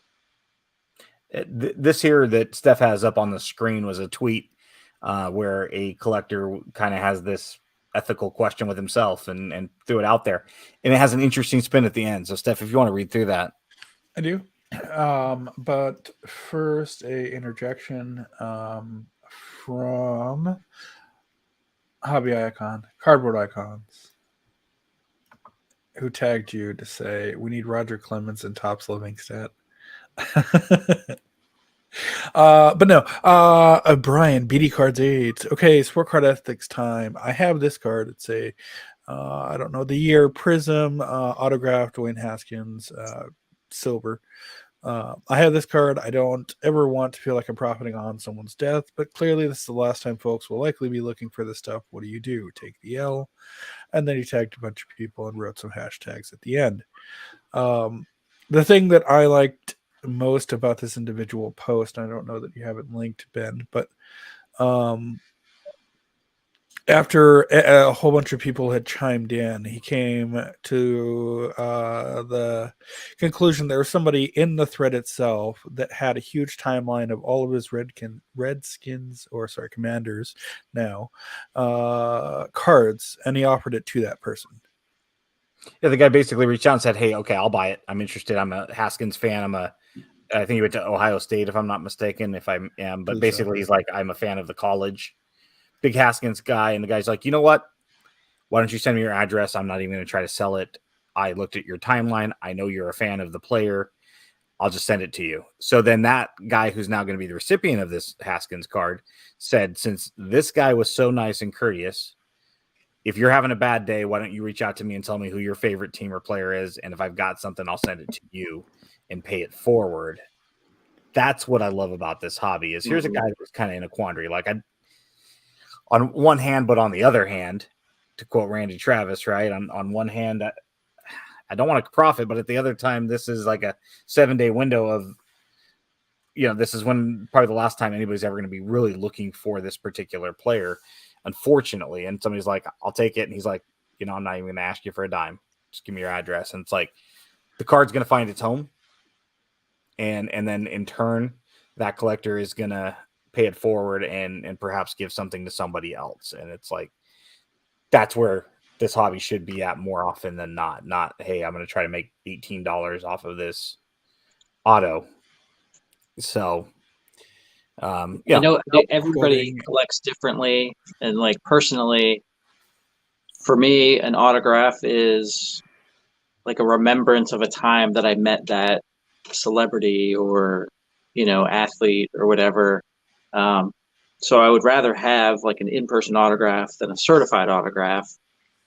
this here that Steph has up on the screen was a tweet where a collector kind of has this ethical question with himself and threw it out there, and it has an interesting spin at the end. So Steph, if you want to read through that.
I do. But first, a interjection from Hobby Icon, Cardboard Icons, who tagged you to say, we need Roger Clemens and Topps Livingston. But no, Brian, BD Cards 8. Okay, Sport Card Ethics time. I have this card. It's a, I don't know, the year Prism, autographed Dwayne Haskins, silver. I have this card. I don't ever want to feel like I'm profiting on someone's death, but clearly this is the last time folks will likely be looking for this stuff. What do? Take the L. And then he tagged a bunch of people and wrote some hashtags at the end. The thing that I liked most about this individual post, I don't know that you have it linked, Ben, but after a whole bunch of people had chimed in, he came to the conclusion there was somebody in the thread itself that had a huge timeline of all of his commanders now cards, and he offered it to that person.
Yeah, the guy basically reached out and said, "Hey, okay, I'll buy it. I'm interested. I'm a Haskins fan. I think he went to Ohio State, if I'm not mistaken. If I am, but basically, he's like, I'm a fan of the college, big Haskins guy." And the guy's like, "You know what? Why don't you send me your address? I'm not even going to try to sell it. I looked at your timeline. I know you're a fan of the player. I'll just send it to you." So then that guy who's now going to be the recipient of this Haskins card said, "Since this guy was so nice and courteous, if you're having a bad day, why don't you reach out to me and tell me who your favorite team or player is? And if I've got something, I'll send it to you and pay it forward." That's what I love about this hobby is here's a guy that's kind of in a quandary. Like on one hand, but on the other hand, to quote Randy Travis, right? On one hand, I don't want to profit, but at the other time, this is like a 7-day window of, this is when probably the last time anybody's ever going to be really looking for this particular player, unfortunately. And somebody's like, "I'll take it." And he's like, "I'm not even going to ask you for a dime. Just give me your address." And it's like, the card's going to find its home. And then in turn, that collector is going to pay it forward and perhaps give something to somebody else. And it's like, that's where this hobby should be at more often than not. Not, hey, I'm going to try to make $18 off of this auto. So,
I know everybody collects differently. And like personally, for me, an autograph is like a remembrance of a time that I met that celebrity or, athlete or whatever. So I would rather have like an in-person autograph than a certified autograph.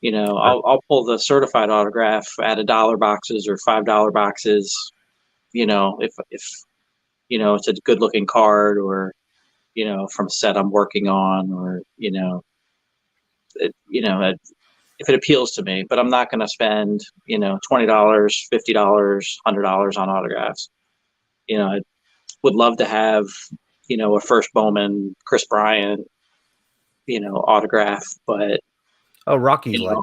I'll pull the certified autograph at $1 boxes or $5 boxes. If it's a good looking card or from a set I'm working on or if it appeals to me. But I'm not going to spend $20, $50, $100 on autographs. I would love to have a first Bowman Chris Bryant autograph, but
Rocky's like,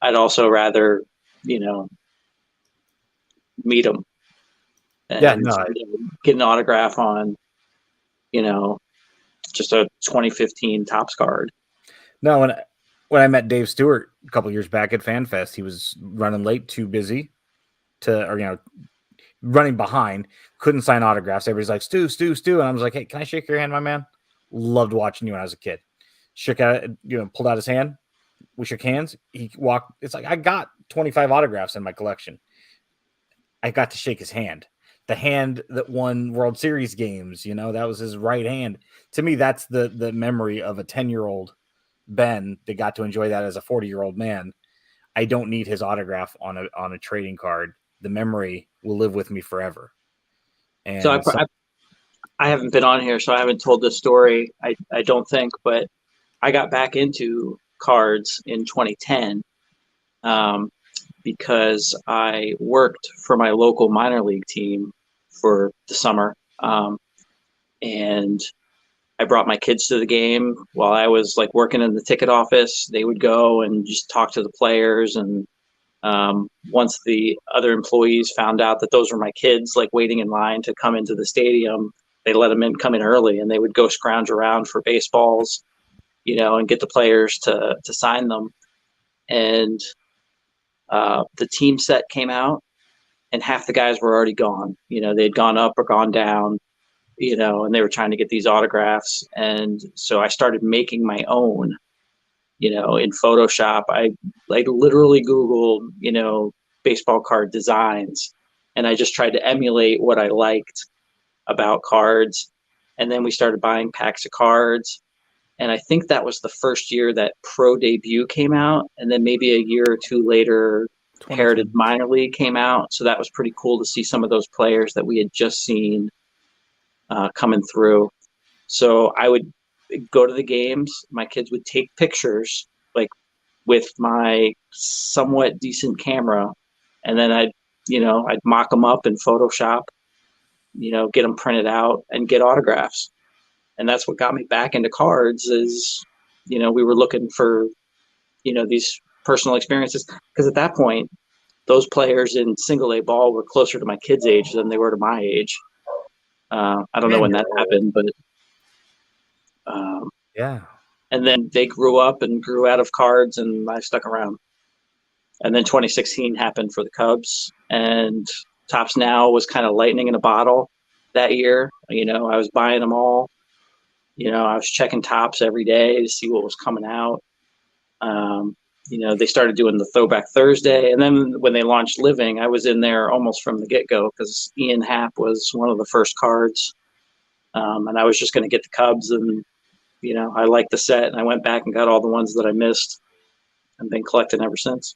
I'd also rather meet him and get an autograph on just a 2015 Topps card.
No, when I met Dave Stewart a couple years back at FanFest, he was running late, too busy running behind, couldn't sign autographs. Everybody's like, Stu. And I was like, "Hey, can I shake your hand, my man? Loved watching you when I was a kid." Shook out, pulled out his hand. We shook hands. He walked. It's like, I got 25 autographs in my collection. I got to shake his hand. The hand that won World Series games, that was his right hand. To me, that's the memory of a 10-year-old Ben that got to enjoy that as a 40-year-old man. I don't need his autograph on a trading card. The memory will live with me forever. And
so I haven't been on here, so I haven't told this story. I don't think, but I got back into cards in 2010 because I worked for my local minor league team for the summer, and I brought my kids to the game while I was like working in the ticket office. They would go and just talk to the players. And once the other employees found out that those were my kids, like waiting in line to come into the stadium, they let them come in early, and they would go scrounge around for baseballs, and get the players to sign them. And the team set came out, and half the guys were already gone. They'd gone up or gone down. And they were trying to get these autographs. And so I started making my own, in Photoshop. I literally Googled, baseball card designs, and I just tried to emulate what I liked about cards. And then we started buying packs of cards. And I think that was the first year that Pro Debut came out. And then maybe a year or two later, Heritage Minor League came out. So that was pretty cool to see some of those players that we had just seen coming through. So I would go to the games. My kids would take pictures like with my somewhat decent camera, and then I'd mock them up in Photoshop, get them printed out and get autographs. And that's what got me back into cards is, we were looking for, these personal experiences. Because at that point, those players in single A ball were closer to my kids' age than they were to my age. I don't know when that happened, but
yeah.
and then they grew up and grew out of cards, and I stuck around. And then 2016 happened for the Cubs, and Topps Now was kind of lightning in a bottle that year. I was buying them all. I was checking Topps every day to see what was coming out. They started doing the Throwback Thursday. And then when they launched Living, I was in there almost from the get-go because Ian Happ was one of the first cards. And I was just going to get the Cubs, and, I liked the set, and I went back and got all the ones that I missed and been collecting ever since.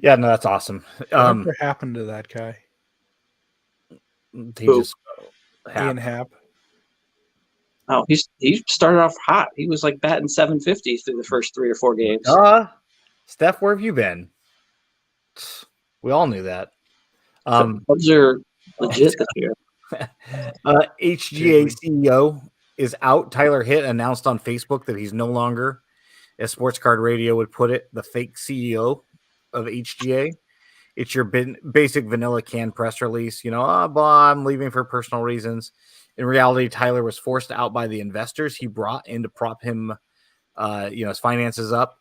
Yeah, no, that's awesome.
Whatever happened to that guy?
He just
Ian Happ.
Oh, he started off hot. He was like batting 750 through the first 3 or 4 games.
Steph, where have you been? We all knew that.
Those are legit this year.
HGA CEO is out. Tyler Hitt announced on Facebook that he's no longer, as Sports Card Radio would put it, the fake CEO of HGA. It's your basic vanilla canned press release. I'm leaving for personal reasons. In reality, Tyler was forced out by the investors he brought in to prop him, his finances up.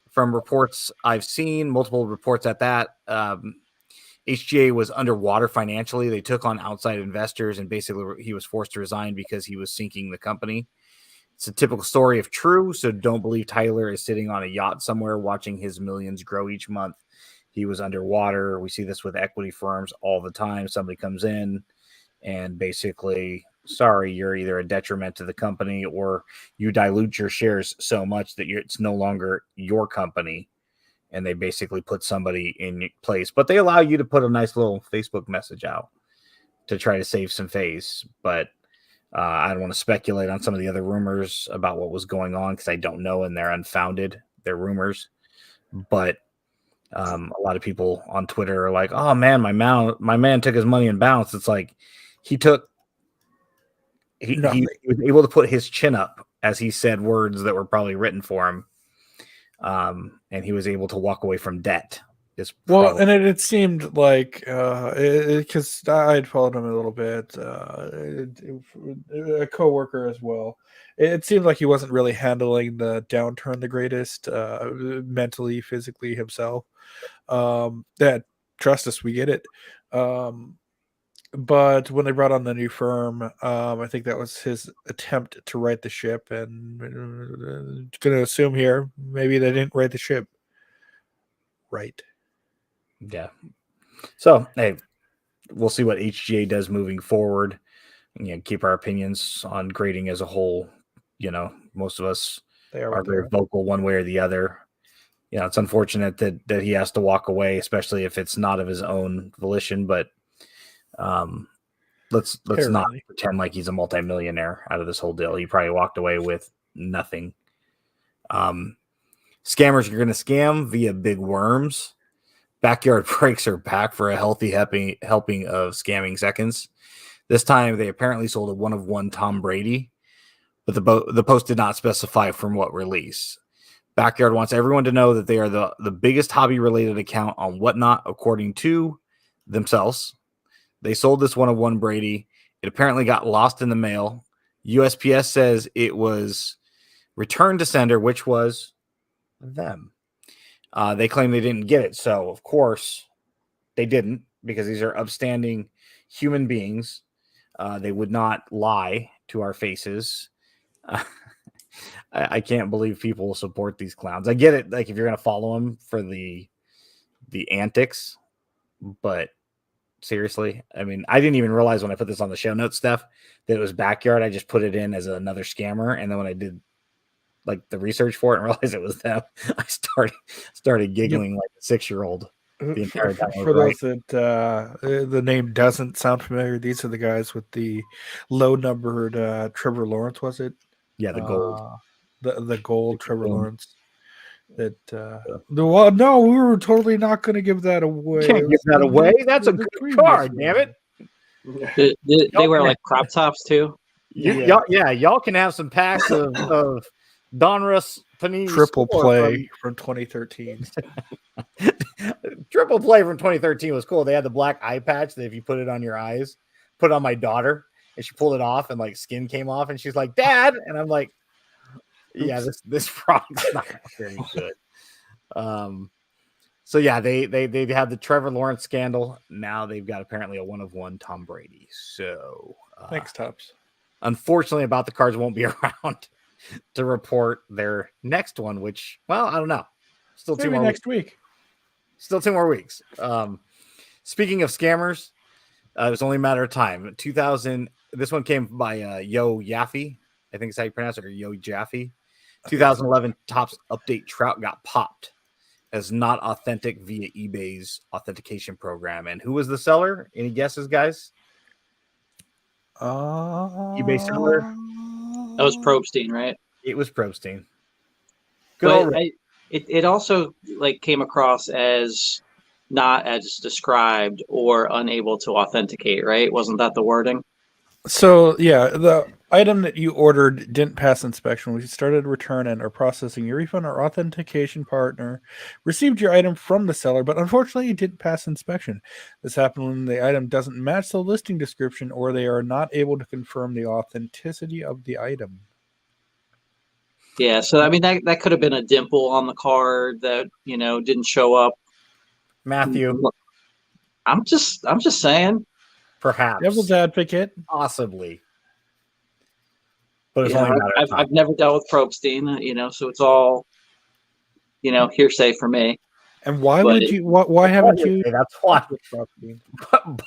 From reports I've seen, multiple reports at that, HGA was underwater financially. They took on outside investors, and basically he was forced to resign because he was sinking the company. It's a typical story if true, so don't believe Tyler is sitting on a yacht somewhere watching his millions grow each month. He was underwater. We see this with equity firms all the time. Somebody comes in and basically, sorry, you're either a detriment to the company or you dilute your shares so much that it's no longer your company. And they basically put somebody in place. But they allow you to put a nice little Facebook message out to try to save some face. But I don't want to speculate on some of the other rumors about what was going on because I don't know, and they're unfounded. They're rumors. But a lot of people on Twitter are like, "Oh man, my man took his money and bounced." It's like he was able to put his chin up as he said words that were probably written for him, and he was able to walk away from debt.
And it seemed like because I had followed him a little bit, a coworker as well. It seemed like he wasn't really handling the downturn the greatest, mentally, physically himself. That trust us, we get it. But when they brought on the new firm, I think that was his attempt to right the ship, and going to assume here maybe they didn't right the ship right.
Yeah. So, hey, we'll see what HGA does moving forward. Keep our opinions on grading as a whole. Most of us are very vocal one way or the other. It's unfortunate that he has to walk away, especially if it's not of his own volition. But let's not pretend like he's a multimillionaire out of this whole deal. He probably walked away with nothing. Scammers are going to scam via big worms. Backyard breaks are back for a healthy helping of scamming seconds. This time, they apparently sold a one-of-one Tom Brady, but the post did not specify from what release. Backyard wants everyone to know that they are the biggest hobby-related account on Whatnot, according to themselves. They sold this one-of-one Brady. It apparently got lost in the mail. USPS says it was returned to sender, which was them. They claim they didn't get it. So, of course, they didn't, because these are upstanding human beings. They would not lie to our faces. I can't believe people support these clowns. I get it, like if you're going to follow them for the antics, but seriously, I mean, I didn't even realize when I put this on the show notes stuff that it was Backyard. I just put it in as another scammer, and then when I did like the research for it and realized it was them, I started giggling like a 6-year-old. The entire time.
For those that the name doesn't sound familiar, these are the guys with the low numbered Trevor Lawrence, was it?
Yeah, the gold.
The gold Trevor Lawrence. That no, we were totally not going to give that away.
Can't give that away. That's a good card, damn it.
They wear like crop tops too.
Y'all can have some packs of Donruss Panini
Triple
Score
play from 2013.
Triple play from 2013 was cool. They had the black eye patch that if you put it on your eyes, put it on my daughter, and she pulled it off and like skin came off, and she's like, "Dad," and I'm like, "Yeah, this product's not very good." So yeah, they had the Trevor Lawrence scandal. Now they've got apparently a 1-of-1 Tom Brady. So
Thanks, Tops.
Unfortunately, About the Cards won't be around to report their next one, which, well, I don't know. Still
Maybe
2 more
next
weeks.
week.
Still 2 more weeks. Speaking of scammers, it was only a matter of time. 2000. This one came by Yo Yaffe. I think is how you pronounce it, or Yo Jaffe. 2011 Topps update trout got popped as not authentic via eBay's authentication program. And who was the seller? Any guesses, guys? eBay seller?
That was Probstein, right?
It was Probstein.
But it also like came across as not as described or unable to authenticate, right? Wasn't that the wording?
So yeah, the item that you ordered didn't pass inspection. We started return and are processing your refund. Our authentication partner received your item from the seller, but unfortunately it didn't pass inspection. This happened when the item doesn't match the listing description or they are not able to confirm the authenticity of the item.
Yeah, so I mean that could have been a dimple on the card that, didn't show up.
Matthew,
I'm just saying.
perhaps
Devil's advocate.
possibly, but it's
I've never dealt with Probstein, so it's all hearsay for me.
And why would you? Why haven't you?
That's why.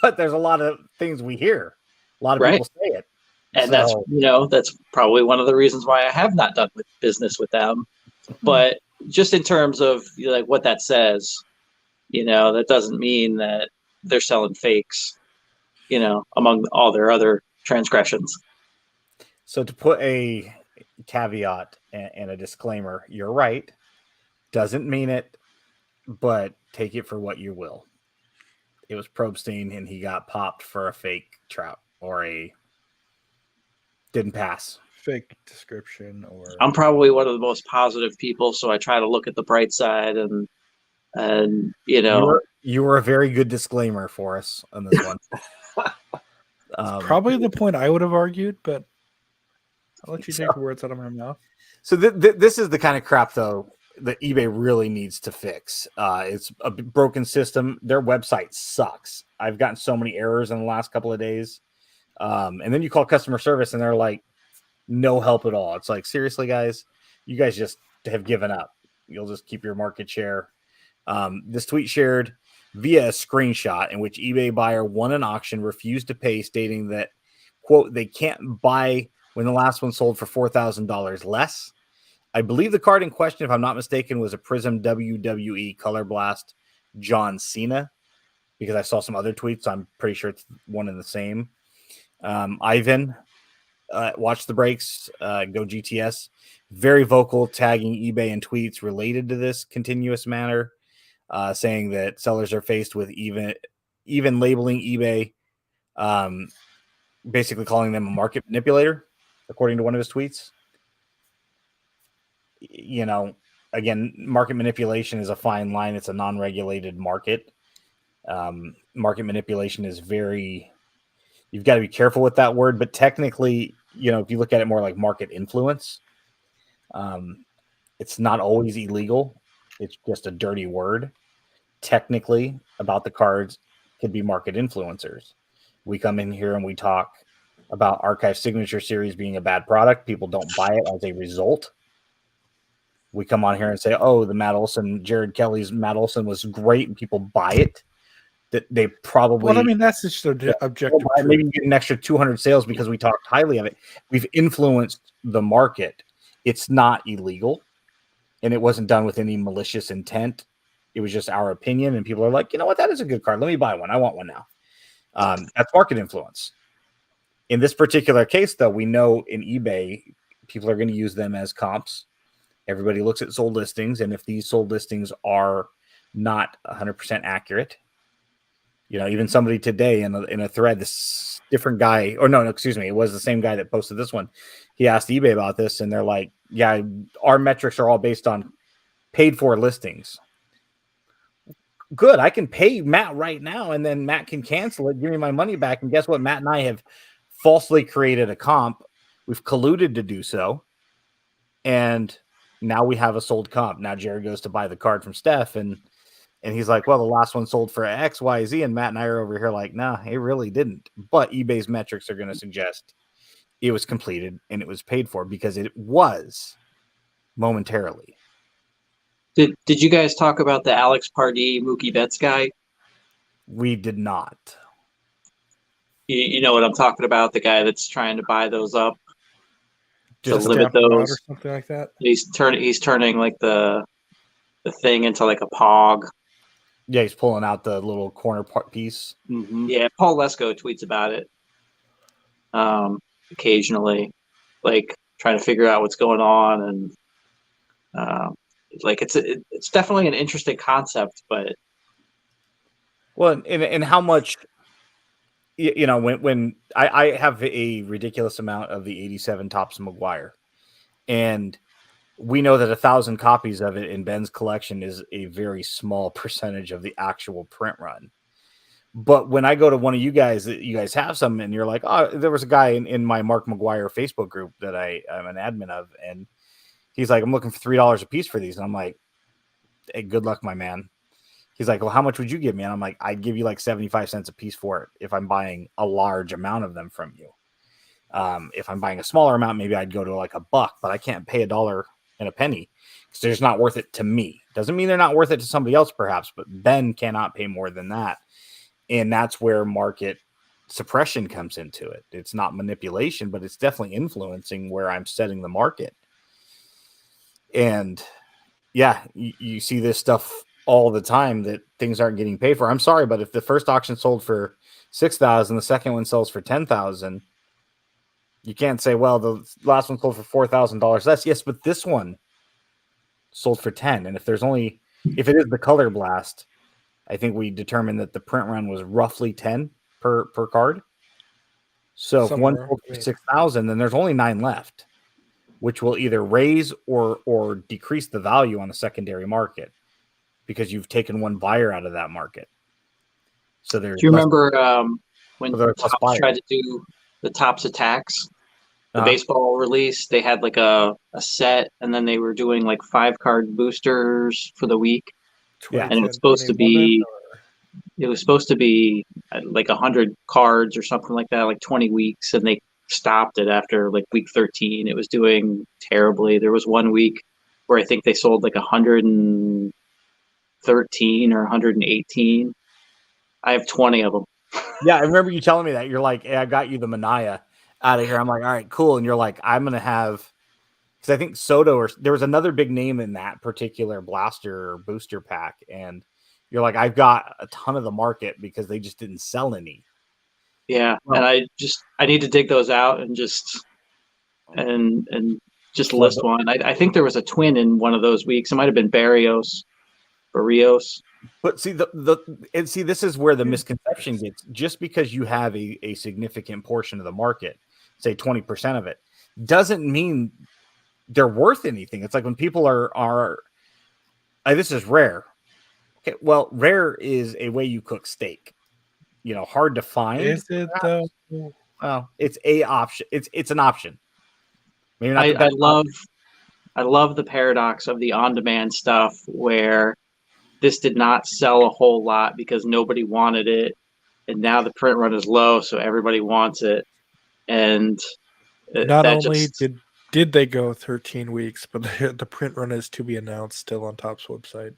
But there's a lot of things we hear. A lot of people say it,
and that's probably one of the reasons why I have not done business with them. But just in terms of like what that says, that doesn't mean that they're selling fakes. Among all their other transgressions.
So to put a caveat and a disclaimer, you're right. Doesn't mean it, but take it for what you will. It was Probstein, and he got popped for a fake trout or didn't pass.
Fake description or...
I'm probably one of the most positive people, so I try to look at the bright side and
You were a very good disclaimer for us on this one.
Probably the point I would have argued, but I'll let you take the words out of my mouth.
So this is the kind of crap, though, that eBay really needs to fix. It's a broken system. Their website sucks. I've gotten so many errors in the last couple of days. And then you call customer service, and they're like, no help at all. It's like, seriously, guys, you guys just have given up. You'll just keep your market share. This tweet shared via a screenshot in which eBay buyer won an auction, refused to pay, stating that, quote, they can't buy when the last one sold for $4,000 less. I believe the card in question, if I'm not mistaken, was a Prism WWE Color Blast John Cena, because I saw some other tweets. So I'm pretty sure it's one and the same. Ivan, watch the breaks, go GTS. Very vocal, tagging eBay in tweets related to this continuous matter. Saying that sellers are faced with even labeling eBay, basically calling them a market manipulator, according to one of his tweets. Again, market manipulation is a fine line. It's a non-regulated market. Market manipulation is you've got to be careful with that word, but technically, if you look at it more like market influence, it's not always illegal. It's just a dirty word. Technically, About the Cards could be market influencers. We come in here and we talk about Archive Signature Series being a bad product. People don't buy it as a result. We come on here and say, oh, the Matt Olson, Jared Kelley's Matt Olson was great, and people buy it. That they probably...
Well, I mean, that's just objective.
Maybe you get an extra 200 sales because we talked highly of it. We've influenced the market. It's not illegal, and it wasn't done with any malicious intent. It was just our opinion, and people are like, you know what? That is a good card. Let me buy one. I want one now. That's market influence. In this particular case, though, we know in eBay, people are going to use them as comps. Everybody looks at sold listings, and if these sold listings are not 100% accurate, even somebody today in a thread, this different guy, or no, excuse me, it was the same guy that posted this one. He asked eBay about this, and they're like, "Yeah, our metrics are all based on paid for listings." Good, I can pay Matt right now, and then Matt can cancel it, give me my money back. And guess what? Matt and I have falsely created a comp. We've colluded to do so, and now we have a sold comp. Now Jared goes to buy the card from Steph, and he's like, well, the last one sold for X, Y, Z. And Matt and I are over here like, nah, it really didn't. But eBay's metrics are going to suggest it was completed and it was paid for because it was momentarily.
Did you guys talk about the Alex Pardee Mookie Betts guy?
We did not.
You know what I'm talking about? The guy that's trying to buy those up to
Just
limit
Stamp them out
those.
or something like that.
He's turning like the thing into like a pog.
Yeah, he's pulling out the little corner piece.
Mm-hmm.
Yeah, Paul Lesko tweets about it occasionally, like trying to figure out what's going on, and like it's definitely an interesting concept, but
Well, and how much, you know, when I have a ridiculous amount of the 87 Topps McGuire, and we know that 1,000 copies of it in Ben's collection is a very small percentage of the actual print run. But when I go to one of you guys, that you guys have some, and you're like, oh, there was a guy in my Mark McGuire Facebook group that I'm an admin of, and he's like, I'm looking for $3 a piece for these. And I'm like, hey, good luck, my man. He's like, well, how much would you give me? And I'm like, I'd give you like 75 cents a piece for it if I'm buying a large amount of them from you. If I'm buying a smaller amount, maybe I'd go to like $1, but I can't pay $1 and a penny because they're just not worth it to me. Doesn't mean they're not worth it to somebody else, perhaps, but Ben cannot pay more than that. And that's where market suppression comes into it. It's not manipulation, but it's definitely influencing where I'm setting the market. And yeah, you see this stuff all the time that things aren't getting paid for. I'm sorry, but if the first auction sold for $6,000, the second one sells for $10,000, you can't say, well, the last one sold for $4,000 less. Yes, but this one sold for 10. And if it is the color blast, I think we determined that the print run was roughly 10 per card. So if one sold for 6,000, then there's only 9 left, which will either raise or decrease the value on the secondary market because you've taken one buyer out of that market. So there's.
Do you remember when Topps tried to do the Topps Attacks, the baseball release? They had like a set, and then they were doing like 5-card boosters for the week.
Yeah,
and it was supposed to be like 100 cards or something like that, like 20 weeks, and they stopped it after like week 13. It was doing terribly. There was one week where I think they sold like 113 or 118. I have 20 of them.
Yeah, I remember you telling me that. You're like, hey, I got you the Mania out of here. I'm like, all right, cool. And you're like, I'm going to have, because I think Soto, or there was another big name in that particular blaster or booster pack. And you're like, I've got a ton of the market because they just didn't sell any.
Yeah. Well, and I need to dig those out and just list one. I think there was a twin in one of those weeks. It might have been Barrios. But
see, this is where the misconception gets. Just because you have a significant portion of the market, say 20% of it, doesn't mean they're worth anything. It's like when people are this is rare. Okay, well, rare is a way you cook steak. You know, hard to find.
Is it though?
Well, it's a option. It's an option.
Maybe not the best I love the paradox of the on-demand stuff where this did not sell a whole lot because nobody wanted it, and now the print run is low, so everybody wants it. And
not only did they go 13 weeks, but the print run is to be announced still on Topps website.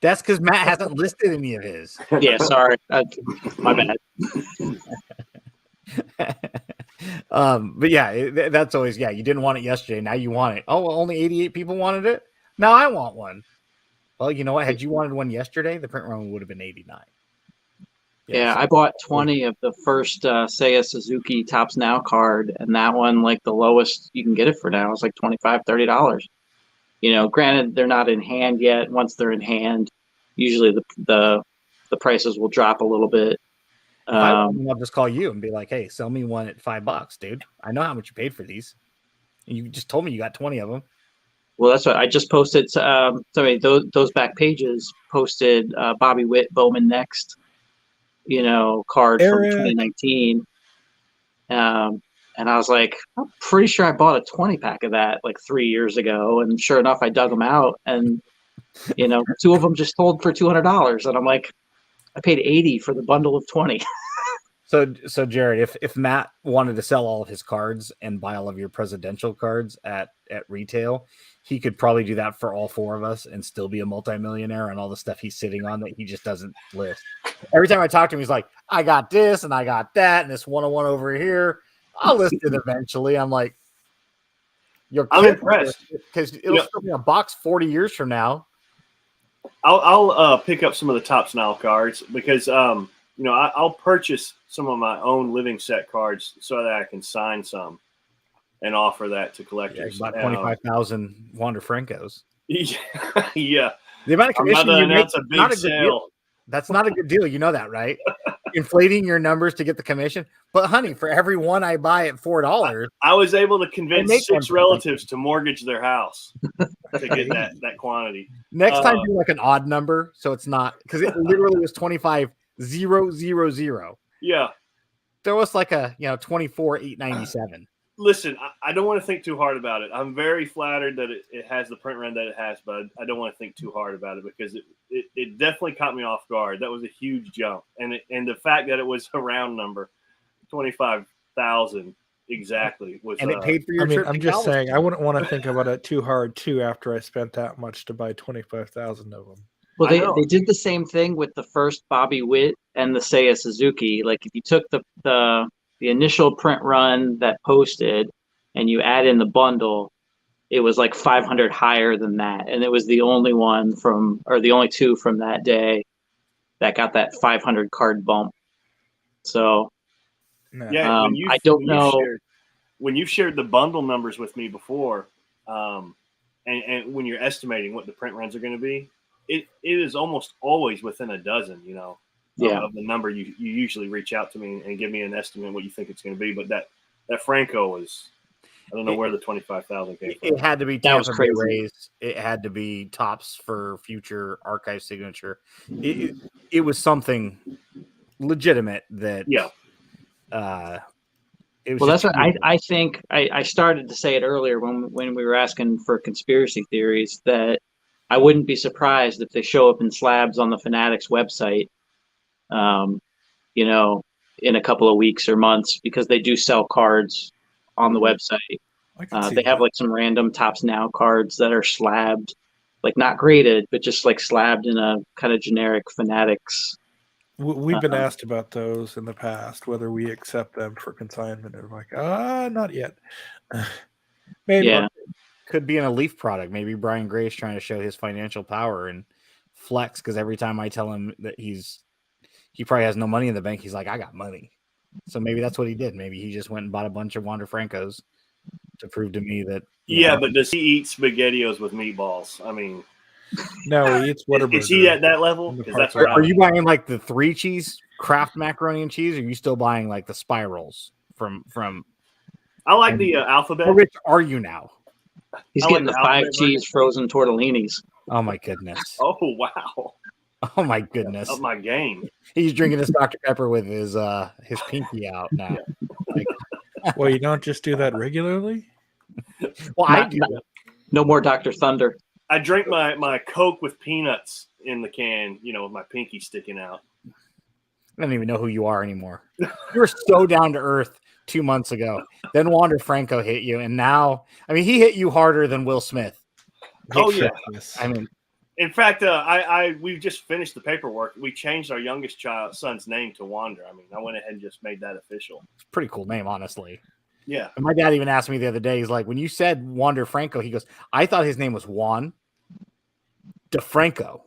That's because Matt hasn't listed any of his.
Yeah, sorry, my bad.
But yeah, that's always, you didn't want it yesterday, now you want it. Oh, well, only 88 people wanted it. Now I want one. Well, you know what? Had you wanted one yesterday, the print run would have been 89.
Yeah, I bought 20 of the first Seiya Suzuki Topps Now card, and that one, like the lowest you can get it for now, is like $25, $30. You know, granted, they're not in hand yet. Once they're in hand, usually the prices will drop a little bit.
If I want one, I'll just call you and be like, "Hey, sell me one at $5, dude. I know how much you paid for these. And you just told me you got 20 of them."
Well, that's what I just posted. Sorry, those back pages posted Bobby Witt Bowman Next, card from
Eric.
2019. And I was like, I'm pretty sure I bought a 20 pack of that like 3 years ago. And sure enough, I dug them out, and 2 of them just sold for $200. And I'm like, I paid 80 for the bundle of 20.
So Jared, if Matt wanted to sell all of his cards and buy all of your presidential cards at retail, he could probably do that for all 4 of us and still be a multimillionaire on all the stuff he's sitting on that he just doesn't list. Every time I talk to him, he's like, I got this and I got that and this 101 over here. I'll list it eventually. I'm like,
I'm impressed
because it'll still be a box 40 years from now.
I'll pick up some of the Topps Now cards because I'll purchase some of my own living set cards so that I can sign some and offer that to collectors.
About 25,000 Wander Francos.
Yeah.
The amount of commission you make,
a big sale.
That's not a good deal. You know that, right? Inflating your numbers to get the commission. But honey, for every one I buy at $4,
I was able to convince 6 relatives to mortgage their house to get that quantity.
Next time, do like an odd number, so it's not, because it literally was 25,000.
Yeah.
There was like a 24,897.
Listen, I don't want to think too hard about it. I'm very flattered that it has the print run that it has, but I don't want to think too hard about it because it definitely caught me off guard. That was a huge jump, and the fact that it was a round number, 25,000 exactly was.
And it paid for your trip.
I'm just saying, I wouldn't want to think about it too hard too after I spent that much to buy 25,000 of them.
Well, they did the same thing with the first Bobby Witt and the Seiya Suzuki. Like if you took the initial print run that posted and you add in the bundle, it was like 500 higher than that. And it was the only one the only 2 from that day that got that 500 card bump. So
yeah,
I don't know.
When you've shared the bundle numbers with me before, and when you're estimating what the print runs are going to be, it is almost always within a dozen, of the number you usually reach out to me and give me an estimate of what you think it's going to be. But that Franco was, I don't know where the 25,000 came from.
It had to be Tampa Bay Rays. It had to be Topps for future archive signature. It was something legitimate that.
Yeah.
That's what I think. I started to say it earlier when we were asking for conspiracy theories, that I wouldn't be surprised if they show up in slabs on the Fanatics website, in a couple of weeks or months, because they do sell cards on the website. They have like some random Topps Now cards that are slabbed, like not graded, but just like slabbed in a kind of generic Fanatics.
We've been asked about those in the past, whether we accept them for consignment. Or like, not yet. Maybe.
Yeah.
Could be in a Leaf product. Maybe Brian Gray's trying to show his financial power and flex, because every time I tell him that he probably has no money in the bank, he's like, I got money. So maybe that's what he did. Maybe he just went and bought a bunch of Wander Francos to prove to me that.
But does he eat SpaghettiOs with meatballs? I mean,
no, he eats Whataburger.
Is he at that level?
Are you buying like the 3 cheese Kraft macaroni and cheese, or are you still buying like the spirals from?
I like the alphabet.
How rich are you now?
He's getting the 5 cheese frozen tortellinis.
Oh my goodness!
Oh wow!
Oh my goodness!
Up my game.
He's drinking his Dr. Pepper with his pinky out now.
Well, you don't just do that regularly.
Well, I do.
No more Dr. Thunder.
I drink my Coke with peanuts in the can, with my pinky sticking out.
I don't even know who you are anymore. You were so down to earth 2 months ago. Then Wander Franco hit you, and now, he hit you harder than Will Smith.
Oh yeah. In fact, we just finished the paperwork. We changed our youngest son's name to Wander. I went ahead and just made that official.
It's a pretty cool name, honestly.
Yeah.
And my dad even asked me the other day, he's like, when you said Wander Franco, he goes, I thought his name was Juan DeFranco.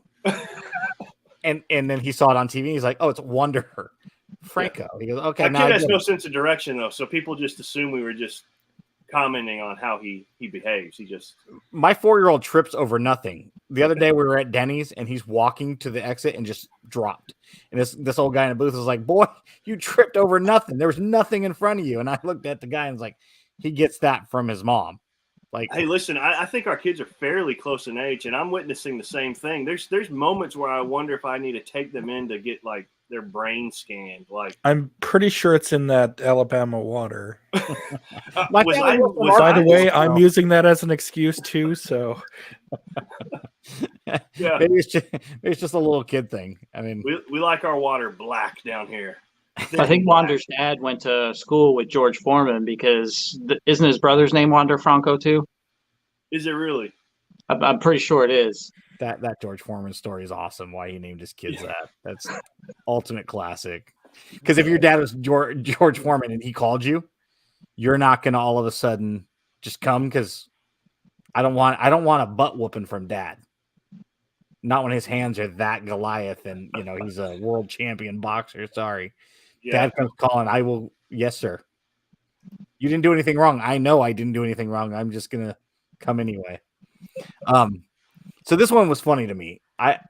and then he saw it on TV. He's like, oh, it's Wander Franco. He goes, okay.
That kid has no sense of direction, though. So people just assume we were just commenting on how he behaves. He just
My 4-year-old trips over nothing. The other day we were at Denny's and he's walking to the exit and just dropped. And this old guy in the booth was like, "Boy, you tripped over nothing. There was nothing in front of you." And I looked at the guy and was like, he gets that from his mom. Like,
hey, listen, I think our kids are fairly close in age, and I'm witnessing the same thing. There's moments where I wonder if I need to take them in to get like their brain scanned. Like,
I'm pretty sure it's in that Alabama water.
My
was
family
I,
was from
was
By
I,
the way,
Arkansas.
I'm using that as an excuse too. So
yeah,
maybe it's just a little kid thing. I mean,
we like our water black down here.
I think Wander's dad went to school with George Foreman because isn't his brother's name Wander Franco too?
Is it really?
I'm pretty sure it is.
that George Foreman story is awesome. Why he named his kids that. That's ultimate classic. Because if your dad was George Foreman and he called you, you're not going to all of a sudden just come, because I don't want a butt whooping from dad. Not when his hands are that Goliath and he's a world champion boxer. Sorry.
Yeah.
Dad comes calling. I will. Yes, sir. You didn't do anything wrong. I know I didn't do anything wrong. I'm just gonna come anyway. So this one was funny to me. I've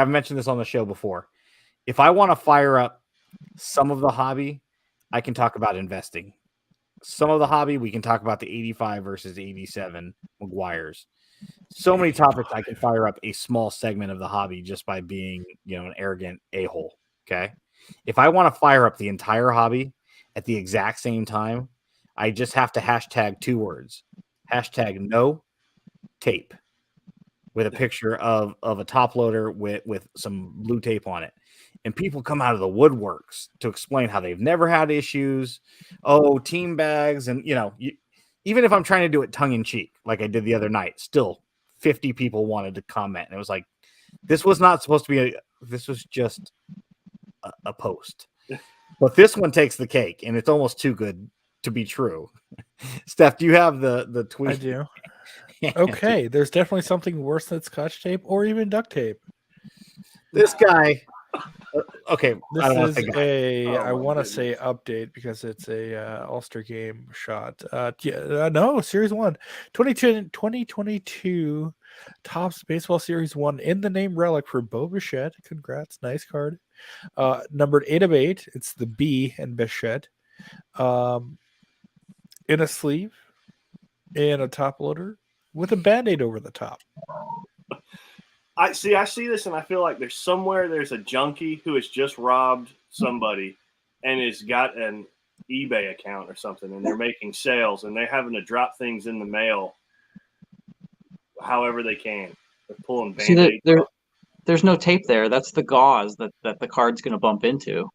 mentioned this on the show before. If I want to fire up some of the hobby, I can talk about investing. Some of the hobby, we can talk about the 85 versus 87 McGuire's. So many topics I can fire up a small segment of the hobby just by being, an arrogant a-hole. Okay. If I want to fire up the entire hobby at the exact same time, I just have to hashtag 2 words. Hashtag no tape with a picture of a top loader with some blue tape on it. And people come out of the woodworks to explain how they've never had issues. Oh, team bags. And, even if I'm trying to do it tongue in cheek, like I did the other night, still 50 people wanted to comment. And it was like, this was not supposed to be this was just a post. But this one takes the cake, and it's almost too good to be true. Steph, do you have the tweet?
I do. Okay, there's definitely something worse than Scotch tape or even duct tape.
This guy. Okay,
This
I don't want
is
to say guy.
I want to say update because it's a Ulster game shot. No, Series 1. 2022 Topps Baseball Series 1 in the name relic for Bo Bichette. Congrats, nice card. Numbered 8 of 8. It's the B in Bichette. In a sleeve, in a top loader with a Band-Aid over the top.
I see this and I feel like there's a junkie who has just robbed somebody and has got an eBay account or something, and they're making sales and they're having to drop things in the mail however they can. They're pulling Band-Aids.
There's no tape there. That's the gauze that the card's going to bump into.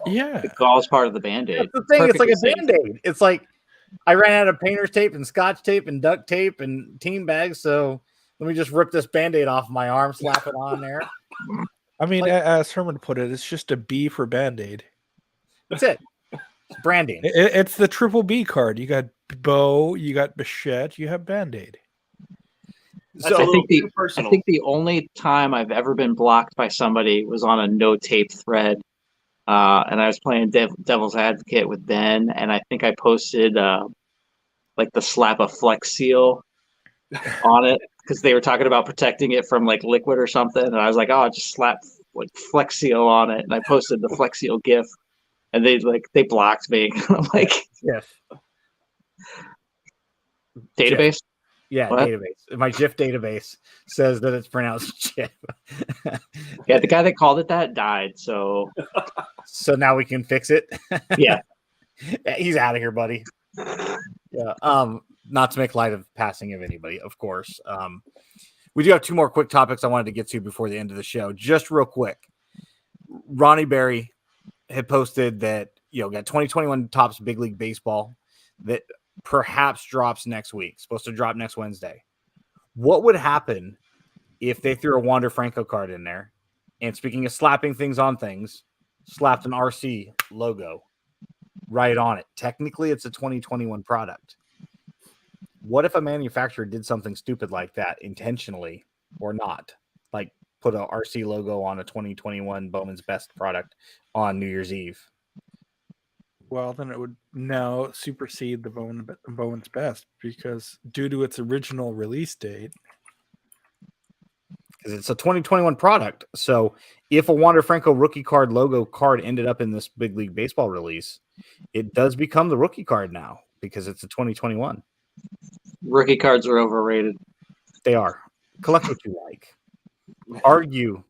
Yeah.
The gauze part of the Band-Aid.
That's the thing. It's like a Band-Aid. It's like I ran out of painter's tape and Scotch tape and duct tape and team bags, so let me just rip this Band-Aid off my arm, slap it on there.
I mean, as Herman put it, it's just a B for Band-Aid.
That's it. It's branding.
It's the triple B card. You got Bo, you got Bichette, you have Band-Aid.
So
I think the only time I've ever been blocked by somebody was on a no tape thread. And I was playing Devil's Advocate with Ben, and I think I posted like the slap of Flex Seal on it because they were talking about protecting it from like liquid or something, and I was like, "Oh, just slap like Flex Seal on it," and I posted the Flex Seal GIF, and they blocked me. I'm like,
Yes.
database.
Yeah,
What?
database. My GIF database says that it's pronounced GIF.
Yeah, the guy that called it that died. So
now we can fix it.
yeah,
He's out of here, buddy. Yeah. Not to make light of passing of anybody, of course. We do have 2 more quick topics I wanted to get to before the end of the show. Just real quick. Ronnie Berry had posted that, got 2021 Topps Big League Baseball that perhaps drops next week. Supposed to drop next Wednesday. What would happen if they threw a Wander Franco card in there? And speaking of slapping things on things, slapped an RC logo right on it. Technically, it's a 2021 product. What if a manufacturer did something stupid like that intentionally or not? Like put a RC logo on a 2021 Bowman's Best product on New Year's Eve.
Well, then it would now supersede the Bowen's Best because due to its original release date.
Because it's a 2021 product. So if a Wander Franco rookie card logo card ended up in this big league baseball release, it does become the rookie card now because it's a 2021.
Rookie cards are overrated.
They are. Collect what you like. Argue.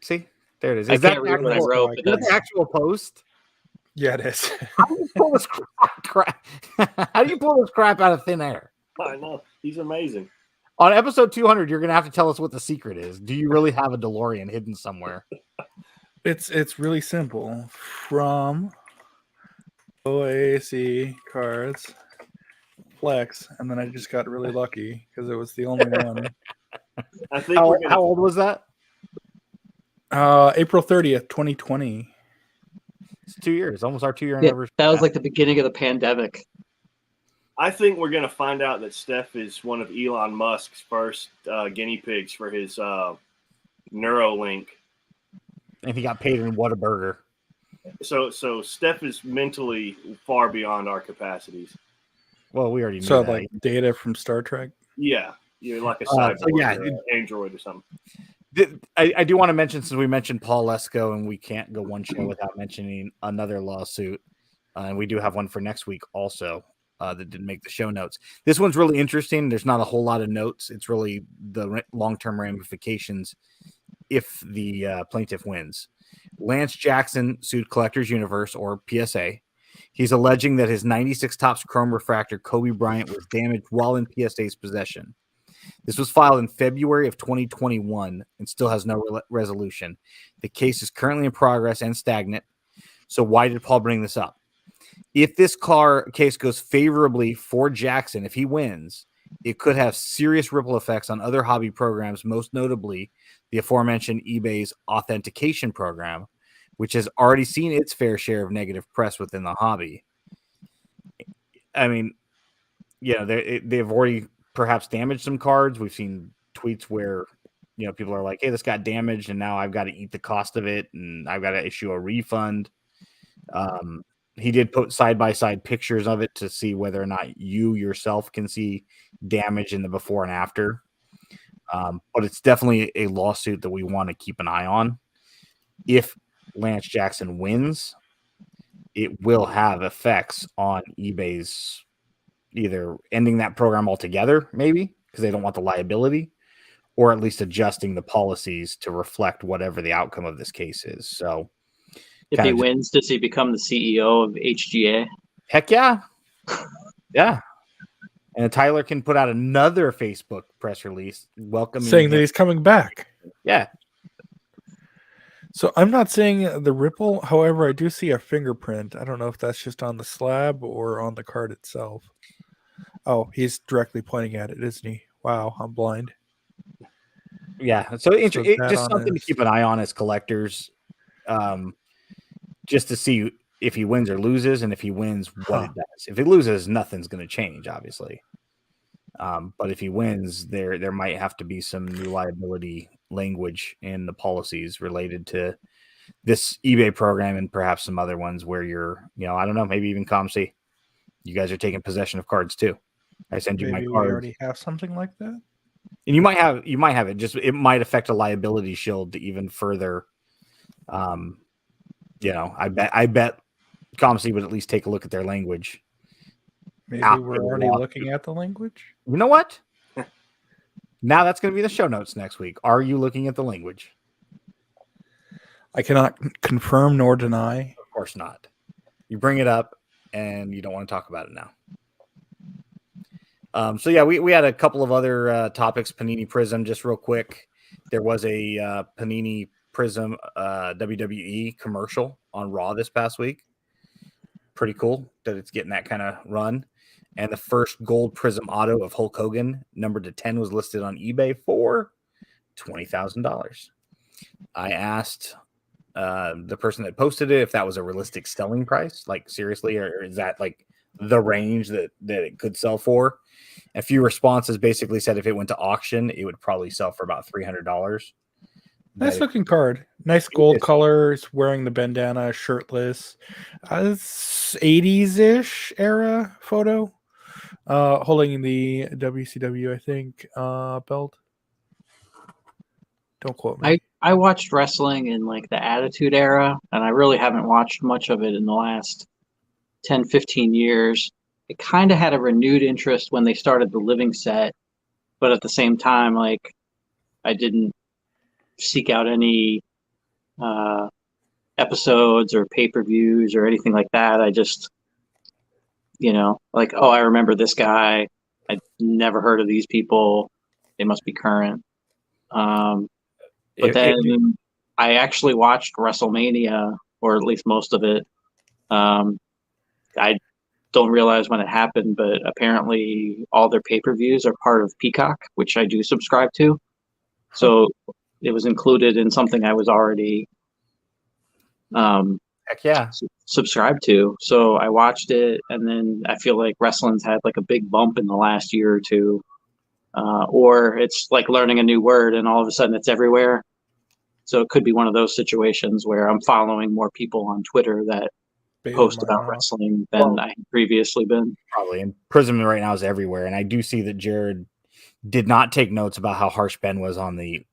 See, there it is.
I can't read what I wrote, but
Is that the actual post?
Yeah, it is.
How do you pull this crap? How do you pull this crap out of thin air?
I know. He's amazing.
On episode 200, you're going to have to tell us what the secret is. Do you really have a DeLorean hidden somewhere?
It's really simple. From OAC cards, Flex, and then I just got really lucky because it was the only one.
I think
How old was that?
April 30th, 2020.
It's 2 years, almost our 2 year
Yeah,
anniversary.
that was like the beginning of the pandemic.
I think we're going to find out that Steph is one of Elon Musk's first guinea pigs for his Neuralink.
And he got paid in Whataburger.
So Steph is mentally far beyond our capacities.
Well, we already knew
So
that.
like Data from Star Trek.
Yeah, you're like a cyborg,
yeah,
or an android or something.
I do want to mention, since we mentioned Paul Lesko, and we can't go one show without mentioning another lawsuit, and we do have one for next week also that didn't make the show notes. This one's really interesting. There's not a whole lot of notes. It's really the long-term ramifications if the plaintiff wins. Lance Jackson sued Collectors Universe, or PSA. He's alleging that his 96 Topps Chrome Refractor Kobe Bryant was damaged while in PSA's possession. This was filed in February of 2021 and still has no resolution. The case is currently in progress and stagnant. So why did Paul bring this up? If this case goes favorably for Jackson, if he wins, it could have serious ripple effects on other hobby programs, most notably the aforementioned eBay's authentication program, which has already seen its fair share of negative press within the hobby. I mean, they've already perhaps damaged some cards. We've seen tweets where, people are like, hey, this got damaged and now I've got to eat the cost of it and I've got to issue a refund. He did put side-by-side pictures of it to see whether or not you yourself can see damage in the before and after. But it's definitely a lawsuit that we want to keep an eye on. If Lance Jackson wins, it will have effects on eBay's either ending that program altogether, maybe, because they don't want the liability, or at least adjusting the policies to reflect whatever the outcome of this case is. So
if he wins, does he become the CEO of HGA?
Heck yeah. Yeah. And Tyler can put out another Facebook press release welcoming
saying that he's coming back.
Yeah.
So I'm not seeing the ripple. However, I do see a fingerprint. I don't know if that's just on the slab or on the card itself. Oh, he's directly pointing at it, isn't he? Wow, I'm blind.
Yeah. So just something to keep an eye on as collectors, just to see if he wins or loses, and if he wins, what it does. If he loses, nothing's going to change, obviously. But if he wins, there might have to be some new liability language in the policies related to this eBay program and perhaps some other ones where you're, I don't know, maybe even ComC. You guys are taking possession of cards too. I send you
maybe
my cards.
We already have something like that.
And you might have it. Just it might affect a liability shield to even further. I bet ComC would at least take a look at their language.
Maybe we're already looking at the language.
You know what? Now that's going to be the show notes next week. Are you looking at the language?
I cannot confirm nor deny.
Of course not. You bring it up and you don't want to talk about it now. So yeah, we had a couple of other topics. Panini Prism, just real quick. There was a Panini Prism WWE commercial on Raw this past week. Pretty cool that it's getting that kind of run. And the first gold Prism auto of Hulk Hogan, numbered to 10, was listed on eBay for $20,000. I asked the person that posted it if that was a realistic selling price, like seriously, or is that like the range that it could sell for? A few responses basically said if it went to auction, it would probably sell for about $300.
Nice
That
looking card. Nice gold colors, wearing the bandana, shirtless. It's 80s-ish era photo. Holding the WCW, I think, belt. Don't quote me.
I watched wrestling in like the Attitude Era, and I really haven't watched much of it in the last 10, 15 years. It kind of had a renewed interest when they started the living set, but at the same time, like I didn't seek out any episodes or pay-per-views or anything like that. I just, like, oh, I remember this guy. I'd never heard of these people. They must be current. But then I actually watched WrestleMania, or at least most of it. I don't realize when it happened, but apparently all their pay-per-views are part of Peacock, which I do subscribe to. So it was included in something I was already
heck yeah.
subscribed to. So I watched it, and then I feel like wrestling's had like a big bump in the last year or two. Or it's like learning a new word and all of a sudden it's everywhere. So it could be one of those situations where I'm following more people on Twitter that post about wrestling than I had previously been.
Probably. And Prism right now is everywhere. And I do see that Jared did not take notes about how harsh Ben was on the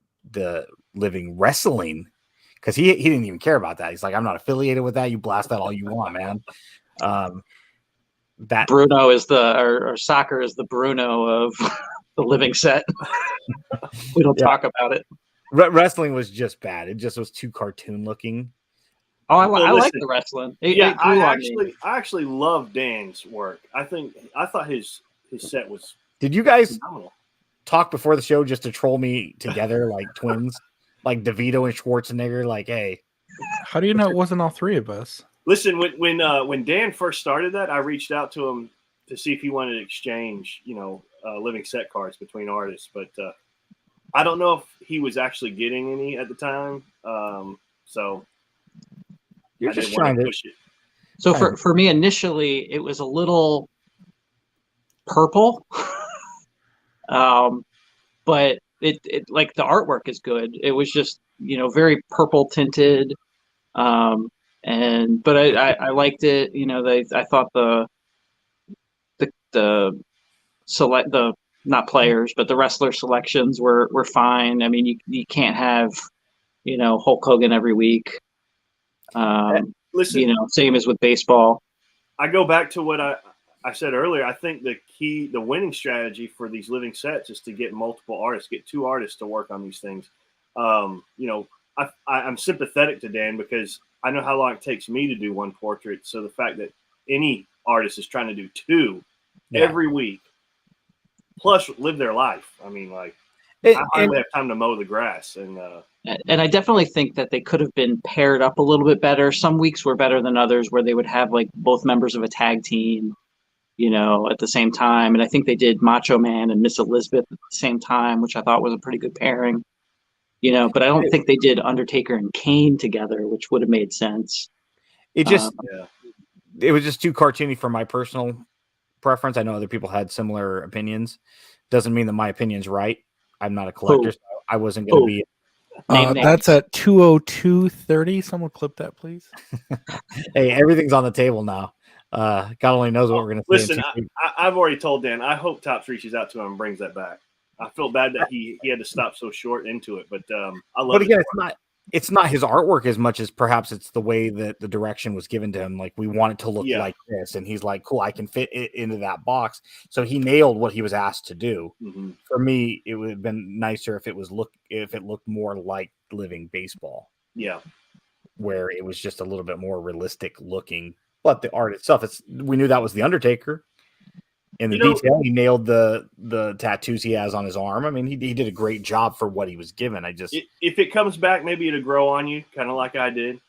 living wrestling, because he didn't even care about that. He's like, I'm not affiliated with that. You blast that all you want, man. That
Bruno is or soccer is the Bruno of the living set. We don't talk about it.
Wrestling was just bad. It just was too cartoon looking.
Oh, I like the wrestling.
I actually love Dan's work. I thought his set was.
Did you guys
phenomenal.
Talk before the show just to troll me together like twins, like DeVito and Schwarzenegger? Like, hey,
how do you know it wasn't all three of us?
Listen, when Dan first started that, I reached out to him to see if he wanted to exchange, living set cards between artists, but I don't know if he was actually getting any at the time. So
you're
I
just
didn't want
trying
to push it.
So for me initially, it was a little purple, but it like the artwork is good. It was just very purple tinted, but I liked it. I thought the not players, but the wrestler selections were fine. I mean, you can't have, Hulk Hogan every week.
Listen,
same as with baseball.
I go back to what I said earlier. I think the winning strategy for these living sets is to get multiple artists, get two artists to work on these things. I'm sympathetic to Dan because I know how long it takes me to do one portrait. So the fact that any artist is trying to do two every week, plus live their life. I mean, like, I hardly have time to mow the grass. And
I definitely think that they could have been paired up a little bit better. Some weeks were better than others where they would have like both members of a tag team, at the same time. And I think they did Macho Man and Miss Elizabeth at the same time, which I thought was a pretty good pairing. But I don't think they did Undertaker and Kane together, which would have made sense.
It just it was just too cartoony for my personal preference. I know other people had similar opinions. Doesn't mean that my opinion's right. I'm not a collector, so I wasn't going to be.
That's at 2:02:30. Someone clip that, please.
Hey, everything's on the table now. God only knows what we're going to say.
Listen, I've already told Dan. I hope Topps reaches out to him and brings that back. I feel bad that he had to stop so short into it, but I love.
But again, it's not his artwork as much as perhaps it's the way that the direction was given to him. Like, we want it to look like this, and he's like, cool, I can fit it into that box. So he nailed what he was asked to do.
Mm-hmm.
For me, it would have been nicer if it looked more like living baseball.
Yeah,
where it was just a little bit more realistic looking. But the art itself, we knew that was the Undertaker. In the detail, he nailed the tattoos he has on his arm. I mean, he did a great job for what he was given.
If it comes back, maybe it'll grow on you, kind of like I did.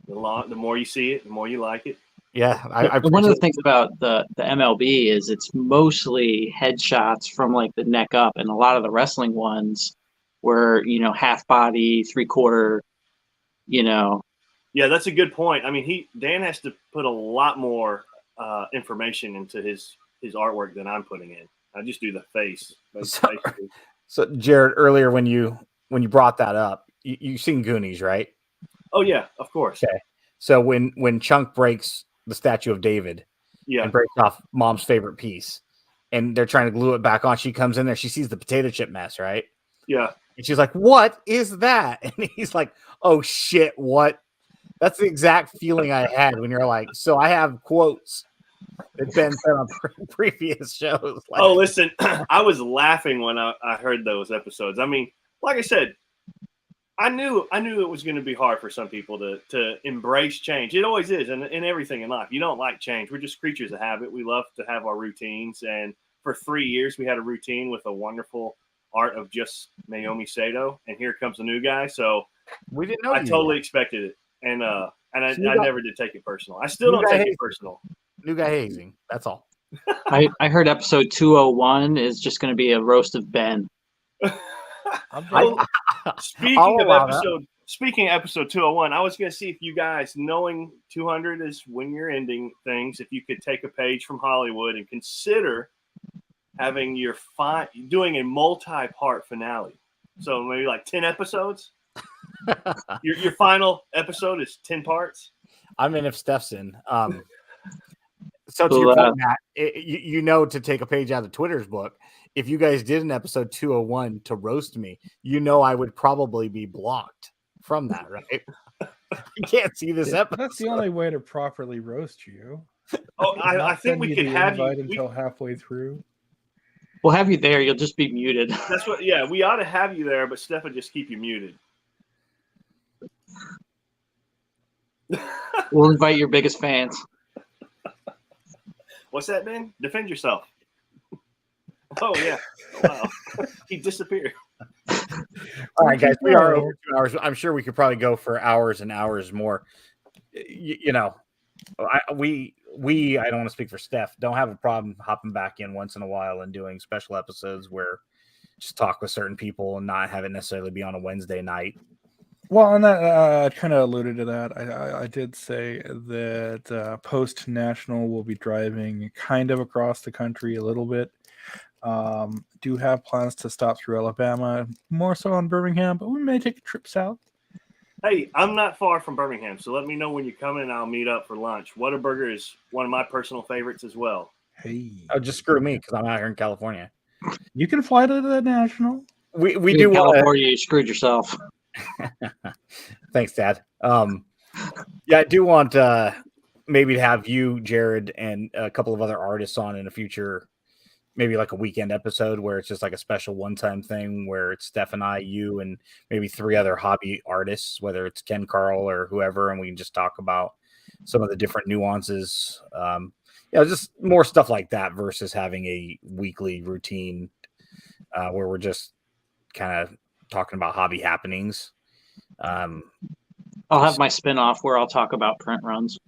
The more you see it, the more you like it.
Yeah,
one of the things about the MLB is it's mostly headshots from like the neck up, and a lot of the wrestling ones were half body, 3/4.
Yeah, that's a good point. I mean, Dan has to put a lot more information into his artwork than I'm putting in. I just do the face.
So Jared, earlier when you brought that up, you've seen Goonies, right?
Oh yeah, of course.
Okay. So when Chunk breaks the statue of David and breaks off Mom's favorite piece, and they're trying to glue it back on, she comes in there. She sees the potato chip mess, right?
Yeah.
And she's like, "What is that?" And he's like, "Oh shit, what?" That's the exact feeling I had when you're like, so I have quotes that Ben said on previous shows. Like,
oh, listen, I was laughing when I heard those episodes. I mean, like I said, I knew it was going to be hard for some people to embrace change. It always is, and in everything in life. You don't like change. We're just creatures of habit. We love to have our routines. And for 3 years, we had a routine with a wonderful art of just Naomi Sato, and here comes a new guy. So
we didn't know.
I totally expected it, and I never did take it personal. I still don't take it personal.
New guy hazing. That's all.
I heard episode 201 is just going to be a roast of Ben.
Speaking of episode 201, I was going to see if you guys, knowing 200 is when you're ending things, if you could take a page from Hollywood and consider having doing a multi-part finale. So maybe like 10 episodes. Your final episode is 10 parts.
I'm in if Steph's in. So to your point, Matt, you know, to take a page out of Twitter's book, if you guys did an episode 201 to roast me, you know I would probably be blocked from that, right? You can't see this episode.
That's the only way to properly roast you.
Oh, I think we could have you
until halfway through.
We'll have you there. You'll just be muted.
That's what. Yeah, we ought to have you there, but Steph would just keep you muted.
We'll invite your biggest fans.
What's that, Ben? Defend yourself. Oh, yeah. Wow. He disappeared.
All right, guys. We are over 2 hours. I'm sure we could probably go for hours and hours more. You know, I don't want to speak for Steph. Don't have a problem hopping back in once in a while and doing special episodes where just talk with certain people and not have it necessarily be on a Wednesday night.
Well, and that I kind of alluded to that. I did say that post national will be driving kind of across the country a little bit. Do have plans to stop through Alabama, more so on Birmingham, but we may take a trip south.
Hey, I'm not far from Birmingham, so let me know when you're coming and I'll meet up for lunch. Whataburger is one of my personal favorites as well.
Hey,
oh, just screw me because I'm out here in California.
You can fly to the national.
We do
California. You screwed yourself.
Thanks, Dad. Yeah, I do want maybe to have you, Jared, and a couple of other artists on in a future, maybe like a weekend episode where it's just like a special one-time thing where it's Steph and I, you, and maybe 3 other hobby artists, whether it's Ken Carl or whoever, and we can just talk about some of the different nuances. Just more stuff like that versus having a weekly routine where we're just kind of talking about hobby happenings.
I'll have my spin-off where I'll talk about print runs.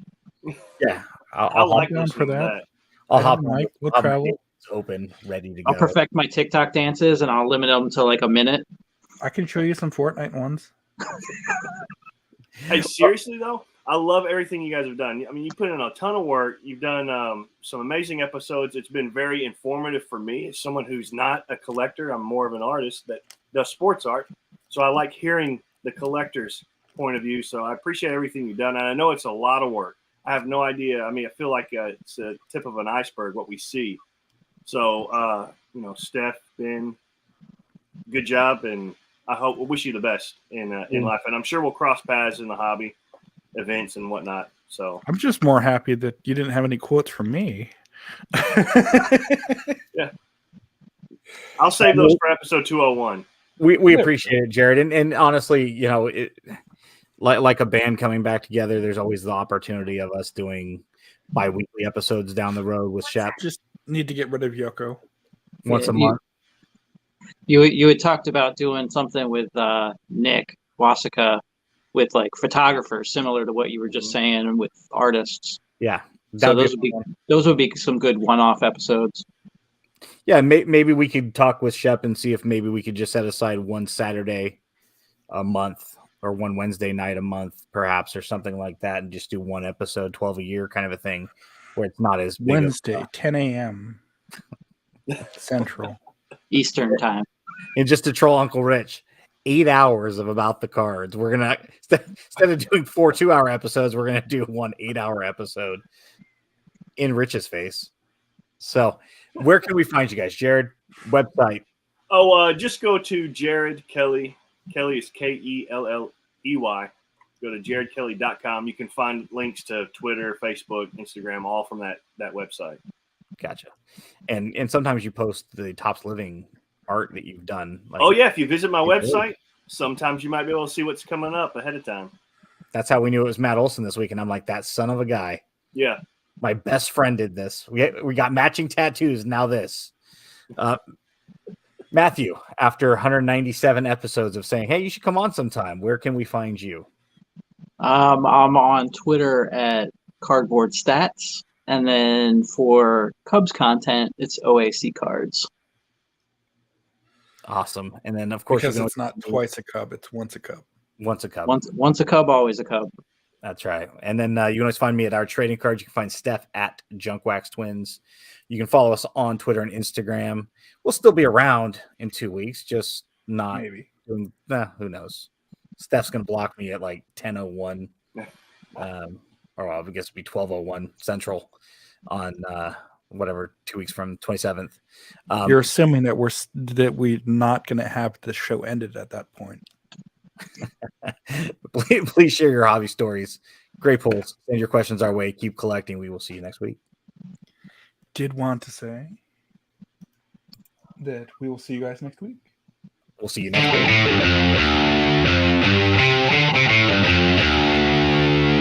Yeah,
I'll like
down for that.
I'll hop on.
We'll travel.
Open, ready to go.
I'll perfect my TikTok dances and I'll limit them to like a minute.
I can show you some Fortnite ones.
Hey, seriously though, I love everything you guys have done. I mean, you put in a ton of work. You've done some amazing episodes. It's been very informative for me as someone who's not a collector. I'm more of an artist that does sports art. So I like hearing the collector's point of view. So I appreciate everything you've done. And I know it's a lot of work. I have no idea. I mean, I feel like it's a tip of an iceberg, what we see. So, Steph, Ben, good job. And I wish you the best in life. And I'm sure we'll cross paths in the hobby events and whatnot. So
I'm just more happy that you didn't have any quotes from me.
Yeah. I'll save those for episode 201.
We appreciate it, Jared. And honestly, like a band coming back together, there's always the opportunity of us doing bi-weekly episodes down the road with Shep.
Just need to get rid of Yoko
once a month.
You had talked about doing something with Nick Wasika with like photographers, similar to what you were just saying with artists.
Yeah.
So those would be some good one-off episodes.
Yeah, maybe we could talk with Shep and see if maybe we could just set aside one Saturday a month or one Wednesday night a month, perhaps, or something like that, and just do one episode, 12 a year kind of a thing, where it's not as big.
Wednesday, 10 a.m. Central.
Eastern time.
And just to troll Uncle Rich, 8 hours of About the Cards. We're going to, instead of doing 4 2-hour episodes, we're going to do 1 8-hour episode in Rich's face. So where can we find you guys? Jared, website.
Oh, just go to Jared Kelley. Kelley is Kelley. Go to jaredkelley.com. You can find links to Twitter, Facebook, Instagram, all from that website.
Gotcha. And sometimes you post the Tops Living art that you've done. Like,
Oh, yeah. If you visit my website, sometimes you might be able to see what's coming up ahead of time.
That's how we knew it was Matt Olson this week. And I'm like, that son of a guy.
Yeah.
My best friend did this. We got matching tattoos. Now this. Matthew, after 197 episodes of saying, hey, you should come on sometime, where can we find you?
I'm on Twitter at Cardboard Stats, and then for Cubs content, it's OAC Cards.
Awesome. And then, of course,
because it's not twice a Cub, it's once a Cub.
Once a Cub.
Once a Cub, always a Cub.
That's right. And then you can always find me at our trading cards. You can find Steph at Junkwax Twins. You can follow us on Twitter and Instagram. We'll still be around in 2 weeks, just not
Maybe.
doing, who knows? Steph's going to block me at like 10:01. Or I guess it'll be 12:01 Central on whatever, 2 weeks from 27th.
You're assuming that we're not going to have the show ended at that point.
Please share your hobby stories. Great polls. Send your questions our way. Keep collecting. We will see you next week.
Did want to say that we will see you guys next week.
We'll see you next week.